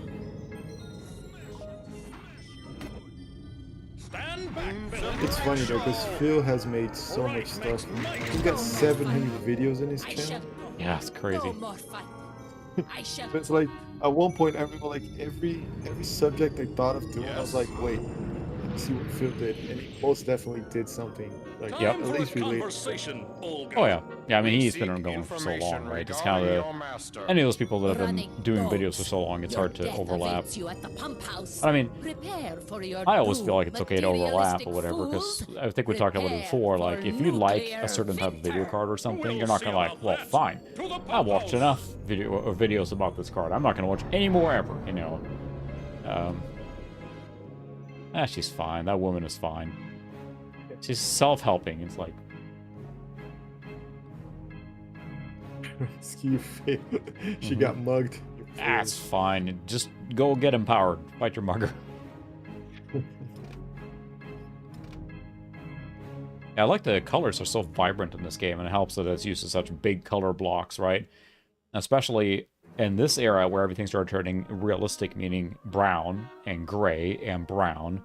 Stand back, It's funny though, because Phil has made so much stuff. He's got 700 videos in his channel. Yeah, it's crazy. But it's like, at one point, I remember like every subject I thought of doing, I was like, wait, let's see what Phil did. And he most definitely did something, like, Yep. at least related. Oh yeah. Yeah, I mean, he's been going for so long, right? It's kind of any of those people that have been doing videos for so long, it's hard to overlap. I mean, I always feel like it's okay to overlap or whatever, because I think we talked about it before, like, if you like a certain type of video card or something, you're not gonna like, well, fine, I've watched enough videos about this card, I'm not gonna watch any more ever, you know. She's fine, that woman is fine. She's self-helping, it's like... Ski fail. She got mugged. That's fine. Just go get empowered. Fight your mugger. Yeah, I like the colors are so vibrant in this game, and it helps that it's used to such big color blocks, right? Especially in this era where everything started turning realistic, meaning brown and gray and brown.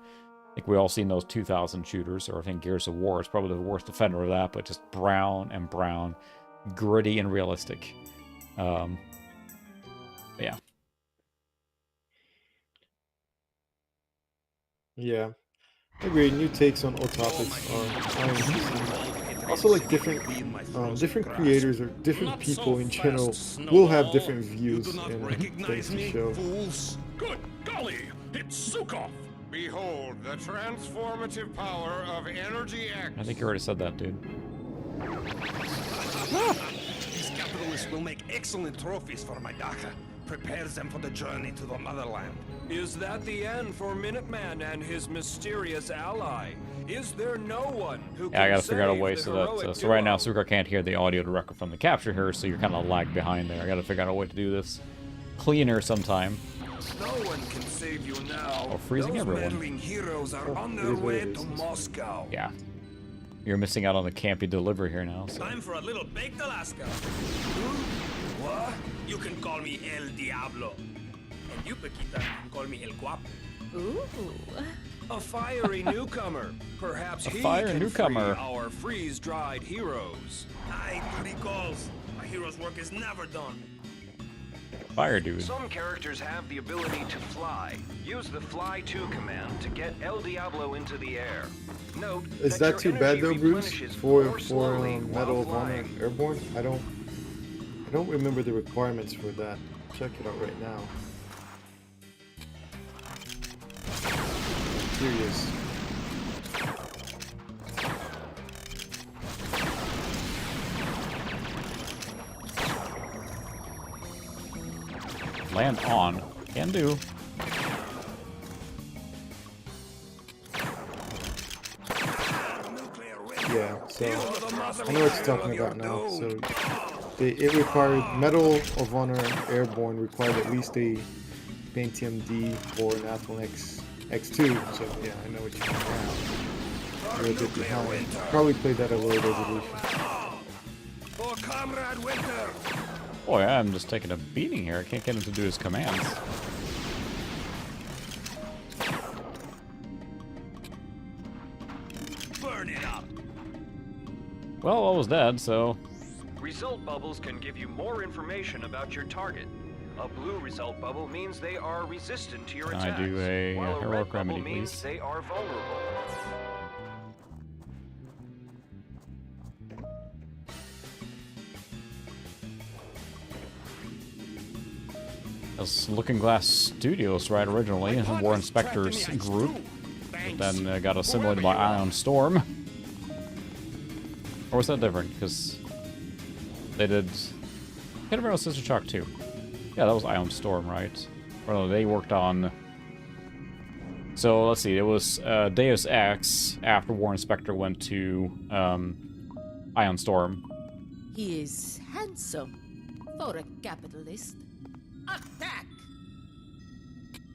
Like we all seen those 2000 shooters, or I think Gears of War is probably the worst offender of that, but just brown and brown. Gritty and realistic. Yeah. Yeah. Agreed. New takes on all topics are interesting. Also, like different creators or different people in general will have different views and things to show. Good golly, it's Sucra! Behold the transformative power of Energy X. I think you already said that, dude. These capitalists will make excellent trophies for my Daka. Prepares them for the journey to the motherland. Is that the end for Minuteman and his mysterious ally? Is there no one who can Yeah, I gotta figure out a way save so the that heroic so right now duo? Sucra can't hear the audio directly from the capture here, so you're kind of lagged behind there. I gotta figure out a way to do this cleaner sometime. No one can save you now. Or freezing Those everyone. meddling heroes are on their way to Moscow. Yeah. You're missing out on the campy delivery here now. So. Time for a little baked Alaska. What? You can call me El Diablo. And you, Paquita, can call me El Guapo. Ooh. A fiery newcomer. Perhaps A he fire can newcomer. free our freeze-dried heroes. Aye, duty calls. My hero's work is never done. Fire dude. Some characters have the ability to fly. Use the Fly To command to get El Diablo into the air. Note Is that too your bad though, energy Bruce? replenishes For more slowly Medal of while Honor flying. Airborne? I don't remember the requirements for that. Check it out right now. Curious. Land on. Can do. Yeah, so I know what you're talking about now. So it required Medal of Honor Airborne required at least a Pentium D or an Apple X2. So yeah, I know what you're talking about. A little bit behind. Probably played that at a low resolution. For Comrade Winter. Boy, I'm just taking a beating here. I can't get him to do his commands. Burn it up. Well, I was dead, so... Result bubbles can give you more information about your target. A blue result bubble means they are resistant to your Can attacks, I do a while heroic red bubble remedy, means please? they are vulnerable. That was Looking Glass Studios, right, originally, War Inspector's group. But then got assimilated by Ion Storm. Or was that different? Because they did... I can't remember Sister Shock 2. Yeah, that was Ion Storm, right? Or no, they worked on... So, let's see, it was Deus Ex after War Inspector went to Ion Storm. He is handsome for a capitalist. Attack!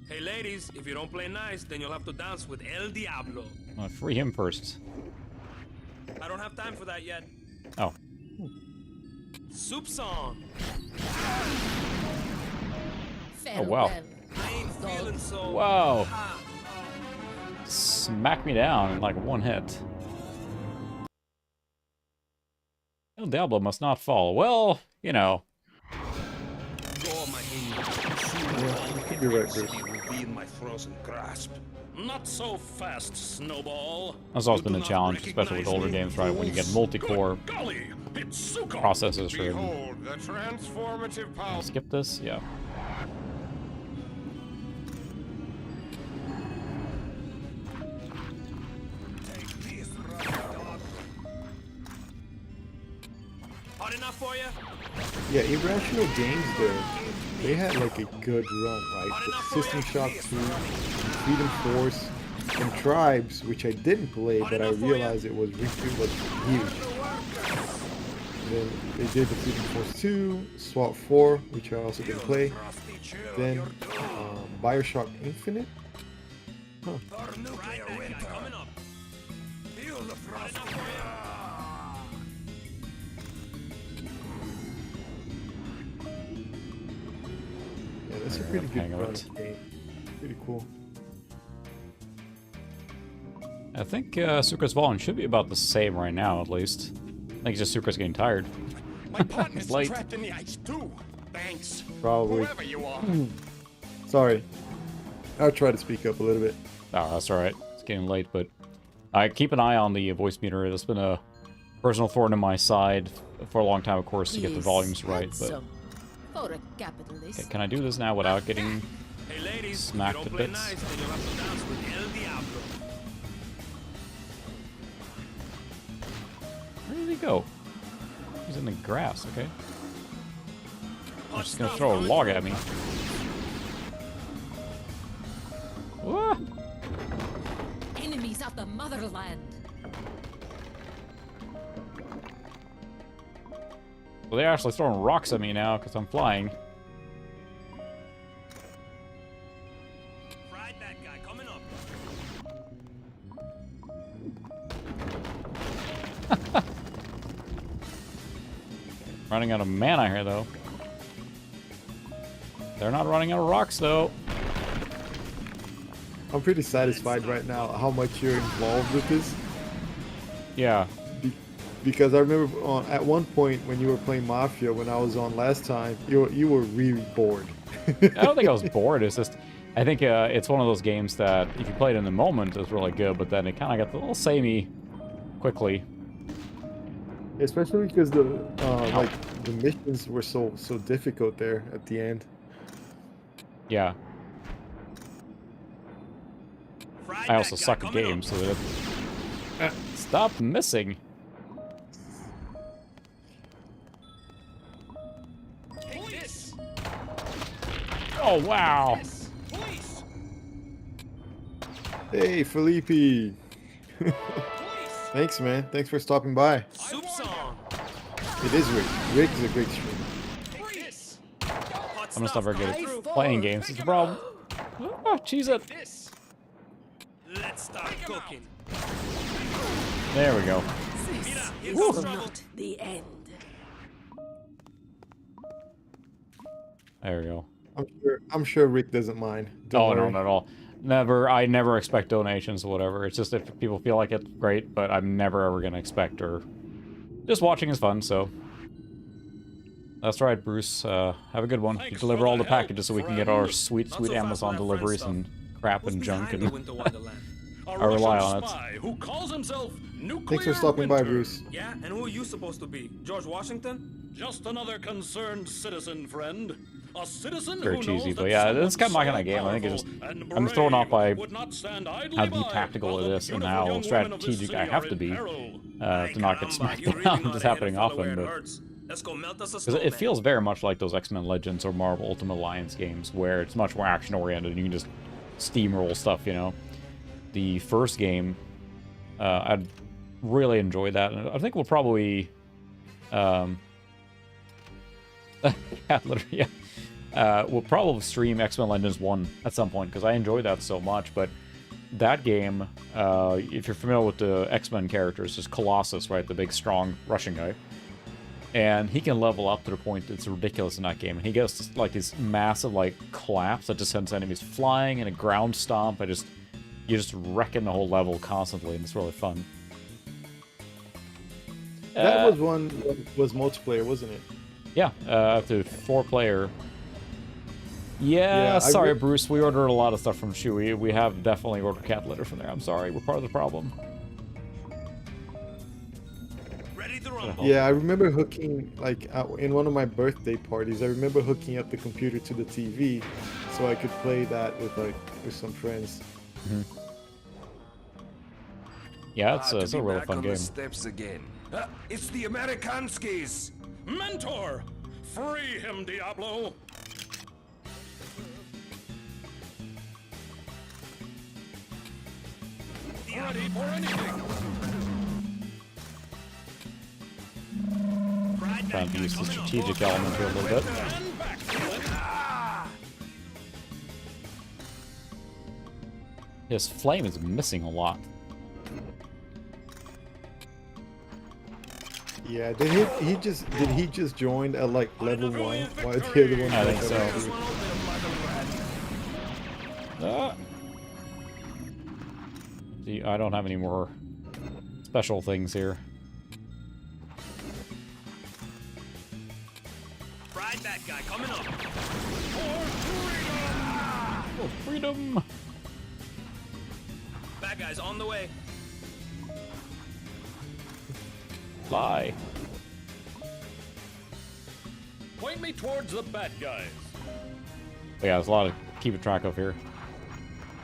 Hey ladies, if you don't play nice, then you'll have to dance with El Diablo. Free him first. I don't have time for that yet. Oh. Soup song. Oh, wow. I ain't feeling so Wow. hot. Smack me down in like one hit. El Diablo must not fall. Well, you know. Go, my angel. You're right, Bruce. You will be in my frozen grasp. Not so fast, Snowball. That's always been a challenge, especially with older games, right? When you get multi-core Golly, it's Sucra. processors for Behold the transformative power. skip this, yeah. Hot enough for you? Yeah, Irrational Games there, they had like a good run, right? With System Shock 2, Freedom Force, and Tribes, which I didn't play, but I realized it was huge. And then they did the Freedom Force 2, SWAT 4, which I also didn't play. Then Bioshock Infinite. Huh. Coming up. Feel the frost. Yeah, that's a I pretty got the hang good of run it. of game. Pretty cool. I think Sucra's volume should be about the same right now, at least. I think it's just Sucra's getting tired. My partner's late. trapped in the ice too. Thanks. Probably. Whoever you are. Sorry. I'll try to speak up a little bit. Oh, that's alright. It's getting late, but I keep an eye on the voice meter. It's been a personal thorn in my side for a long time, of course, to get the volumes right. But For a capitalist. okay, can I do this now without getting Hey ladies, smacked if to you don't play bits? nice, then you'll have to dance with El Diablo. Where did he go? He's in the grass, okay. I'm just gonna throw a log at me. Ah! Enemies of the motherland. Well, they're actually throwing rocks at me now because I'm flying. Fried that guy, coming up. Running out of mana here, though. They're not running out of rocks, though. I'm pretty satisfied right now how much you're involved with this. Yeah. Because I remember at one point when you were playing Mafia, when I was on last time, you were really bored. I don't think I was bored. It's just, I think it's one of those games that if you play it in the moment, it's really good, but then it kind of got a little samey quickly. Especially because the like the missions were so difficult there at the end. Yeah. I also suck at games, so that stop missing. Oh wow! Hey Felipe! Thanks, man. Thanks for stopping by. Soup song. It is Rick. Rick is a great streamer. I'm gonna stop forgetting playing games. It's a problem. Oh, cheese it. Let's start cooking. There we go. This is not the end. There we go. I'm sure Rick doesn't mind. Don't Oh, no, worry. not at all. I never expect donations or whatever. It's just if people feel like it, great, but I'm never ever gonna expect or... Just watching is fun, so... That's right, Bruce. Have a good one. You deliver all the packages so we can get our sweet Amazon deliveries and crap and junk, and I rely on it. Who calls himself Nuclear Thanks for stopping by, Winter. Bruce. Yeah, and who are you supposed to be? George Washington? Just another concerned citizen, friend. A citizen Very who cheesy, knows but that yeah, that's kind of my someone kind of game. I think it's so just... powerful I'm and thrown off by brave would not stand idly how by tactical while it the is and beautiful how young women of this strategic city I have are to in be peril. to not get smacked You really down. know Just how to happening hit a fella where often, it but... hurts. Let's go melt us a Because it snowman. feels very much like those X-Men Legends or Marvel Ultimate Alliance games, where it's much more action-oriented and you can just steamroll stuff, you know? The first game, I'd really enjoy that, and I think we'll probably Yeah, literally, yeah. We'll probably stream X-Men Legends 1 at some point, because I enjoy that so much, but that game, if you're familiar with the X-Men characters, is Colossus, right? The big, strong Russian guy. And he can level up to the point that's ridiculous in that game. And he gets, like, these massive, like, claps that just sends enemies flying, and a ground stomp. You're just wrecking the whole level constantly, and it's really fun. That was multiplayer, wasn't it? Yeah, up to 4-player. Yeah, sorry, Bruce. We ordered a lot of stuff from Chewy. We have definitely ordered cat litter from there. I'm sorry. We're part of the problem. Ready to rumble. Yeah, I remember hooking, like, in one of my birthday parties, I remember hooking up the computer to the TV so I could play that with some friends. Mm-hmm. Yeah, it's a really fun game. Steps again. It's the Amerikanskis! Mentor! Free him, Diablo! Ready for anything! Trying to use the strategic element here a little bit. His flame is missing a lot. Yeah, did he just join at like level 1? While the other one? I think so. See, I don't have any more special things here. Ride that guy coming up. For freedom! Bad guys on the way. Fly. Point me towards the bad guys. But yeah, there's a lot to keep track of here.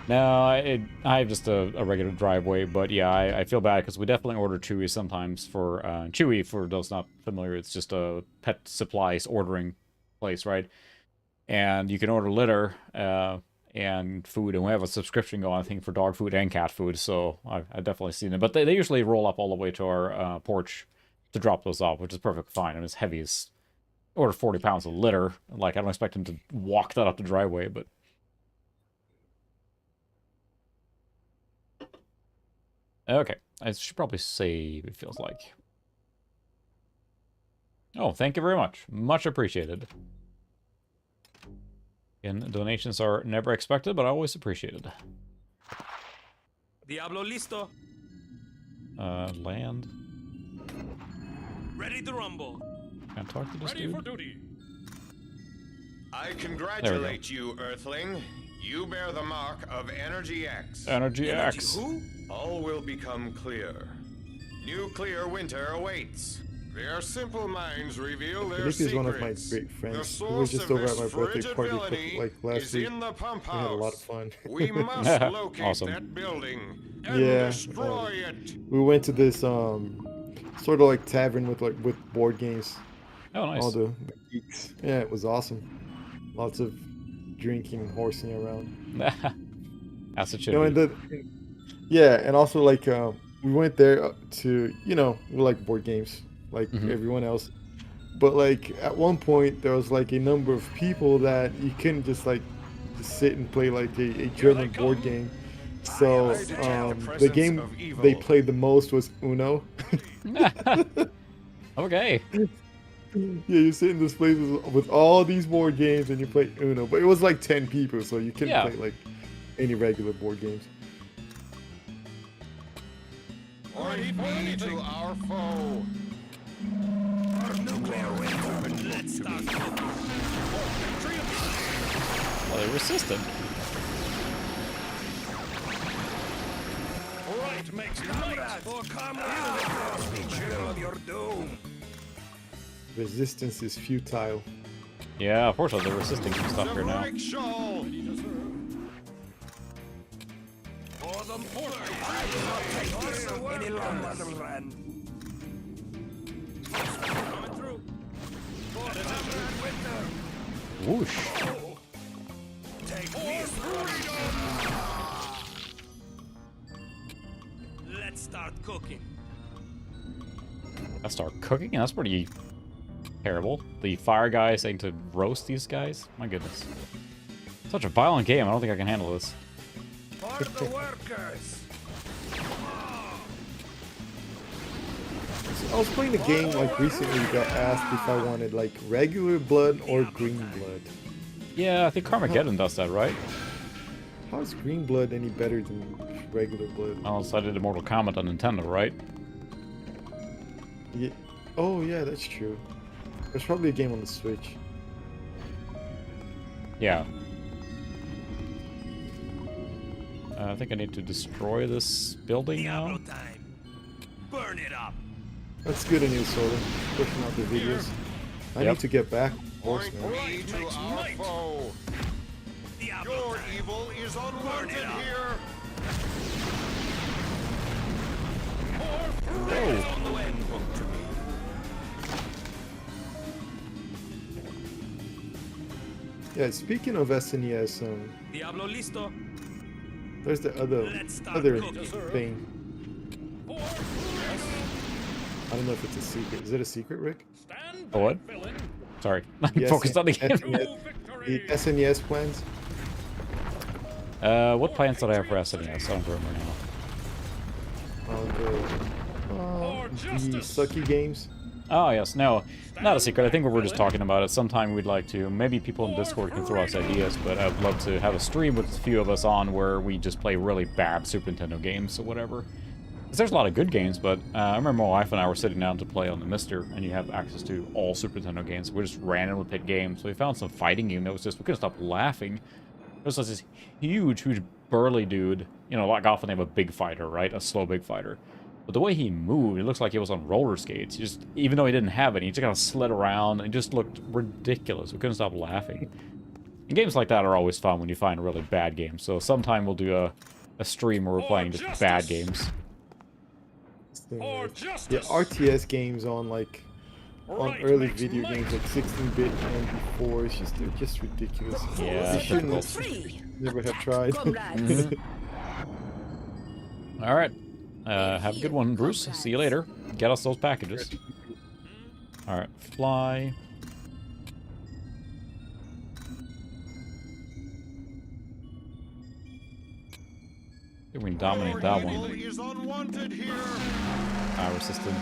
No, I have just a regular driveway, but yeah, I feel bad because we definitely order Chewy sometimes for Chewy. For those not familiar, it's just a pet supplies ordering place, right? And you can order litter and food, and we have a subscription going, I think, for dog food and cat food. So I've definitely seen it, but they usually roll up all the way to our porch to drop those off, which is perfectly fine. And it's heavy as order 40 pounds of litter. Like, I don't expect him to walk that up the driveway, but. Okay, I should probably save, it feels like. Oh, thank you very much. Much appreciated. And donations are never expected, but always appreciated. Diablo listo. Land. Ready to rumble. Can I talk to this Ready dude? for duty. I congratulate you, Earthling. You bear the mark of Energy X. Energy X. Who? All will become clear. Nuclear winter awaits. Their simple minds reveal their I think he's secrets. one of my great friends. The He was source just of over at this my birthday frigid party villainy like last is week. in the pump We had a lot of house. fun. We must locate Awesome. that building and Yeah, destroy it. We went to this sort of like tavern with board games. Oh, nice. All the geeks. Yeah, it was awesome. Lots of drinking and horsing around. That's a You know, and also like we went there to, you know, we like board games like everyone else, but like at one point there was like a number of people that you couldn't just like sit and play like a German board game. So the game they played the most was Uno. Okay. Yeah, you sit in this place with all these board games and you play Uno, but it was like 10 people, so you couldn't play like any regular board games. Ready to our foe. Nuclear winter. Let's start. Well, they resisted. Right makes right. For comrades. Be chill of your doom. Resistance is futile. Yeah, unfortunately, they're resisting some stuff here now. Reich Shaw. For the porter. Any longer, run. Coming through. For comrade winter. Whoosh. Take this. Let's start cooking. I start cooking? That's pretty terrible. The fire guy saying to roast these guys. My goodness. Such a violent game. I don't think I can handle this. For the workers. I was playing the game like recently. Got asked if I wanted like regular blood or green blood. Yeah, I think Carmageddon does that, right? How is green blood any better than regular blood? Oh, so I did a Mortal Kombat on Nintendo, right? Yeah. Oh yeah, that's true. There's probably a game on the Switch. Yeah. I think I need to destroy this building now. Burn it up. That's good in you, Soda. Pushing out the videos. I need to get back. Of course, man. Point to our foe. Your evil is unwanted here. Yeah, speaking of SNES, Diablo listo. there's the other thing. I don't know if it's a secret. Is it a secret, Rick? Oh, what? Sorry, I'm The focused on the game. The SNES plans. What plans did I have for SNES? I don't remember now. The sucky games. Oh, yes. No, not a secret. I think we were just talking about it. Sometime we'd like to, maybe people in Discord can throw us ideas, but I'd love to have a stream with a few of us on where we just play really bad Super Nintendo games or whatever. Because there's a lot of good games, but I remember my wife and I were sitting down to play on the Mister, and you have access to all Super Nintendo games. We just randomly picked games. So we found some fighting game that was just, we couldn't stop laughing. It was like this huge burly dude. You know, like often they have a big fighter, right? A slow big fighter. But the way he moved, it looks like he was on roller skates. He just, even though he didn't have any, he just kind of slid around and just looked ridiculous. We couldn't stop laughing. And games like that are always fun when you find really bad games. So sometime we'll do a stream where we're playing just bad games. Yeah, RTS games on like early video games like 16-bit and before. It's just they're just ridiculous. Yeah, you shouldn't never have tried. All right. Have a good one, Bruce. See you later. Get us those packages. Alright, fly. I think we can dominate that one. Power system.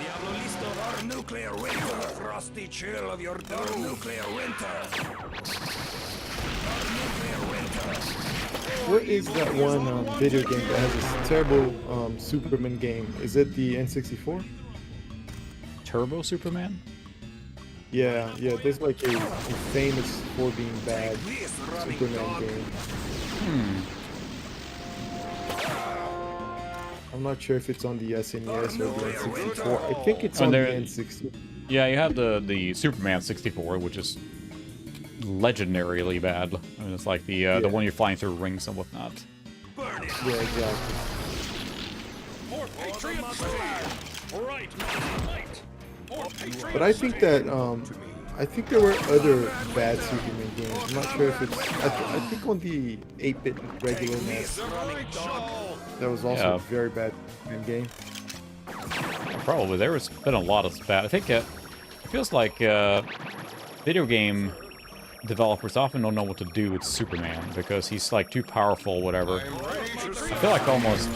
Diablo listo. Our nuclear winter. Frosty chill of your dark nuclear winter. Our nuclear winter. What is that one video game that has this terrible Superman game? Is it the N64? Turbo Superman? Yeah, there's like a famous for being bad Superman game. I'm not sure if it's on the SNES or the N64. I think it's on the N64. Yeah, you have the Superman 64, which is legendarily bad. I mean, it's like the one you're flying through rings and whatnot. Yeah, exactly. More patriots! Right, right. More patriots! But I think that I think there were other bad Superman games. I'm not sure if it's. I think on the 8-bit regular NES, that was also a very bad Superman game. Probably there's been a lot of bad. I think it feels like video game developers often don't know what to do with Superman because he's like too powerful, whatever. I feel like almost.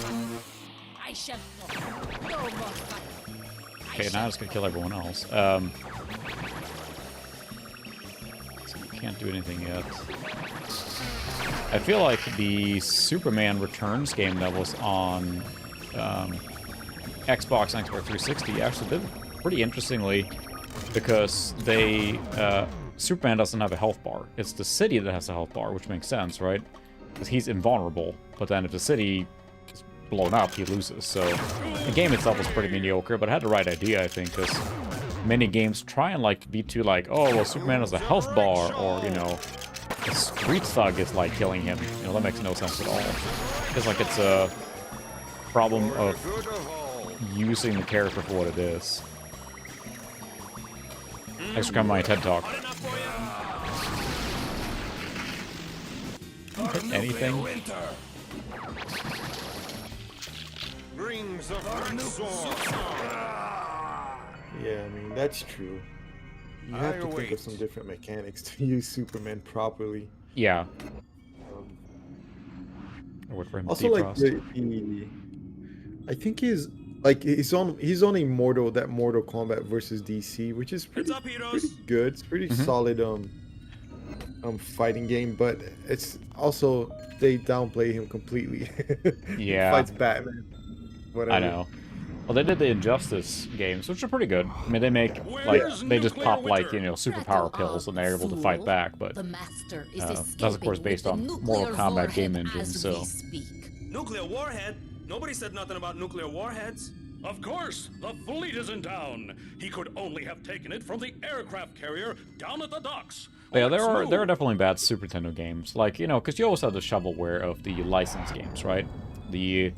Okay, now I'm just gonna kill everyone else. So you can't do anything yet. I feel like the Superman Returns game that was on Xbox and Xbox 360 actually did pretty interestingly because they Superman doesn't have a health bar. It's the city that has a health bar, which makes sense, right? Because he's invulnerable. But then if the city is blown up, he loses. So the game itself was pretty mediocre, but it had the right idea, I think, because many games try and like be too like, oh, well, Superman has a health bar, or you know, a street thug is like killing him. You know, that makes no sense at all. It's like it's a problem of using the character for what it is. Thanks for coming to my TED Talk. Anything? Rings of Rexor. Yeah, I mean, that's true. You have to think of some different mechanics to use Superman properly. Yeah. Wait for him to Also, like defrost. I think he's on a Mortal Kombat versus DC, which is pretty good. It's pretty solid fighting game, but it's also they downplay him completely. Yeah. He fights Batman. Whatever. I know. Well, they did the Injustice games, which are pretty good. I mean, they make, like, they just pop, like, you know, superpower pills and they're able to fight back, but that's, of course, based on Mortal Kombat game engine, so... Nuclear warhead? Nobody said nothing about nuclear warheads. Of course, the fleet is in town. He could only have taken it from the aircraft carrier down at the docks. But yeah, there are definitely bad Super Nintendo games, like, you know, because you always have the shovelware of the licensed games, right? The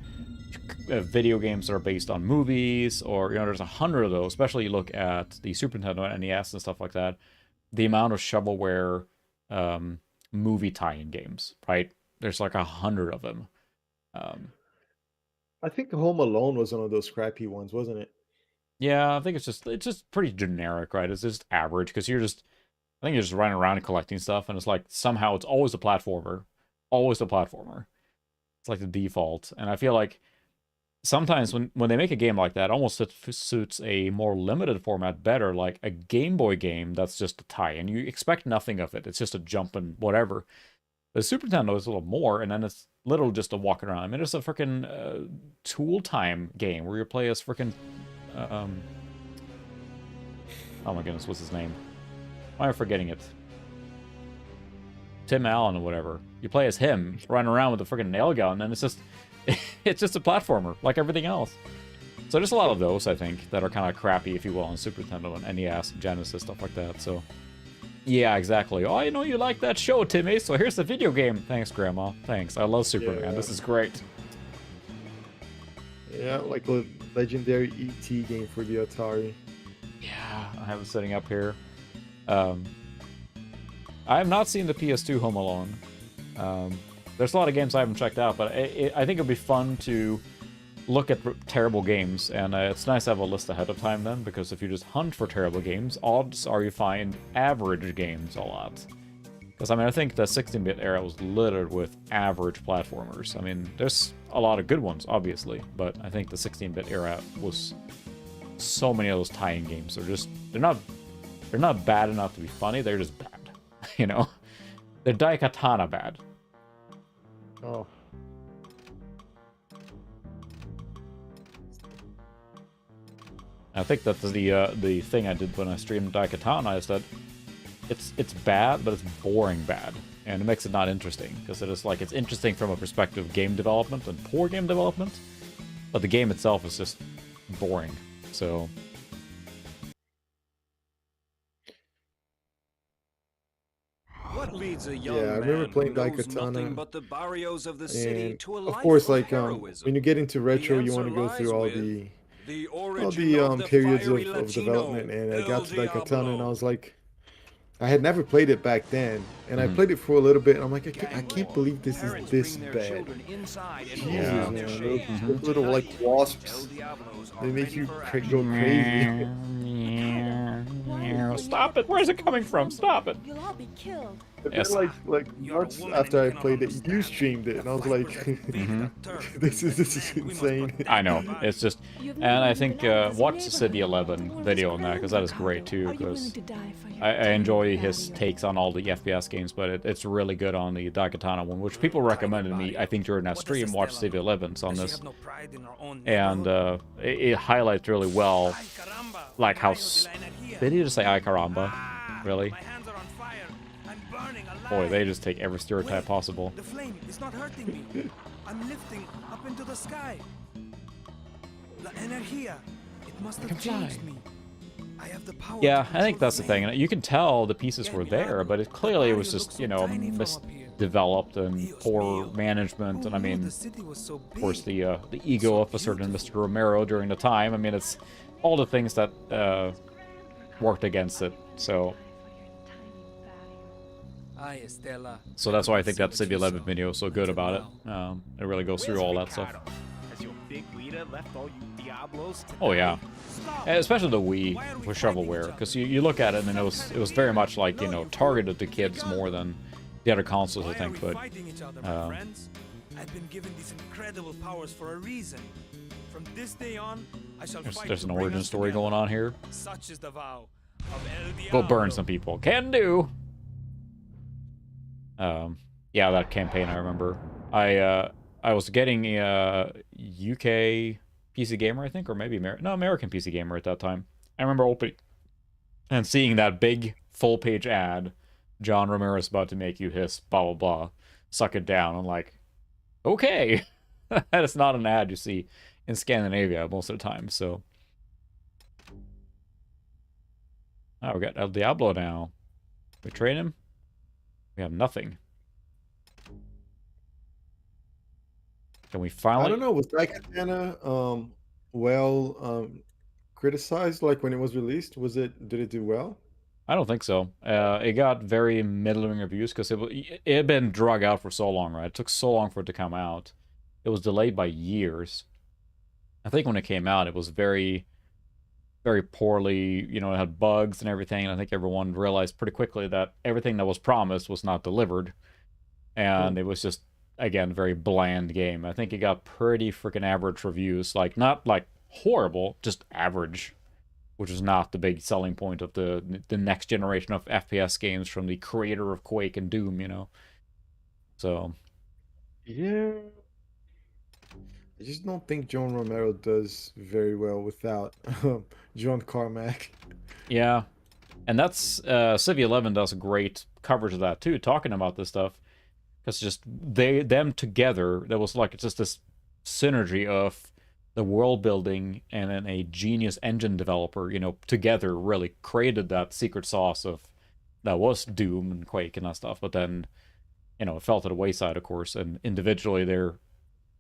video games that are based on movies, or, you know, there's 100 of those, especially you look at the Super Nintendo and NES and stuff like that, the amount of shovelware movie tie-in games, right? There's like 100 of them. I think Home Alone was one of those crappy ones, wasn't it? Yeah, I think it's just pretty generic, right? It's just average, because I think you're just running around and collecting stuff, and it's like, somehow it's always a platformer. Always a platformer. It's like the default, and I feel like sometimes when they make a game like that, almost it suits a more limited format better, like a Game Boy game that's just a tie-in. You expect nothing of it. It's just a jump and whatever. The Super Nintendo is a little more, and then it's literally just a walking around. I mean, it's a freaking Tool Time game where you play as freaking... oh my goodness, what's his name? Why am I forgetting it? Tim Allen or whatever. You play as him, running around with a freaking nail gun, and it's just... it's just a platformer, like everything else. So there's a lot of those, I think, that are kind of crappy, if you will, on Super Nintendo and NES, Genesis, stuff like that, so... Yeah, exactly. Oh, I know you like that show, Timmy, so here's the video game. Thanks, Grandma. Thanks. I love Superman. Yeah. This is great. Yeah, like a legendary E.T. game for the Atari. Yeah, I have it sitting up here. I have not seen the PS2 Home Alone. There's a lot of games I haven't checked out, but I think it'd be fun to look at terrible games, and it's nice to have a list ahead of time then, because if you just hunt for terrible games, odds are you find average games a lot. Because, I mean, I think the 16-bit era was littered with average platformers. I mean, there's a lot of good ones, obviously, but I think the 16-bit era was so many of those tie-in games. They're not bad enough to be funny, they're just bad. You know? They're Daikatana bad. Oh. I think that's the thing I did when I streamed Daikatana is that it's bad, but it's boring bad, and it makes it not interesting, because it's interesting from a perspective of game development and poor game development, but the game itself is just boring. So what leads a young I remember man playing who knows Daikatana, nothing but the barrios of the city to a of life course, of like heroism? when you get into retro, you want to go through all the periods of development, and I got to Daikatana, and I was like, I had never played it back then, and I played it for a little bit, and I'm like, I can't believe this is this bad. Jesus, man, those little like wasps, they make you go crazy. Stop it! Where's it coming from? Stop it! You'll all be killed. But then, like months after I played it, you streamed it, and I was like, this is insane. I know, it's just, and I think watch the City 11 video on that, because that is great too, because I enjoy his takes on all the FPS games, but it's really good on the Daikatana one, which people recommended me, I think during that stream, watch City 11's on this, and it highlights really well, like how, did he just say Ay caramba? Really? Boy, they just take every stereotype possible. The flame is not hurting me. I'm lifting up into the sky. La energía. It must have changed me. I have the power. Yeah, I think that's the thing. And you can tell the pieces were there, but it clearly was just, you know, misdeveloped and poor management. And I mean, of course, the ego of a certain Mr. Romero during the time. I mean, it's all the things that worked against it. So Ay, Estela. So that's why I think that Civ 11 video is so good about it. It really goes through all that stuff. Has your big leader left all you Diablos to Oh yeah, Stop. especially the Wii for shovelware, because you look at it and it was very much like, you know, targeted to kids more than the other consoles, I think. But I've been given these incredible powers for a reason. From this day on, I shall fight there's to an bring origin us story together. going on here. Such is the vow of El Go Diablo. burn some people. Can do. Yeah, that campaign I remember. I was getting a UK PC Gamer, I think, or maybe American PC Gamer at that time. I remember opening and seeing that big full-page ad, John Ramirez about to make you hiss, blah blah blah, suck it down. I'm like, okay, that is not an ad you see in Scandinavia most of the time. So, oh, we got El Diablo now. We train him. We have nothing. Can we finally? I don't know. Was Daikatana criticized like when it was released? Did it do well? I don't think so. It got very middling reviews because it had been drug out for so long, right? It took so long for it to come out. It was delayed by years. I think when it came out, it was very, very poorly, you know, it had bugs and everything. And I think everyone realized pretty quickly that everything that was promised was not delivered. And it was just, again, very bland game. I think it got pretty freaking average reviews. Like, not like horrible, just average, which is not the big selling point of the next generation of FPS games from the creator of Quake and Doom, you know. So, yeah, I just don't think John Romero does very well without John Carmack. yeah, and that's Civ 11 does a great coverage of that too, talking about this stuff, because just them together, there was like just this synergy of the world building and then a genius engine developer, you know, together really created that secret sauce of that was Doom and Quake and that stuff. But then, you know, it fell to the wayside, of course, and individually they're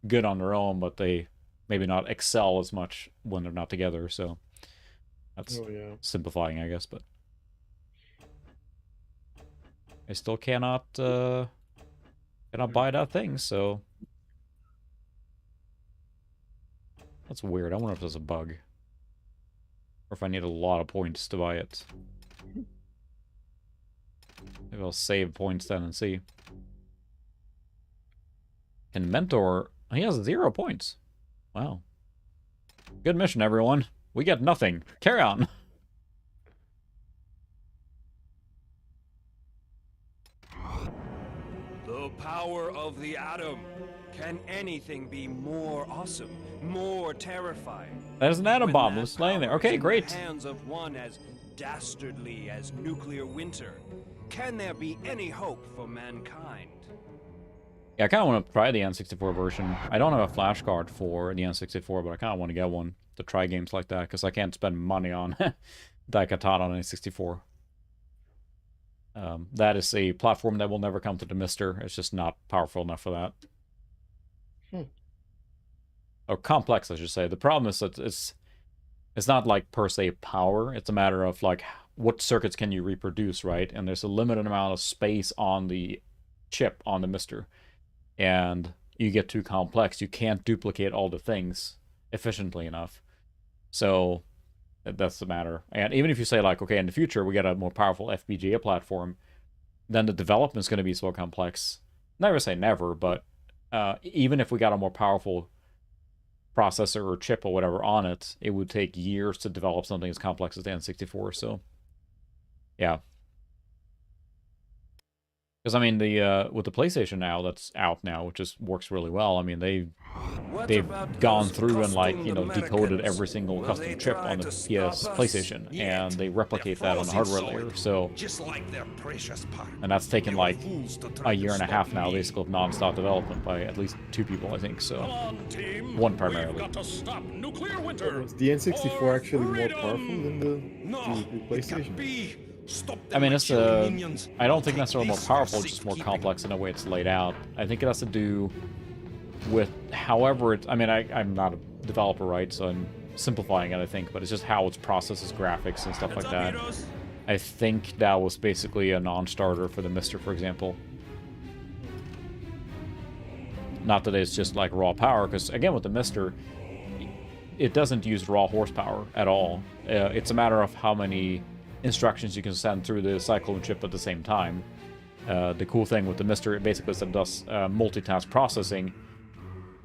good on their own, but they maybe not excel as much when they're not together. So that's simplifying, I guess, but I still cannot buy that thing, so that's weird. I wonder if there's a bug. Or if I need a lot of points to buy it. Maybe I'll save points then and see. Can Mentor... He has 0 points. Wow. Good mission, everyone. We get nothing. Carry on. The power of the atom. Can anything be more awesome, more terrifying? There's an atom bomb just laying there. Okay, great. In the hands of one as dastardly as nuclear winter. Can there be any hope for mankind? Yeah, I kind of want to try the N64 version. I don't have a flash card for the N64, but I kind of want to get one to try games like that, because I can't spend money on Daikatana on N64. That is a platform that will never come to the Mister. It's just not powerful enough for that. Or complex, I should say. The problem is that it's not like per se power. It's a matter of like what circuits can you reproduce, right? And there's a limited amount of space on the chip on the Mister. And you get too complex, you can't duplicate all the things efficiently enough. So that's the matter. And even if you say like, okay, in the future we get a more powerful FPGA platform, then the development is going to be so complex. Never say never, but even if we got a more powerful processor or chip or whatever on it, it would take years to develop something as complex as the N64. So, yeah. Because, I mean, with the PlayStation now, that's out now, which just works really well. I mean, they've gone through and, like, you know, decoded every single custom chip on the PlayStation, and they replicate that on the hardware layer, so... And that's taken, like, a year and a half now, basically, of non-stop development by at least 2 people, I think, so... One primarily. Was the N64 actually more powerful than the PlayStation? I mean, it's I don't think necessarily more powerful, just more complex in the way it's laid out. I think it has to do with however it... I mean, I'm not a developer, right, so I'm simplifying it, I think, but it's just how it processes graphics and stuff like that. I think that was basically a non-starter for the Mister, for example. Not that it's just like raw power, because again with the Mister, it doesn't use raw horsepower at all. It's a matter of how many instructions you can send through the cyclone chip at the same time. The cool thing with the Mister, it basically does multitask processing.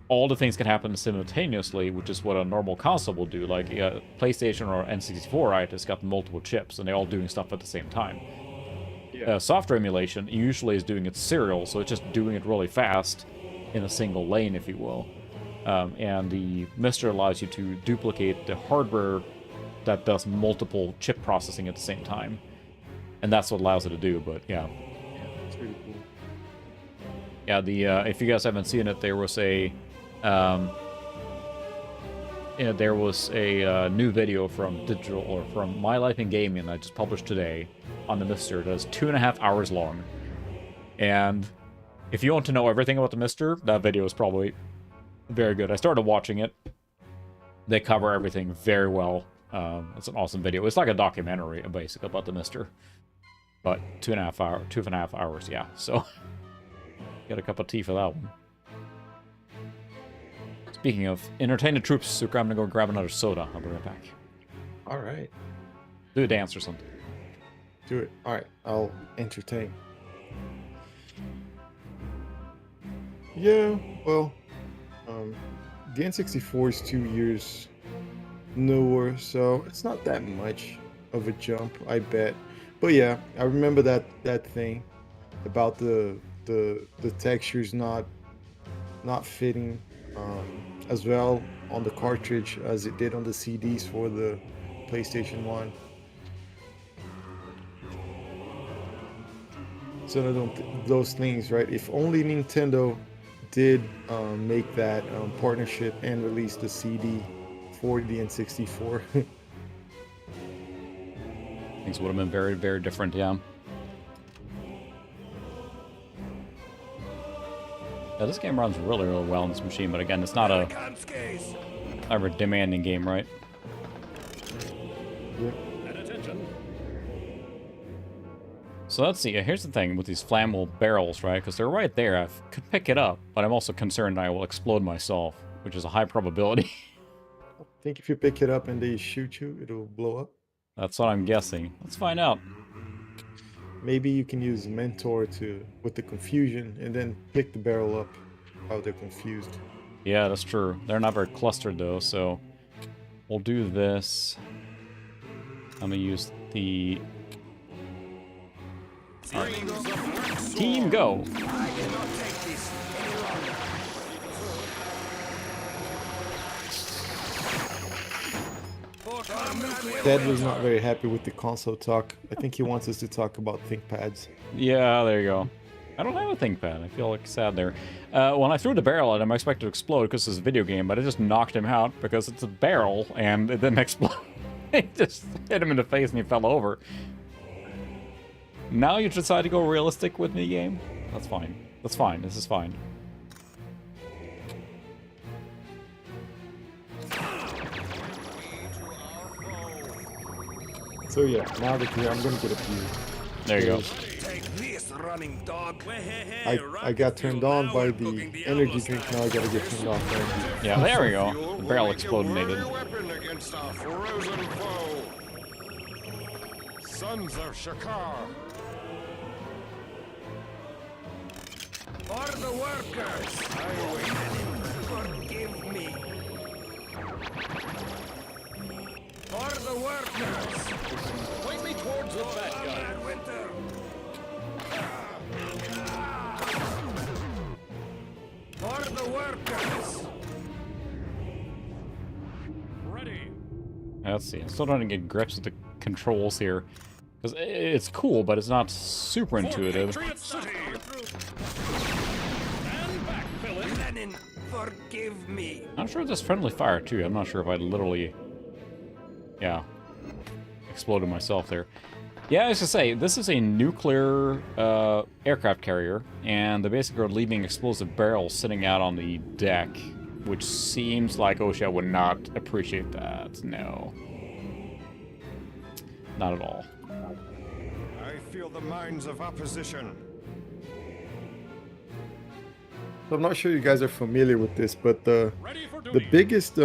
All the things can happen simultaneously, which is what a normal console will do. Like PlayStation or N64, right? It's got multiple chips, and they're all doing stuff at the same time. Yeah. Software emulation usually is doing it serial, so it's just doing it really fast in a single lane, if you will. And the Mister allows you to duplicate the hardware that does multiple chip processing at the same time. And that's what allows it to do, but yeah. That's pretty cool. Yeah, the if you guys haven't seen it, there was a new video from from My Life in Gaming that I just published today on the Mister that's 2.5 hours long. And if you want to know everything about the Mister, that video is probably very good. I started watching it. They cover everything very well. It's an awesome video. It's like a documentary, basically, about the Mister. But 2.5 hours, yeah. So, get a cup of tea for that one. Speaking of entertain the troops, Sucra, I'm gonna go grab another soda. I'll be right back. All right. Do a dance or something. Do it. All right. I'll entertain. Yeah, well, the N64 is 2 years newer, so it's not that much of a jump, I bet. But yeah, I remember that thing about the textures not fitting as well on the cartridge as it did on the CDs for the PlayStation 1. So those things, right? If only Nintendo did make that partnership and release the CD for the N64. Things would have been very, very different, yeah. Yeah, this game runs really, really well on this machine, but again, it's not a demanding game, right? Yep. So let's see, here's the thing with these flammable barrels, right? Because they're right there. I could pick it up, but I'm also concerned I will explode myself, which is a high probability. I think if you pick it up and they shoot you, it'll blow up. That's what I'm guessing. Let's find out. Maybe you can use Mentor with the confusion and then pick the barrel up while they're confused. Yeah, that's true. They're not very clustered though, so we'll do this. I'm gonna use the Team Go. Dad was not very happy with the console talk. I think he wants us to talk about ThinkPads. Yeah, there you go. I don't have a ThinkPad. I feel like sad there. When I threw the barrel at him, I expected to explode because it's a video game, but it just knocked him out because it's a barrel and it didn't explode. It just hit him in the face and he fell over. Now you decide to go realistic with me, game? That's fine. That's fine. This is fine. So yeah, now that I'm gonna get a few. There you go. Take this, running dog. I got turned on by the energy drink. Now I gotta get turned off by the... Yeah, there we go. The barrel exploded. Weapon against our frozen foe. Sons of Shakar. For the workers, forgive me. For the workers. Point me towards the fat guy. Winter. For the workers. Ready. Let's see. I'm still trying to get grips with the controls here. Because it's cool, but it's not super intuitive. Lenin, forgive me. I'm sure there's friendly fire too. I'm not sure if I literally, yeah, exploded myself there. Yeah, I was gonna say, this is a nuclear aircraft carrier, and they basically are leaving explosive barrels sitting out on the deck, which seems like OSHA would not appreciate that. No. Not at all. I feel the minds of opposition. So I'm not sure you guys are familiar with this, but the biggest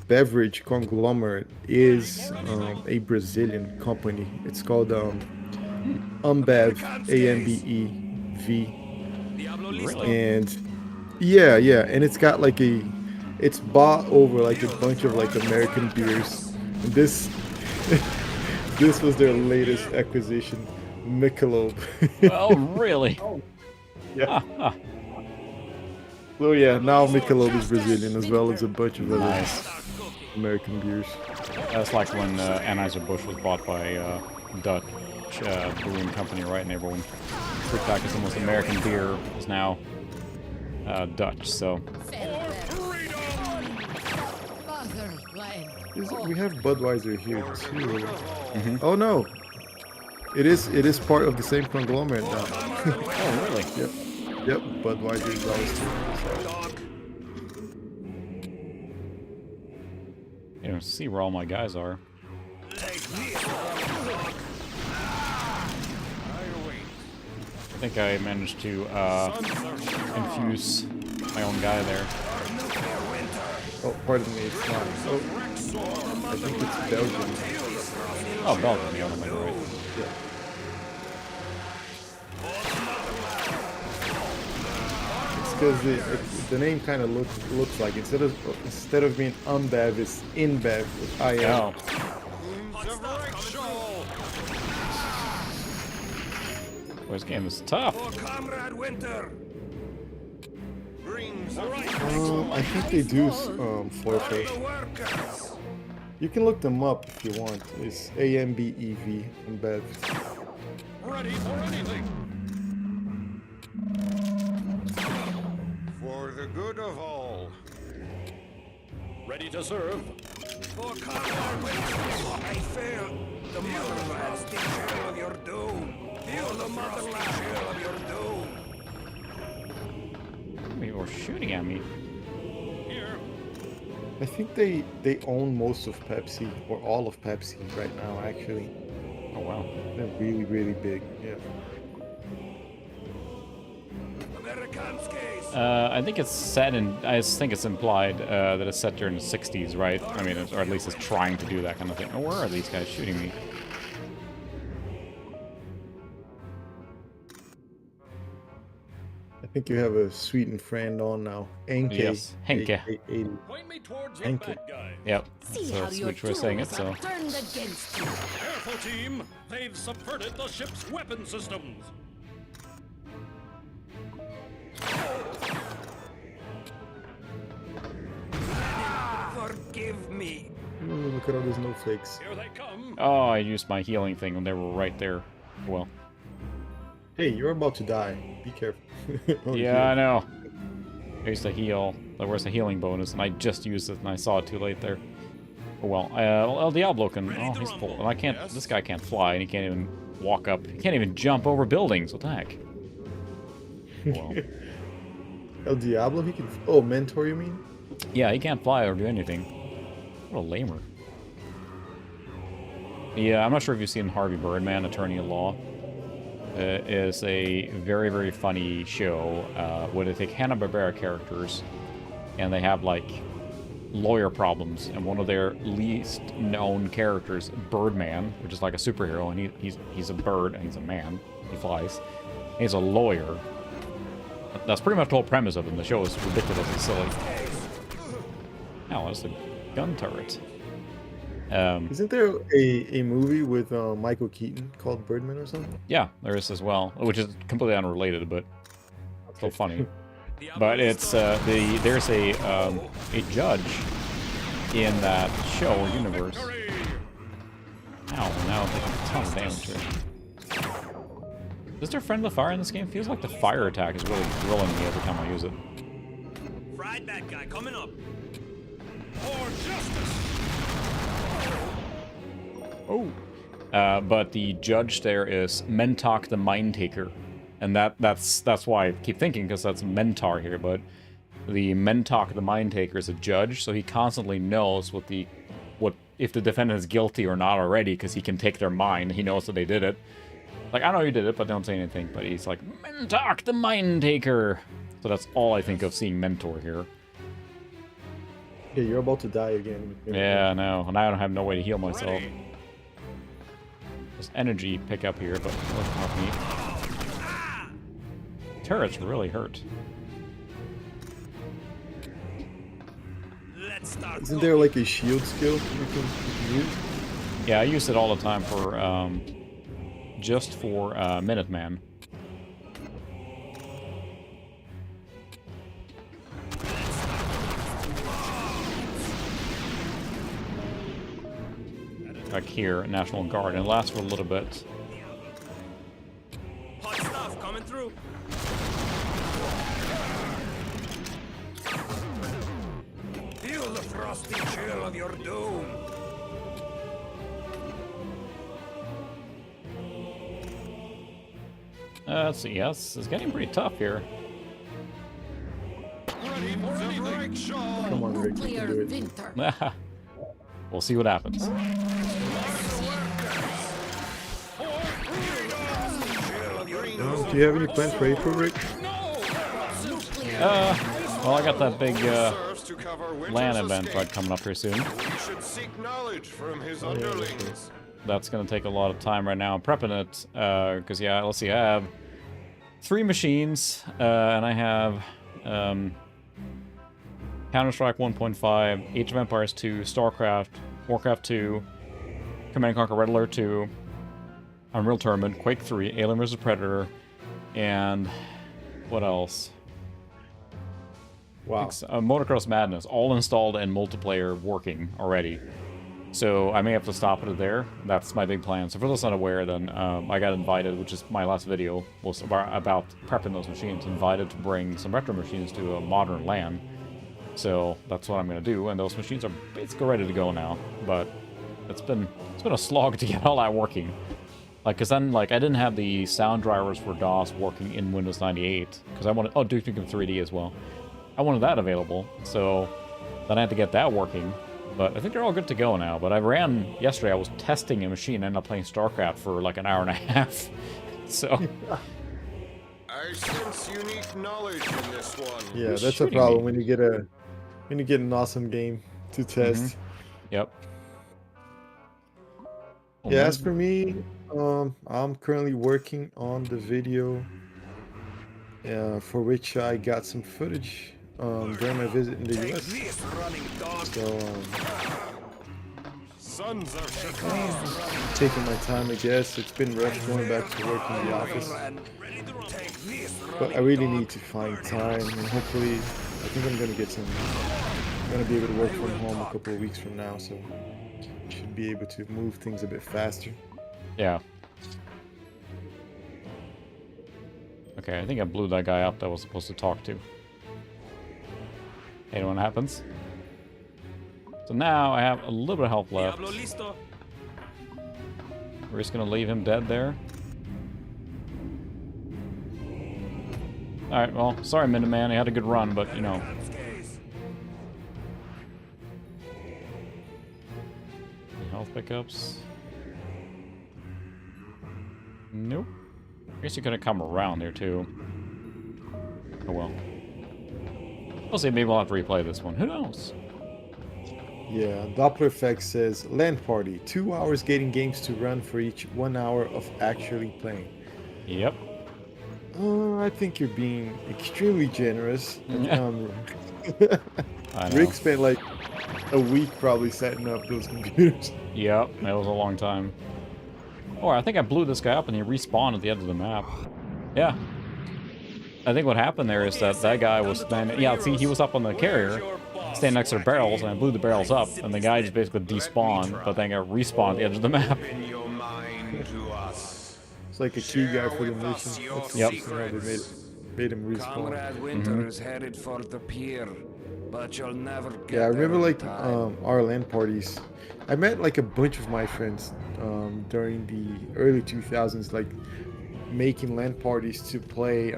beverage conglomerate is a Brazilian company. It's called Ambev, AMBEV. Really? And yeah, and it's got like it's bought over like a bunch of like American beers. And this this was their latest acquisition, Michelob. Oh, really? Yeah. So yeah, now Michelob is Brazilian as well as a bunch of other American beers. That's like when Anheuser-Busch was bought by Dutch brewing company, right? And everyone freaked out because the most American beer is now Dutch, so... We have Budweiser here too. Oh no! It is part of the same conglomerate now. Oh really? Yep, Budweiser is ours too. You know, see where all my guys are. I think I managed to infuse my own guy there. Oh, pardon me, it's not. Oh, I think it's Belgium. Oh, Belgium, yeah, I'm right. Yeah. It's because the name kind of looks like instead of being Ambev, it's InBev with IN. Oh. This game is tough. I think they do forfeit. You can look them up if you want. It's AMBEV InBev. Ready for anything. For the good of all. Ready to serve. For I fail. The motherland's the share of your doom. Feel the motherland's share of your doom. People were shooting at me. Here. I think they own most of Pepsi, or all of Pepsi right now, actually. Oh wow. They're really, really big, yeah. I think it's set in. I think it's implied that it's set during the 60s, right? I mean, or at least it's trying to do that kind of thing. Oh, where are these guys shooting me? I think you have a Sweden friend on now. Henke. Yes, Henke. Point me towards the Henke. bad guy. Yep. See So how that's your which we're saying it. tools So. are turned against you. Careful, team. They've subverted the ship's weapon systems. Forgive me. Ooh, look at all those snowflakes. Here they come. Oh, I used my healing thing when they were right there. Well. Hey, you're about to die. Be careful. Oh, Yeah, I know. I used to heal. There was a healing bonus, and I just used it, and I saw it too late there. Oh well. El Diablo can. Oh, he's full. And I can't. Yes. This guy can't fly, and he can't even walk up. He can't even jump over buildings. What the heck? Well. El Diablo, he can. Oh, Mentor, you mean? Yeah, he can't fly or do anything. What a lamer. Yeah, I'm not sure if you've seen Harvey Birdman, Attorney at Law. Is a very, very funny show where they take Hanna-Barbera characters and they have, like, lawyer problems. And one of their least known characters, Birdman, which is like a superhero, and he's a bird and he's a man. He flies. He's a lawyer. That's pretty much the whole premise of it. And the show is ridiculous and silly. Oh, that's a gun turret. Isn't there a movie with Michael Keaton called Birdman or something? Yeah, there is as well, which is completely unrelated, but still funny. But it's there's a judge in that show or universe. Ow! Now I'm taking a ton of damage here. Is there friendly fire in this game? Feels like the fire attack is really drilling me every time I use it. Fried bad guy coming up. For justice. Oh. But the judge there is Mentok the Mind Taker. And that's why I keep thinking, because that's Mentor here, but the Mentok the Mind Taker is a judge, so he constantly knows what the what if the defendant is guilty or not already, because he can take their mind. He knows that they did it. Like, I know you did it, but don't say anything. But he's like, Mentok, the Mind Taker. So that's all I think of seeing Mentor here. Yeah, you're about to die again. Yeah, I know. And I don't have no way to heal myself. There's energy pick up here, but it doesn't help me. Turrets really hurt. Isn't there like a shield skill you can use? Yeah, I use it all the time for, just for Minuteman. Like here, National Guard, and it lasts for a little bit. Hot stuff coming through. Feel the frosty chill of your doom. Let's see, yes, it's getting pretty tough here. Come on, Rick, you can do it. Winter. We'll see what happens. Do you have any plans for April, Rick? Well, I got that big LAN event right coming up here soon. Should seek knowledge from his underlings. That's going to take a lot of time right now. I'm prepping it, because, yeah, let's see, I have 3 machines, and I have Counter-Strike 1.5, Age of Empires 2, StarCraft, Warcraft 2, Command & Conquer Red Alert 2, Unreal Tournament, Quake 3, Alien vs. Predator, and what else? Wow. Motocross Madness, all installed and multiplayer working already. So I may have to stop it there. That's my big plan. So for those not aware, then I got invited, which is my last video, was about prepping those machines. Invited to bring some retro machines to a modern LAN. So that's what I'm gonna do, and those machines are basically ready to go now. But it's been a slog to get all that working. Like, cause then I didn't have the sound drivers for DOS working in Windows 98, because I wanted Duke Nukem 3D as well. I wanted that available, so then I had to get that working. But I think they're all good to go now. But I ran yesterday. I was testing a machine. I ended up playing StarCraft for like an hour and a half. So. I sense unique knowledge in this one. Yeah, that's a problem when you get an awesome game to test. Mm-hmm. Yep. Yeah, as for me, I'm currently working on the video for which I got some footage during my visit in the US. So, Sons of Shakar. taking my time, I guess. It's been rough going back to work in the office. But I really need to find time, and hopefully, I think I'm gonna get some. I'm gonna be able to work from home a couple of weeks from now, so should be able to move things a bit faster. Yeah. Okay, I think I blew that guy up that I was supposed to talk to. Hate when it happens. So now I have a little bit of health left. We're just gonna leave him dead there. Alright, well, sorry Minuteman, he had a good run, but you know. Any health pickups? Nope. I guess you're gonna come around there too. Oh well. We'll see, maybe we'll have to replay this one. Who knows? Yeah, Doppler Effect says, LAN party, 2 hours getting games to run for each 1 hour of actually playing. Yep. I think you're being extremely generous. I know. Rick spent like a week probably setting up those computers. Yep, that was a long time. Oh, I think I blew this guy up and he respawned at the end of the map. Yeah. I think what happened there is that guy was standing... Yeah, see, he was up on the carrier, standing next to the barrels, and I blew the barrels up, and the guy just basically despawned, but then got respawned at the edge of the map. It's like a key guy for the mission. Yep. They made him respawn. Comrade Winter is headed for the pier, but you'll never get Yeah, I remember there in like time. our LAN parties. I met like a bunch of my friends during the early 2000s, like making LAN parties to play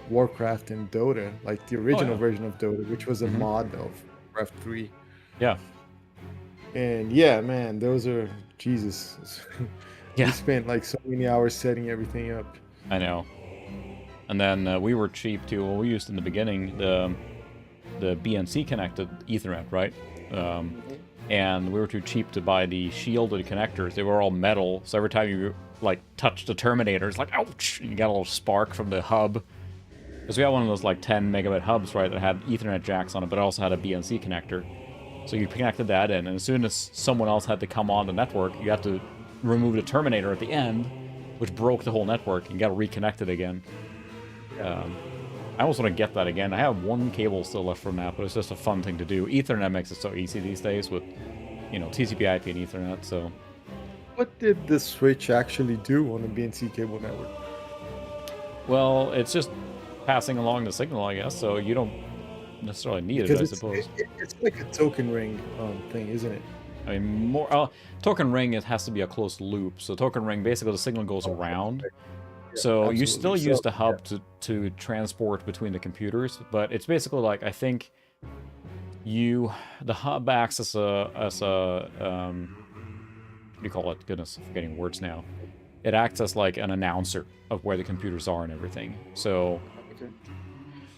Warcraft and Dota, like the original version of Dota, which was a mod of Warcraft 3. Yeah. And yeah, man, those are Jesus. Yeah. We spent like so many hours setting everything up. I know. And then we were cheap too. Well, we used in the beginning the BNC connected Ethernet, right? And we were too cheap to buy the shielded connectors. They were all metal, so every time you like touched the terminator, it's like ouch! You got a little spark from the hub. Because we had one of those like 10 megabit hubs, right, that had Ethernet jacks on it, but it also had a BNC connector. So you connected that in, and as soon as someone else had to come on the network, you had to remove the terminator at the end, which broke the whole network. You got to reconnect it again. I almost want to get that again. I have one cable still left from that, but it's just a fun thing to do. Ethernet makes it so easy these days with, you know, TCP/IP and Ethernet. So, what did the switch actually do on the BNC cable network? well, it's just passing along the signal, I guess. So you don't necessarily need it, I suppose. It's like a token ring thing, isn't it? I mean, more token ring. It has to be a closed loop. So token ring, basically, the signal goes around. So you still use the hub to transport between the computers, but it's basically like, I think the hub acts as a what do you call it? Goodness, I'm forgetting words now. It acts as like an announcer of where the computers are and everything. So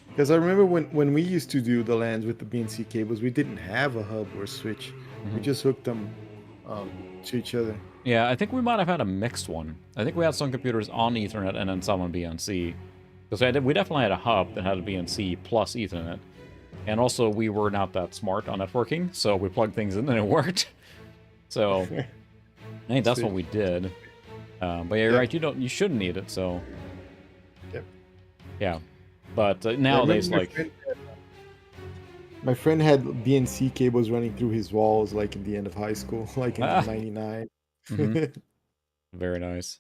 because I remember when we used to do the LANs with the BNC cables, we didn't have a hub or a switch. We just hooked them to each other. Yeah, I think we might have had a mixed one. I think we had some computers on Ethernet and then some on BNC. Because we definitely had a hub that had a BNC plus Ethernet. And also, we were not that smart on networking, so we plugged things in and it worked. So, I think that's what we did. But yeah, you're right, you shouldn't need it, so... Yep. Yeah. But nowadays, my friend had BNC cables running through his walls, like in the end of high school, like in '99. Very nice.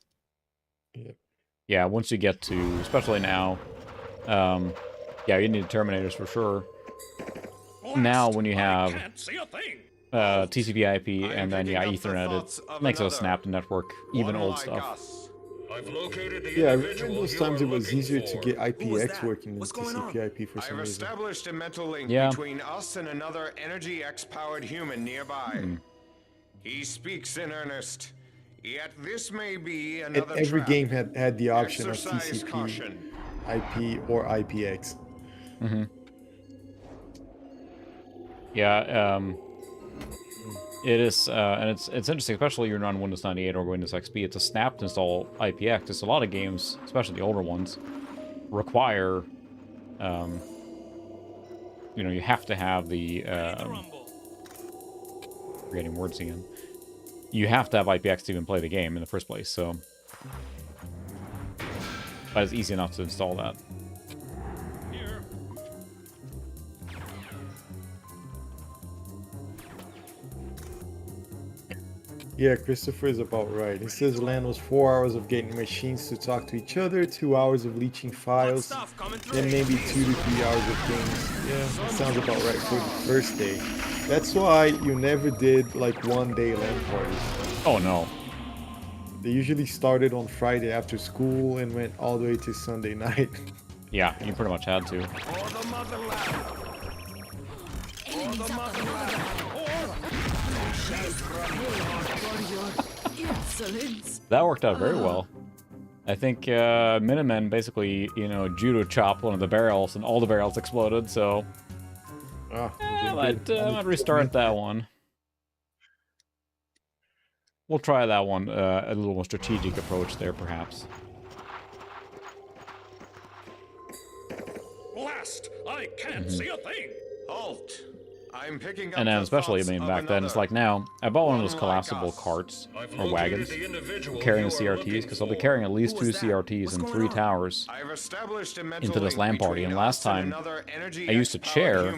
Yeah. Yeah, once you get to, especially now, yeah, you need terminators for sure. Now, when you have TCP/IP and then Ethernet, it makes it a snap to network, even old stuff. Yeah, I remember those times it was easier to get IPX working than TCP/IP for some I've reason. established a mental link between us and another Energy X-powered human nearby. He speaks in earnest. Yet this may be another And every trap. game had the option of Exercise TCP, caution. IP, or IPX. Yeah, it is, and it's interesting, especially if you're on Windows 98 or Windows XP. It's a snap to install IPX. Because a lot of games, especially the older ones, require, you know, you have to have the, forgetting words again. You have to have IPX to even play the game in the first place, so... But it's easy enough to install that. Yeah, Christopher is about right. He says LAN was 4 hours of getting machines to talk to each other, 2 hours of leeching files, then maybe 2 to 3 hours of games. Yeah, that sounds about right for the first day. That's why you never did like 1 day LAN parties. Oh no. They usually started on Friday after school and went all the way to Sunday night. Yeah, you pretty much had to. That worked out very well. I think Minutemen basically, you know, judo chopped one of the barrels and all the barrels exploded, so... I might restart that one. We'll try that one, a little more strategic approach there, perhaps. Blast! I can't see a thing! Halt! I'm picking up And then especially, I mean, back then, it's like now, I bought one of those collapsible carts, or wagons, carrying the CRTs, because I'll be carrying at least 2 CRTs and 3 towers into this LAN party, and last time, I used a chair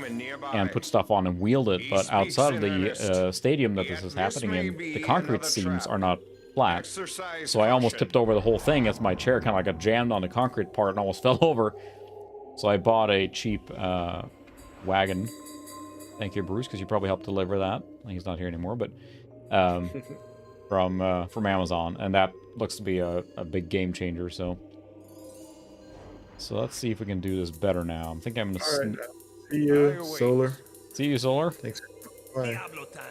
and put stuff on and wheeled it, but outside of the stadium that this is happening in, the concrete seams are not flat, so I almost tipped over the whole thing as my chair kind of like got jammed on the concrete part and almost fell over, so I bought a cheap wagon. Thank you, Bruce, because you probably helped deliver that. He's not here anymore, but from Amazon, and that looks to be a big game changer. So let's see if we can do this better now. I'm thinking I'm gonna. See you, Solar. See you, Solar. Thanks. Bye.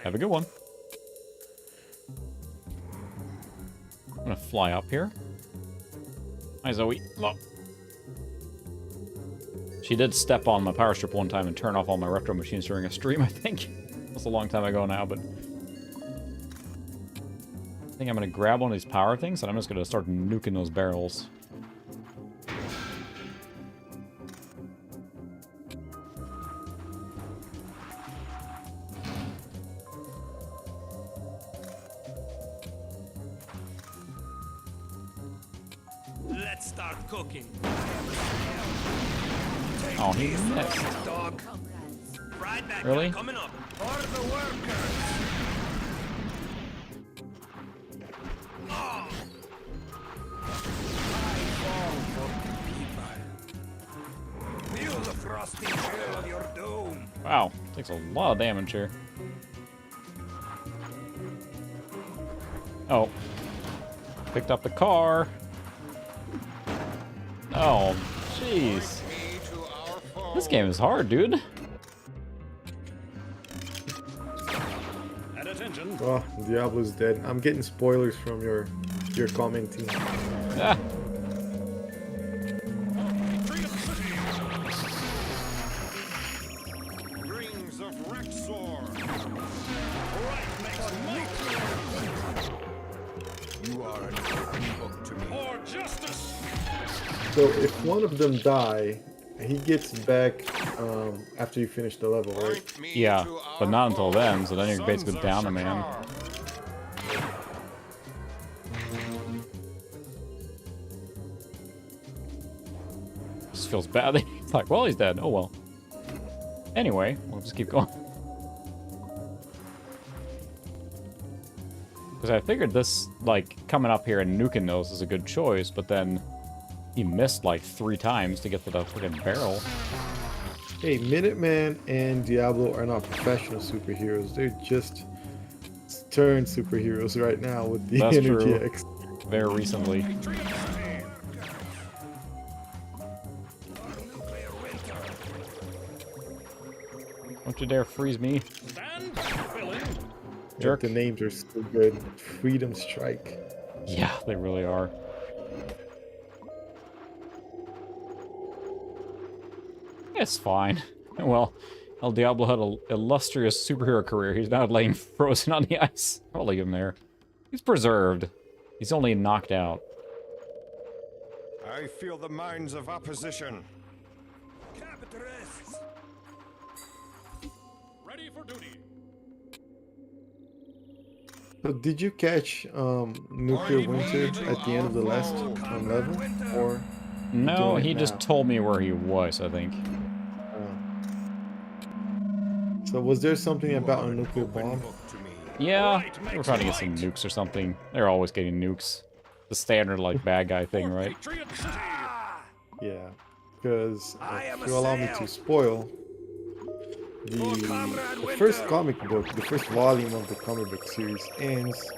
Have a good one. I'm gonna fly up here. Hi, Zoe. Look. She did step on my power strip one time and turn off all my retro machines during a stream, I think. That's a long time ago now, but... I think I'm gonna grab one of these power things, and I'm just gonna start nuking those barrels. Let's start cooking. Oh, he missed. Dog. Right back. Really? Coming up. For the workers. Oh. I fall for the people. Feel the frosty chill of your doom. Wow, takes a lot of damage here. Oh. Picked up the car. Oh, jeez. This game is hard, dude. At attention. Oh, Diablo's dead. I'm getting spoilers from your commenting. Ah. Rings of Rexor. Reich makes might. You are an open book to me. For justice. So if one of them die, he gets back after you finish the level, right? Yeah, but not until then, so then you're basically down a man. Just feels bad. It's like, well, he's dead. Oh well. Anyway, we'll just keep going. Because I figured this, like, coming up here and nuking those is a good choice, but then he missed like 3 times to get to the freaking barrel. Hey, Minuteman and Diablo are not professional superheroes. They're just turned superheroes right now with the That's Energy true. X. Very recently. Don't you dare freeze me. Jerk. The names are so good. Freedom Strike. Yeah, they really are. It's fine. Well, El Diablo had an illustrious superhero career. He's now laying frozen on the ice. I'll leave him there. He's preserved. He's only knocked out. I feel the minds of opposition. Capitalists. Ready for duty. So did you catch Nuclear Winter at the end of the last level? Or No, doing it he just now? told me where he was, I think. So was there something about a nuclear bomb? Yeah, we're trying to get some nukes or something. They're always getting nukes. The standard, like, bad guy thing, right? Yeah, because if you allow me to spoil, the first comic book, the first volume of the comic book series ends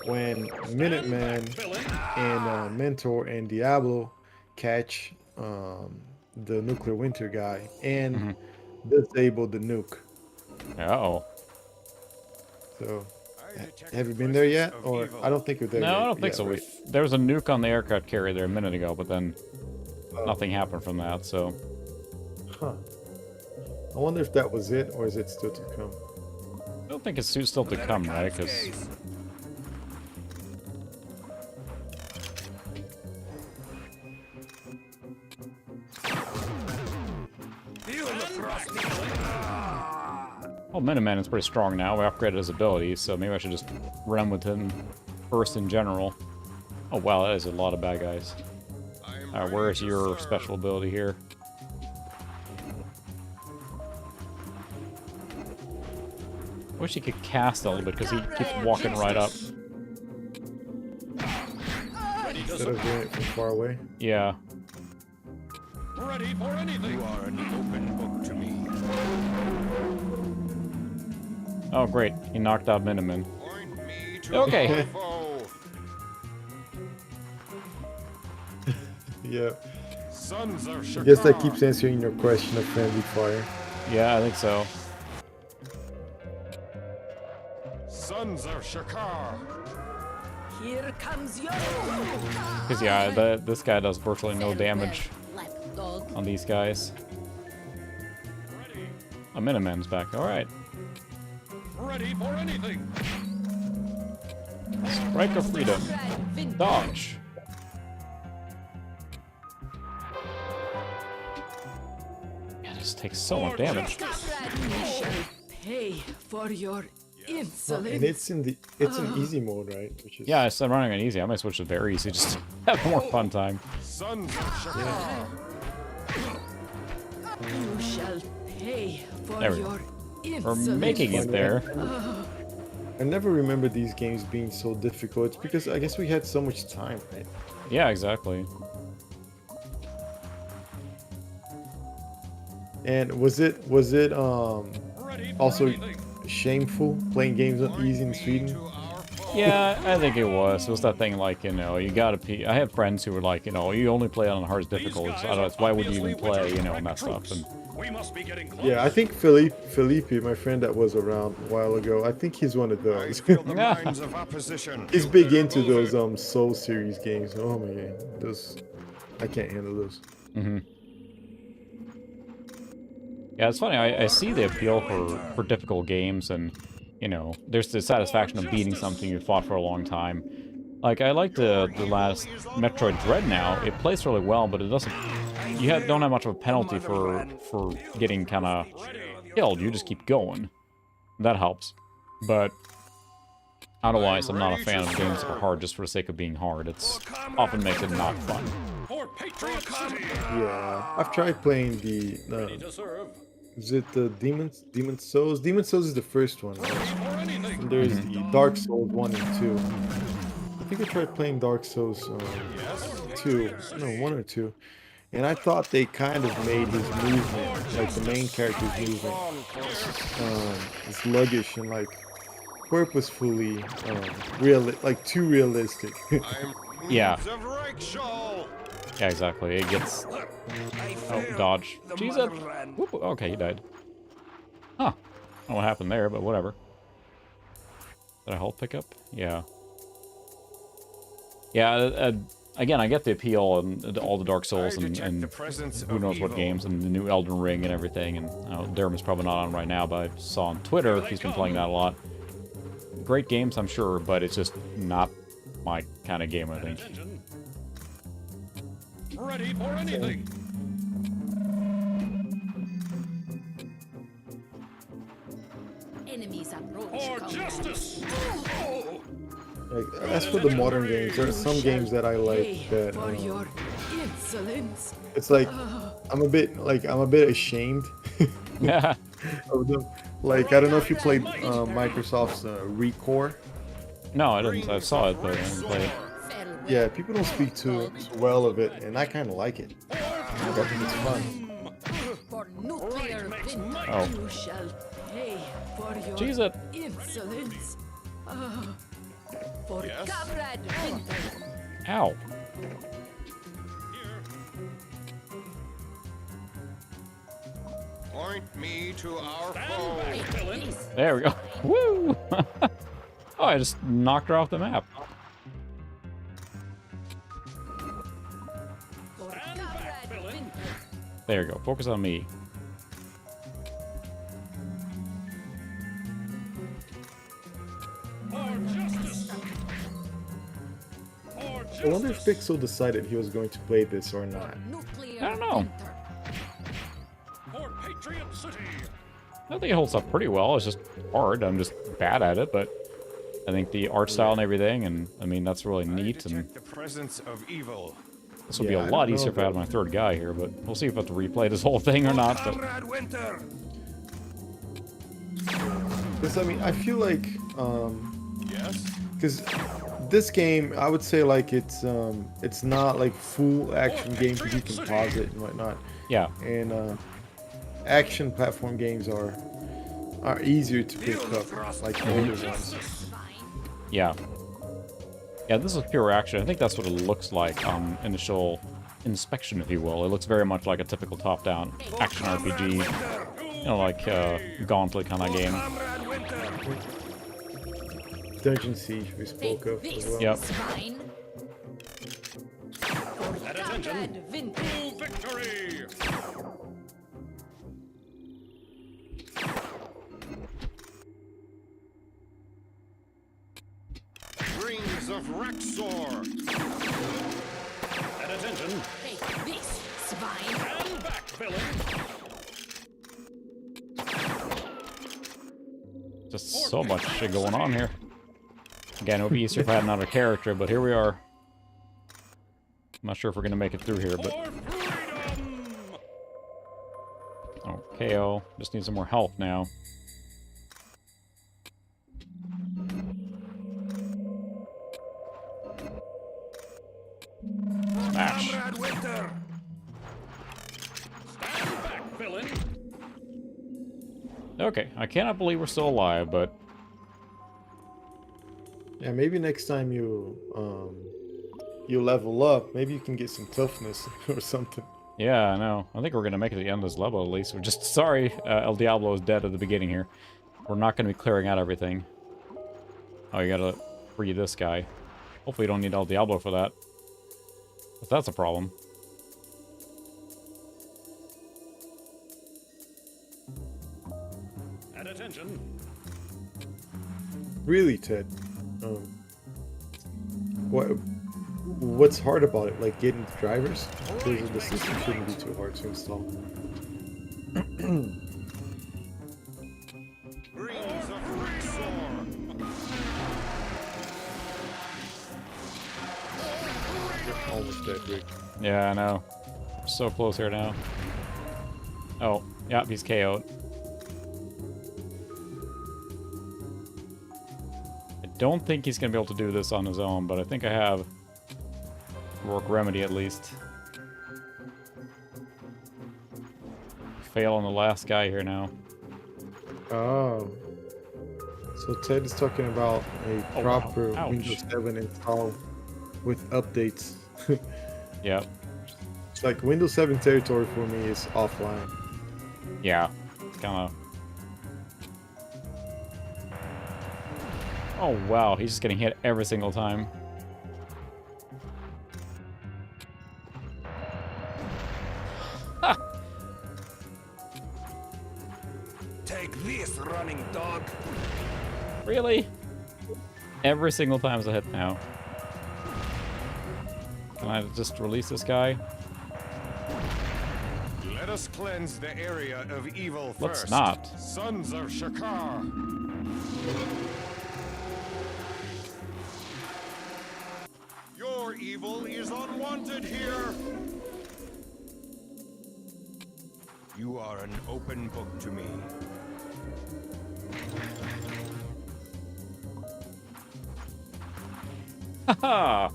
when Minuteman and Mentor and Diablo catch the Nuclear Winter guy and disable the nuke. Uh-oh. So, have you been there yet? Or I don't think you're there yet. No, I don't think yet, so. right? There was a nuke on the aircraft carrier there a minute ago, but then nothing happened from that, so... Huh. I wonder if that was it, or is it still to come? I don't think it's still to come, right? Because... Oh, Minuteman is pretty strong now. We upgraded his abilities, so maybe I should just run with him first in general. Oh, wow, that is a lot of bad guys. Where is your special ability here? Wish he could cast a little bit, because he keeps walking right up. Instead of doing it from far away? Yeah. Ready for anything. You are an open book to me. Oh, great. He knocked out Minuteman. Okay. Yeah. Sons of I guess that keeps answering your question of friendly fire. Yeah, I think so. Sons of Shakar. Here comes your Because yeah, this guy does virtually no damage on these guys. A Minuteman's back. All right. Ready for anything. Strike of freedom. Dodge. Yeah, this takes so much damage. You shall pay for your insolence. And it's in easy mode, right? Which is... Yeah, I'm running on easy. I might switch to very easy just to have more fun time. Sons of Shakar. You shall pay for There we your We're insolence. making it there. I never remember these games being so difficult. It's because I guess we had so much time, right? Yeah, exactly. And was it also shameful playing games on easy in Sweden? Yeah, I think it was. It was that thing like, you know, you gotta pee. I have friends who were like, you know, you only play on the hardest difficulty. So I don't know, why would you even play, you know, and that stuff. And We must be getting close. Yeah, I think Felipe, my friend that was around a while ago, I think he's one of those. Feel the minds of opposition. He's big into those Soul series games. Oh my god, those I can't handle those. Mm-hmm. Yeah, it's funny. I see the appeal for difficult games, and you know, there's the satisfaction of beating something you fought for a long time. Like I like the last Metroid Dread now. It plays really well, but it doesn't. You don't have much of a penalty for getting kind of killed. You just keep going. That helps. But otherwise, I'm not a fan of games that are hard just for the sake of being hard. It's often makes it not fun. Yeah, I've tried playing the is it the Demon Souls? Demon Souls is the first one, right? And there's the Dark Souls 1 and 2. I think I tried playing Dark Souls 2, no, 1 or 2. And I thought they kind of made his movement, like the main character's movement, sluggish and like purposefully like too realistic. Yeah. Yeah, exactly. It gets... Oh, dodge. Jesus! Whoop. Okay, he died. Huh. I don't know what happened there, but whatever. Did I health pickup? Yeah. Yeah, again, I get the appeal and all the Dark Souls and who knows what games and the new Elden Ring and everything. And Dermot's probably not on right now, but I saw on Twitter he's been playing that a lot. Great games, I'm sure, but it's just not my kind of game, I think. Ready for anything. Enemies approach. For justice. Like, as for the modern games, there are some games that I like that For your insolence. it's like I'm a bit ashamed of them. Like I don't know if you played Microsoft's Recore. No, I didn't. I saw it, but I didn't play it. Yeah, people don't speak too well of it, and I kind of like it. I think it's fun. For nuclear vengeance. Oh. You shall pay for your Jesus. insolence. For Comrade Winter. Ow. Point me to our foe. There we go. Woo! Oh, I just knocked her off the map. For Comrade Winter. There you go. Focus on me. I wonder if Pixel decided he was going to play this or not. I don't know. I think it holds up pretty well. It's just hard. I'm just bad at it, but I think the art style and everything, and I mean that's really neat. And The presence of evil. this would be a lot easier if I had my third guy here, but we'll see if I have to replay this whole thing or not. But Because I mean, I feel like Yes. because this game, I would say like it's not like full action game because you can pause it and whatnot. Yeah. And action platform games are easier to pick up, like the older ones. Yeah. Yeah, this is pure action. I think that's what it looks like on initial inspection, if you will. It looks very much like a typical top-down action RPG. You know, like Gauntlet kind of game. Dungeon Siege we spoke of as well. Yep. Swine. At attention. Vintage. To victory! Rings of Rexor. At attention. Take this, swine. And back, villain! Just so much shit going on here. Again, it would be easier if I had another character, but here we are. I'm not sure if we're gonna make it through here, but oh, KO. Just need some more health now. Smash. Comrade Winter! Stand back, villain! Okay, I cannot believe we're still alive, but Yeah, maybe next time you level up, maybe you can get some toughness or something. yeah, I know. I think we're gonna make it to the end of this level at least. We're just sorry El Diablo is dead at the beginning here. We're not gonna be clearing out everything. Oh, you gotta free this guy. Hopefully you don't need El Diablo for that. If that's a problem. At attention. Really, Ted? What's hard about it? Like getting the drivers? Because the system shouldn't be too hard to install. Rings of Rexor. You're almost dead, Rick. Yeah, I know. We're so close here now. Oh, yeah, he's KO'd. I don't think he's gonna be able to do this on his own, but I think I have Rourke Remedy at least. Fail on the last guy here now. Oh. So Ted is talking about a proper wow. Ouch. Windows 7 install with updates. Yep. It's like Windows 7 territory for me is offline. Yeah. It's kind of... Oh, wow. He's just getting hit every single time. Take this, running dog. Really? Every single time is a hit now. Can I just release this guy? Let us cleanse the area of evil Let's first. not. Sons of Shakar. Your evil is unwanted here. You are an open book to me. Haha!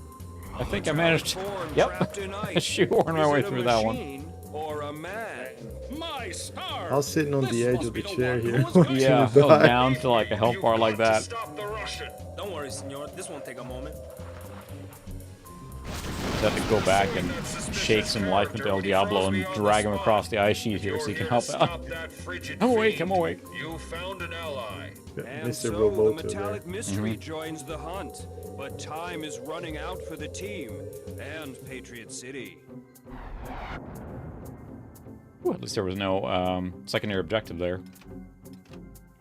I think I managed to... Yep. Shoehorn my way through that one. Or a man. My star! I was sitting on the edge of the chair here. Yeah, fell down to like a health bar like that. Don't worry, senor. This won't take a moment. Just have to go back and shake some life into El Diablo and drag him across the ice sheet here so he can help out. I'm awake, I'm awake. You found an ally. Mr. And so the Roboto metallic there. mystery joins the hunt. But time is running out for the team and Patriot City. Ooh, at least there was no secondary objective there.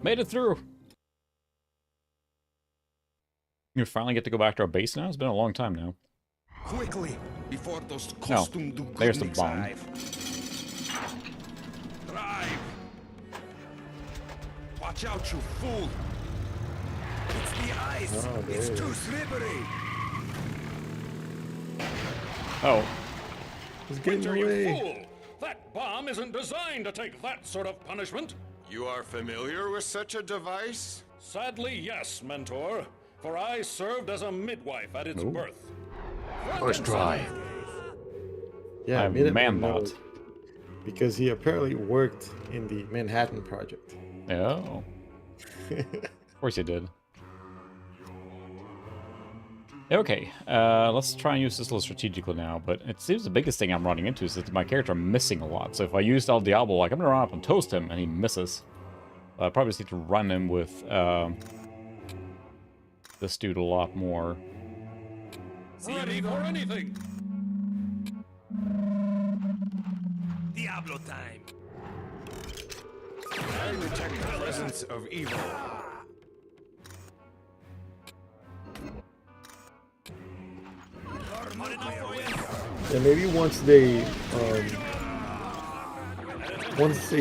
Made it through. You finally get to go back to our base now? It's been a long time now. Quickly, before those No, costume there's the bomb. Drive! Watch out, you fool! It's the ice! Oh, It's there. too slippery! Oh, He's getting Winter, you away. fool! That bomb isn't designed to take that sort of punishment. You are familiar with such a device? Sadly, yes, Mentor. For I served as a midwife at its birth. First try. Yeah, I'm Minuteman Man-Bot. knows, because he apparently worked in the Manhattan Project. oh. Of course you did. Okay, let's try and use this a little strategically now, but it seems the biggest thing I'm running into is that my character I'm missing a lot. So if I used El Diablo, like I'm gonna run up and toast him and he misses. I probably just need to run him with this dude a lot more. Ready for anything. Diablo time. I detect the presence of evil. Yeah, maybe once they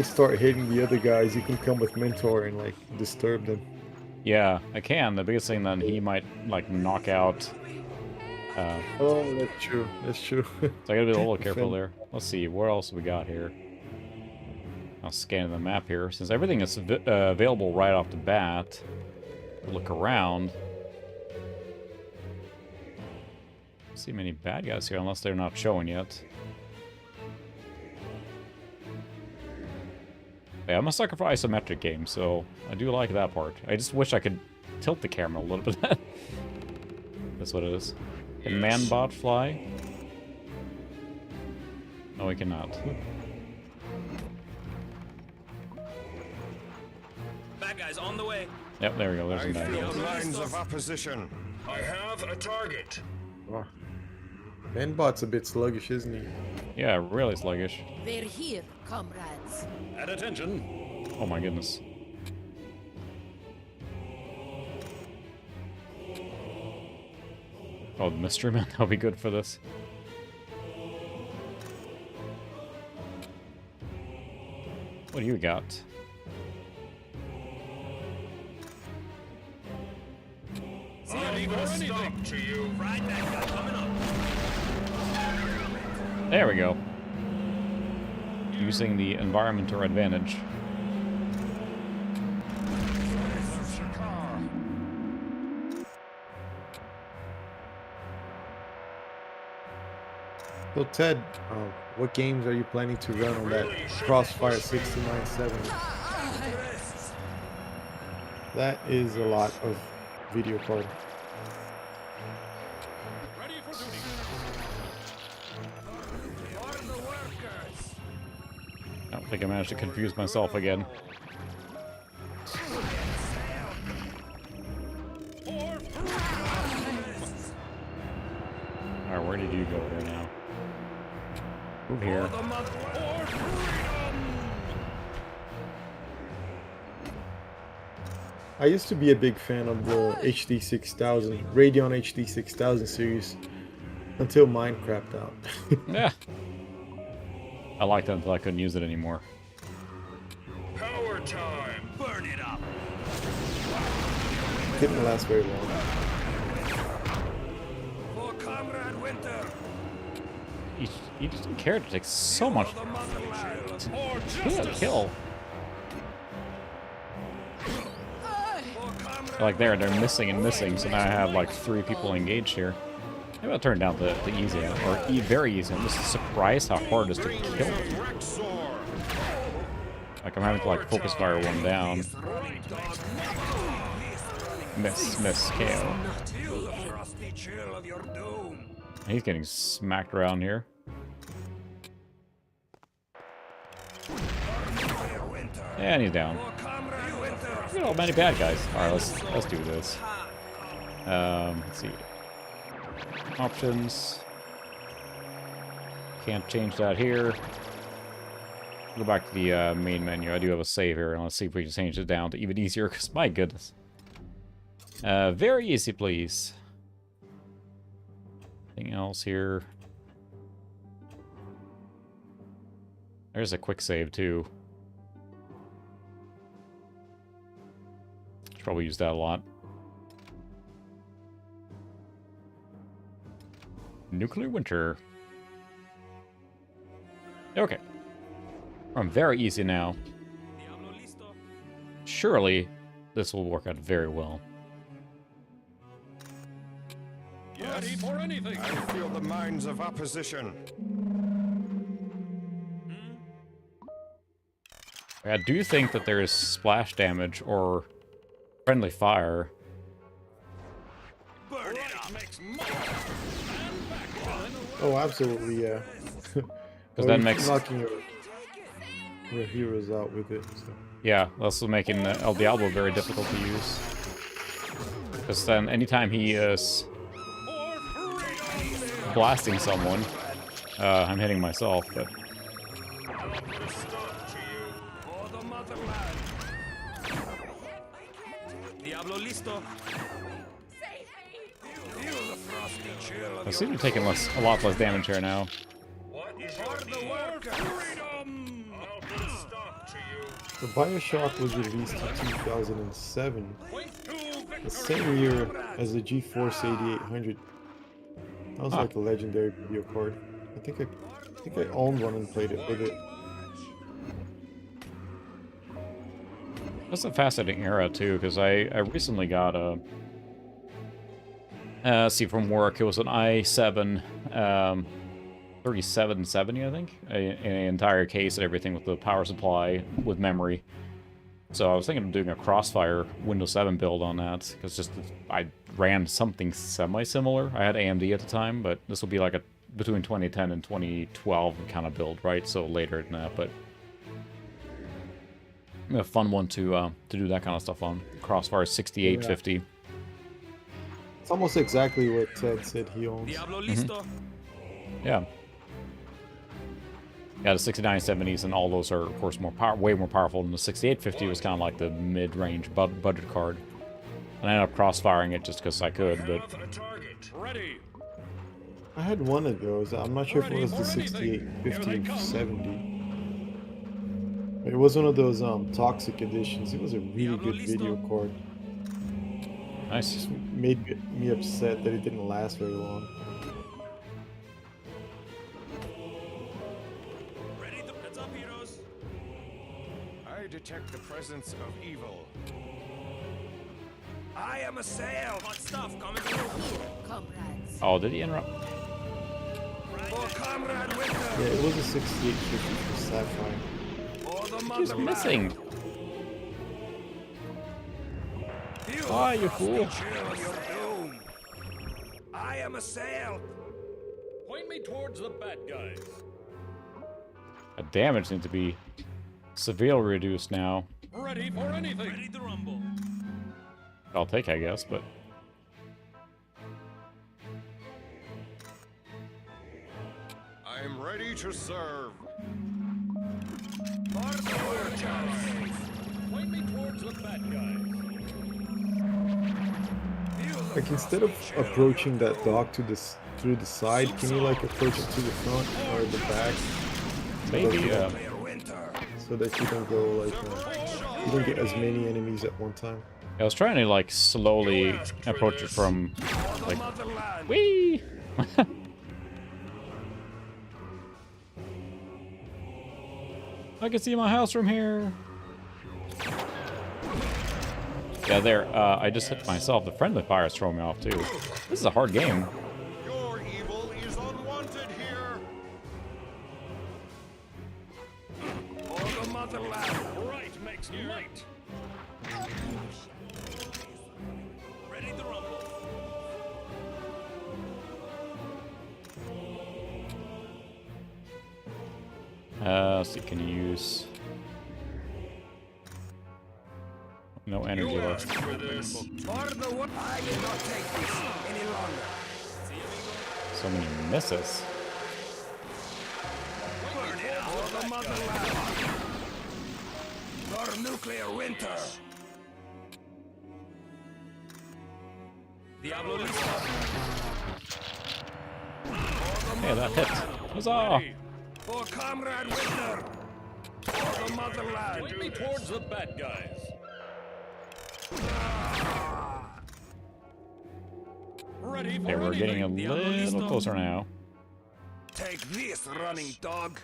start hitting the other guys, you can come with Mentor and like disturb them. Yeah, I can. The biggest thing then, he might like knock out. Oh, that's true. That's true. So I gotta be a little careful there. Let's see, what else we got here? I'll scan the map here. Since everything is available right off the bat, look around. Don't see many bad guys here unless they're not showing yet. Yeah, I'm a sucker for isometric games, so I do like that part. I just wish I could tilt the camera a little bit. That's what it is. Can man-bot fly? No, he cannot. Bad guys on the way. Yep, there we go. There's I a bad feel guy. lines of opposition. I have a target. Oh. Manbot's a bit sluggish, isn't he? Yeah, really sluggish. We're here, comrades. At attention. Oh my goodness. Oh, the mystery man, that'll be good for this. What do you got? Ready for anything. To you. Right back guy coming up. There we go. Using the environment to our advantage. So Ted, what games are you planning to run on that Crossfire 6970? That is a lot of video card. Ready for duty. I don't think I managed to confuse myself again. Alright, where did you go there now? Move here. I used to be a big fan of the HD 6000, Radeon HD 6000 series, until mine crapped out. Yeah. I liked that until I couldn't use it anymore. Power time. Burn it up. Didn't last very long. For Comrade Winter. He doesn't care to take so much kill. Like they're missing and missing, so now I have like 3 people engaged here. Maybe I'll turn down the easy or very easy. I'm just surprised how hard it is to kill them. Like I'm having to like focus fire one down. Miss, KO. He's getting smacked around here. And he's down. Look at all many bad guys. Alright, let's do this. Let's see. Options. Can't change that here. Go back to the main menu. I do have a save here, and let's see if we can change it down to even easier, because my goodness. Very easy, please. Anything else here? There's a quick save, too. Should probably use that a lot. Nuclear winter. Okay. I'm very easy now. Surely this will work out very well. Ready for anything. I feel the minds of opposition. I do think that there is splash damage or friendly fire. Burn it up. Oh, absolutely, yeah. Because that makes knocking your heroes out with it. So. yeah, that's making El Diablo very difficult to use. Because then anytime he is blasting someone, I'm hitting myself, but... Diablo listo. I seem to be taking a lot less damage here now. The Bioshock was released in 2007, the same year as the GeForce 8800. That was like a legendary video card. I think I owned one and played it with it. That's a fascinating era too, because I recently got a see from work. It was an i7 3770, I think, an entire case and everything with the power supply with memory. So I was thinking of doing a Crossfire Windows 7 build on that, because I ran something semi-similar. I had AMD at the time, but this will be like a between 2010 and 2012 kind of build, right? So later than that, but a fun one to do that kind of stuff on. Crossfire 6850. Yeah. It's almost exactly what Ted said he owns. Yeah. Yeah, the 6970s and all those are, of course, way more powerful than the 6850 was kind of like the mid-range budget card. And I ended up crossfiring it just because I could, but... I had one of those. I'm not sure if it was the 6850 or 70. It was one of those toxic editions. It was a really good video card. Nice. Just made me upset that it didn't last very long. I detect the presence of evil. I am assailed. Hot stuff coming through. Comrades. Oh, did he interrupt? For Comrade Winter. Yeah, it was a 6850 for Sapphire. For the He's missing. Ah, you fool. I am assailed. Point me towards the bad guys. The damage needs to be severely reduced now. Ready for anything. Ready to rumble. I'll take, I guess, but... I am ready to serve. Point me towards the bad guys. Like, instead of approaching that dock through the side, can you like approach it to the front or the back? Maybe, yeah. So that you don't go like you don't get as many enemies at one time. I was trying to like slowly approach it from like whee. I can see my house from here. Yeah, there. I just hit myself. The friendly fire is throwing me off too. This is a hard game. Your evil is unwanted here. For the motherland. Right makes might. Ready to rumble. Let's see, can you use... No energy left. For the one, I will not take this any longer. So many misses. Burn it out. For the motherland. For nuclear winter. Diablo listo. Hey, that hit. Huzzah! For Comrade Winter. For the motherland. Point me towards the bad guys. Ready for Okay, we're getting a little closer now. Take this, running dog.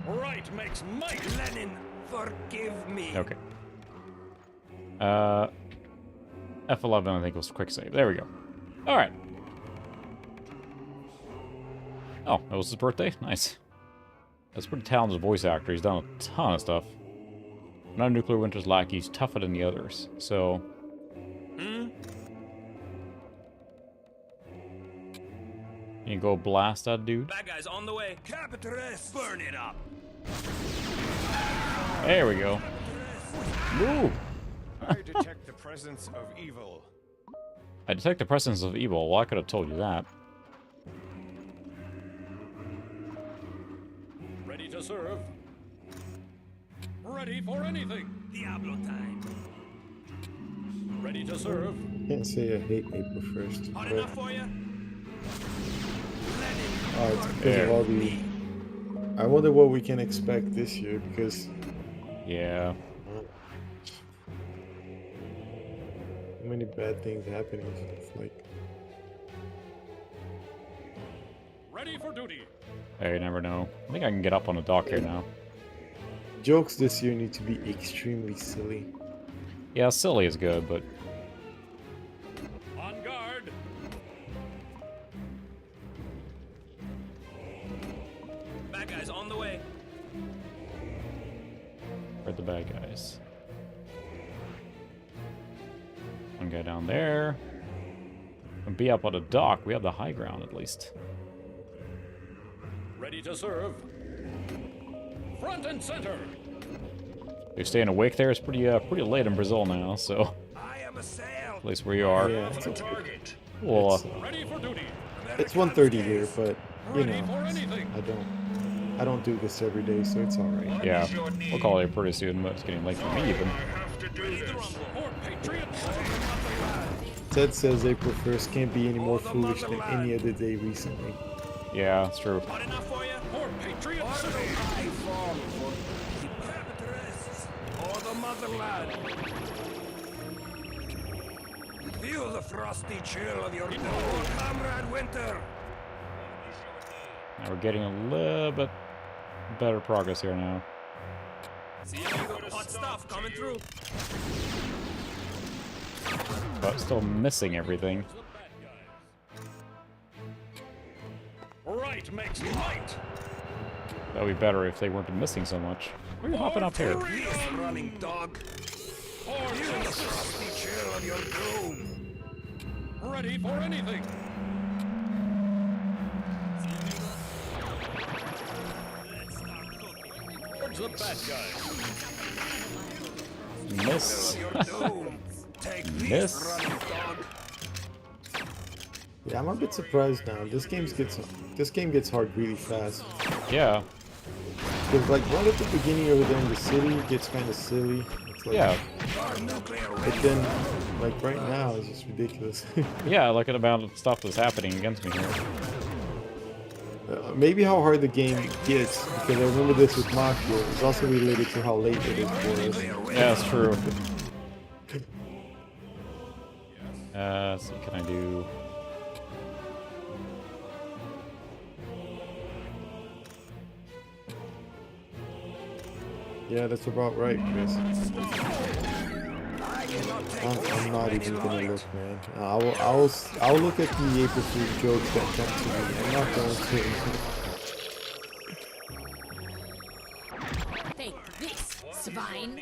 Right makes might. Lenin, forgive me. Okay. F11, I think, was quick save. There we go. All right. Oh, that was his birthday? Nice. That's a pretty talented voice actor. He's done a ton of stuff. Not Nuclear Winter's lackey. He's tougher than the others. So... You go blast that dude. Bad guys on the way. Capitalist. Burn it up. There we go. Move! I detect the presence of evil. I detect the presence of evil. Well, I could have told you that. Ready to serve. Ready for anything. Diablo time. Ready to serve. Can't say I hate April 1st. Hot But, enough for you? it's because of all the... I wonder what we can expect this year, because... Yeah. So many bad things happening. It's like... Ready for duty. Hey, you never know. I think I can get up on the dock here now. Jokes this year need to be extremely silly. Yeah, silly is good, but... On guard. Bad guys on the way. Where're the bad guys? One guy down there. And be up on the dock. We have the high ground, at least. Ready to serve. Front and center. You're staying awake there. It's pretty late in Brazil now, so... I am a sail. At least where you are. Yeah, Well, Ready for duty. it's 1:30 here, but you Ready know, for anything. I don't do this every day, so it's all right. yeah. We'll call it pretty soon, but it's getting late for me, even. For patriots. Ted says April 1st can't be any more foolish than any other day recently. Yeah, it's true. Hot enough for you? For patriots. I fall for the capitalists or the motherland. Feel the frosty chill of your door, Comrade Winter. Now we're getting a little bit better progress here now. See you later. Hot stuff coming through. But still missing everything. Right makes might. That would be better if they weren't missing so much. Why are you hopping up here? Running dog. For Feel the justice. frosty chill of your doom. Ready for anything. Let's start cooking. Towards the bad guys. Miss. Your doom. Take Miss. this, running dog. Yeah, I'm a bit surprised now. This game gets hard really fast. Yeah. Because like right at the beginning over there in the city, it gets kind of silly. It's like, Yeah. But then, like right now, it's just ridiculous. Yeah, look at the amount of stuff that's happening against me here. Maybe how hard the game gets, because I remember this with Mafia, is also related to how late it is for us. Yeah, that's true. Let's see, can I do... Yeah, that's about right, Chris. I'm not even gonna look, man. I'll look at the April Fool's jokes that come to me. I'm not going to. Take this, swine.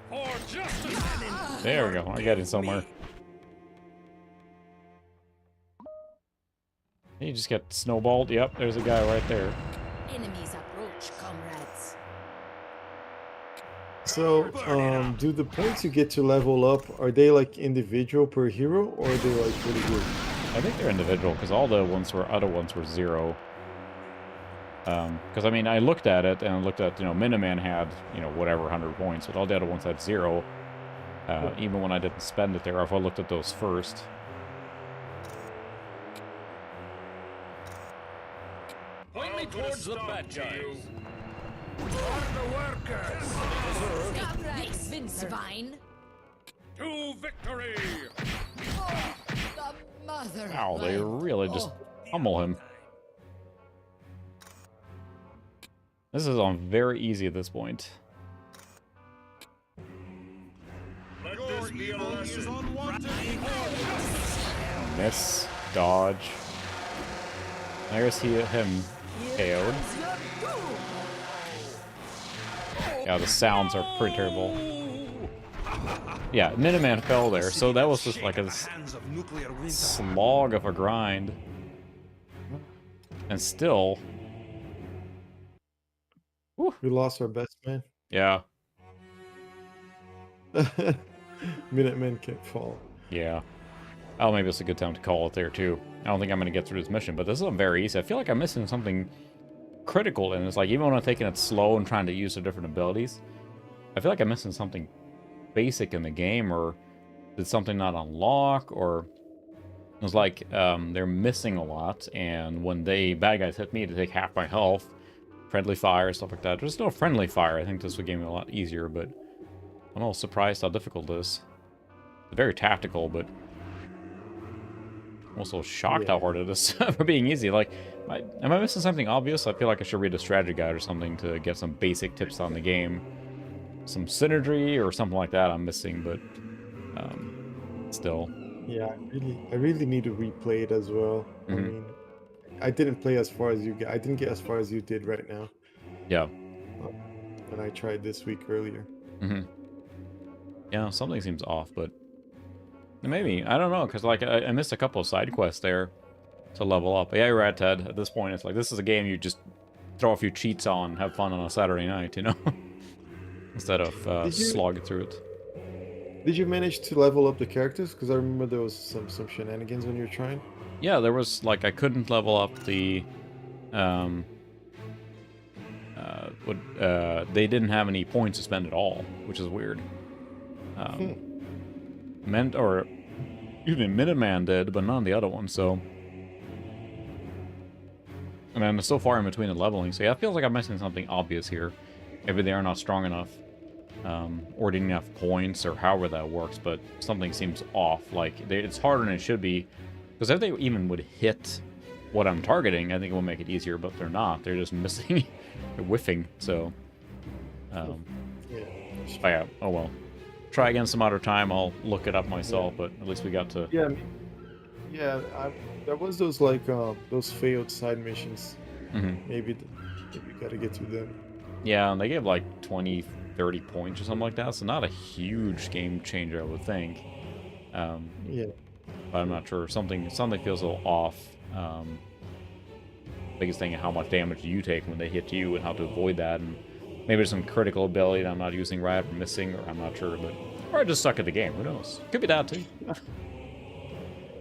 For justice. There we go. I got it somewhere. You just get snowballed. Yep, there's a guy right there. Enemies approach, comrades. So, do the points you get to level up, are they like individual per hero, or are they like for the group? I think they're individual, because all the other ones were 0. Because I mean, I looked at it and I looked at, Miniman had, whatever 100 points, but all the other ones had 0. Even when I didn't spend it there, if I looked at those first. Point me towards the bad guys. For the workers. Take this, swine. To victory. The mother. Ow, they really just pummel him. This is on very easy at this point. Let this be a lesson. Miss, dodge. There's him KO'd. Yeah, the sounds are pretty terrible. Yeah, Minuteman fell there, so that was just like a slog of a grind. And still... Whew. We lost our best man. Yeah. Minutemen can't fall. Yeah. Oh, maybe it's a good time to call it there, too. I don't think I'm going to get through this mission, but this isn't very easy. I feel like I'm missing something critical, and it's like, even when I'm taking it slow and trying to use the different abilities, I feel like I'm missing something basic in the game, or did something not unlock, or it was like they're missing a lot, and when bad guys hit me to take half my health, friendly fire, stuff like that. There's no friendly fire. I think this would game a lot easier, but I'm a little surprised how difficult it is. It's very tactical, but I'm also shocked how hard it is for being easy. Like, am I missing something obvious? I feel like I should read a strategy guide or something to get some basic tips on the game. Some synergy or something like that I'm missing, but still. Yeah, I really need to replay it as well. I mean, I didn't play as far as you get. I didn't get as far as you did right now. Yeah. And I tried this week earlier. Yeah, something seems off, but maybe, I don't know, because like I missed a couple of side quests there to level up. But yeah, you're right, Ted. At this point, it's like this is a game you just throw a few cheats on, have fun on a Saturday night, you know, instead of slogging through it. Did you manage to level up the characters? Because I remember there was some shenanigans when you were trying. Yeah, there was like I couldn't level up the they didn't have any points to spend at all, which is weird. Minuteman did, but none of the other ones, so... And I'm so far in between the leveling, so yeah, it feels like I'm missing something obvious here. Maybe they are not strong enough, or didn't have points, or however that works, but something seems off. Like, it's harder than it should be, because if they even would hit what I'm targeting, I think it will make it easier, but they're not. They're just missing, they're whiffing, so... yeah, oh well. Try again some other time. I'll look it up myself, but at least we got to... Yeah, there was those, like, those failed side missions. Maybe you gotta get through them. Yeah, and they gave, like, 20, 30 points or something like that, so not a huge game changer, I would think. Yeah. But I'm not sure. Something feels a little off. Biggest thing is how much damage you take when they hit you and how to avoid that, and maybe there's some critical ability that I'm not using right or missing, or I'm not sure, but... Or I just suck at the game, who knows? Could be that, too.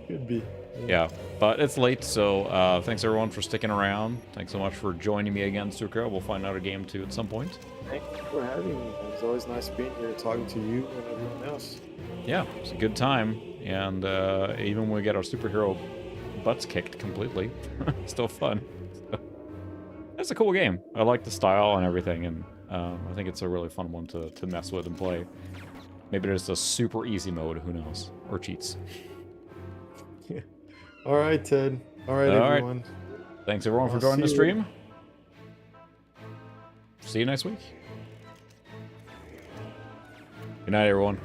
Could be. Yeah, but it's late, so thanks everyone for sticking around. Thanks so much for joining me again, Sucra. We'll find out a game, too, at some point. Thank you for having me. It's always nice being here, talking to you and everyone else. Yeah, it's a good time, and even when we get our superhero butts kicked completely, still fun. It's a cool game. I like the style and everything, and I think it's a really fun one to mess with and play. Maybe there's a super easy mode, who knows? Or cheats. All right, Ted. All right, everyone. Right. Thanks, everyone, for joining the stream. See you next week. Good night, everyone.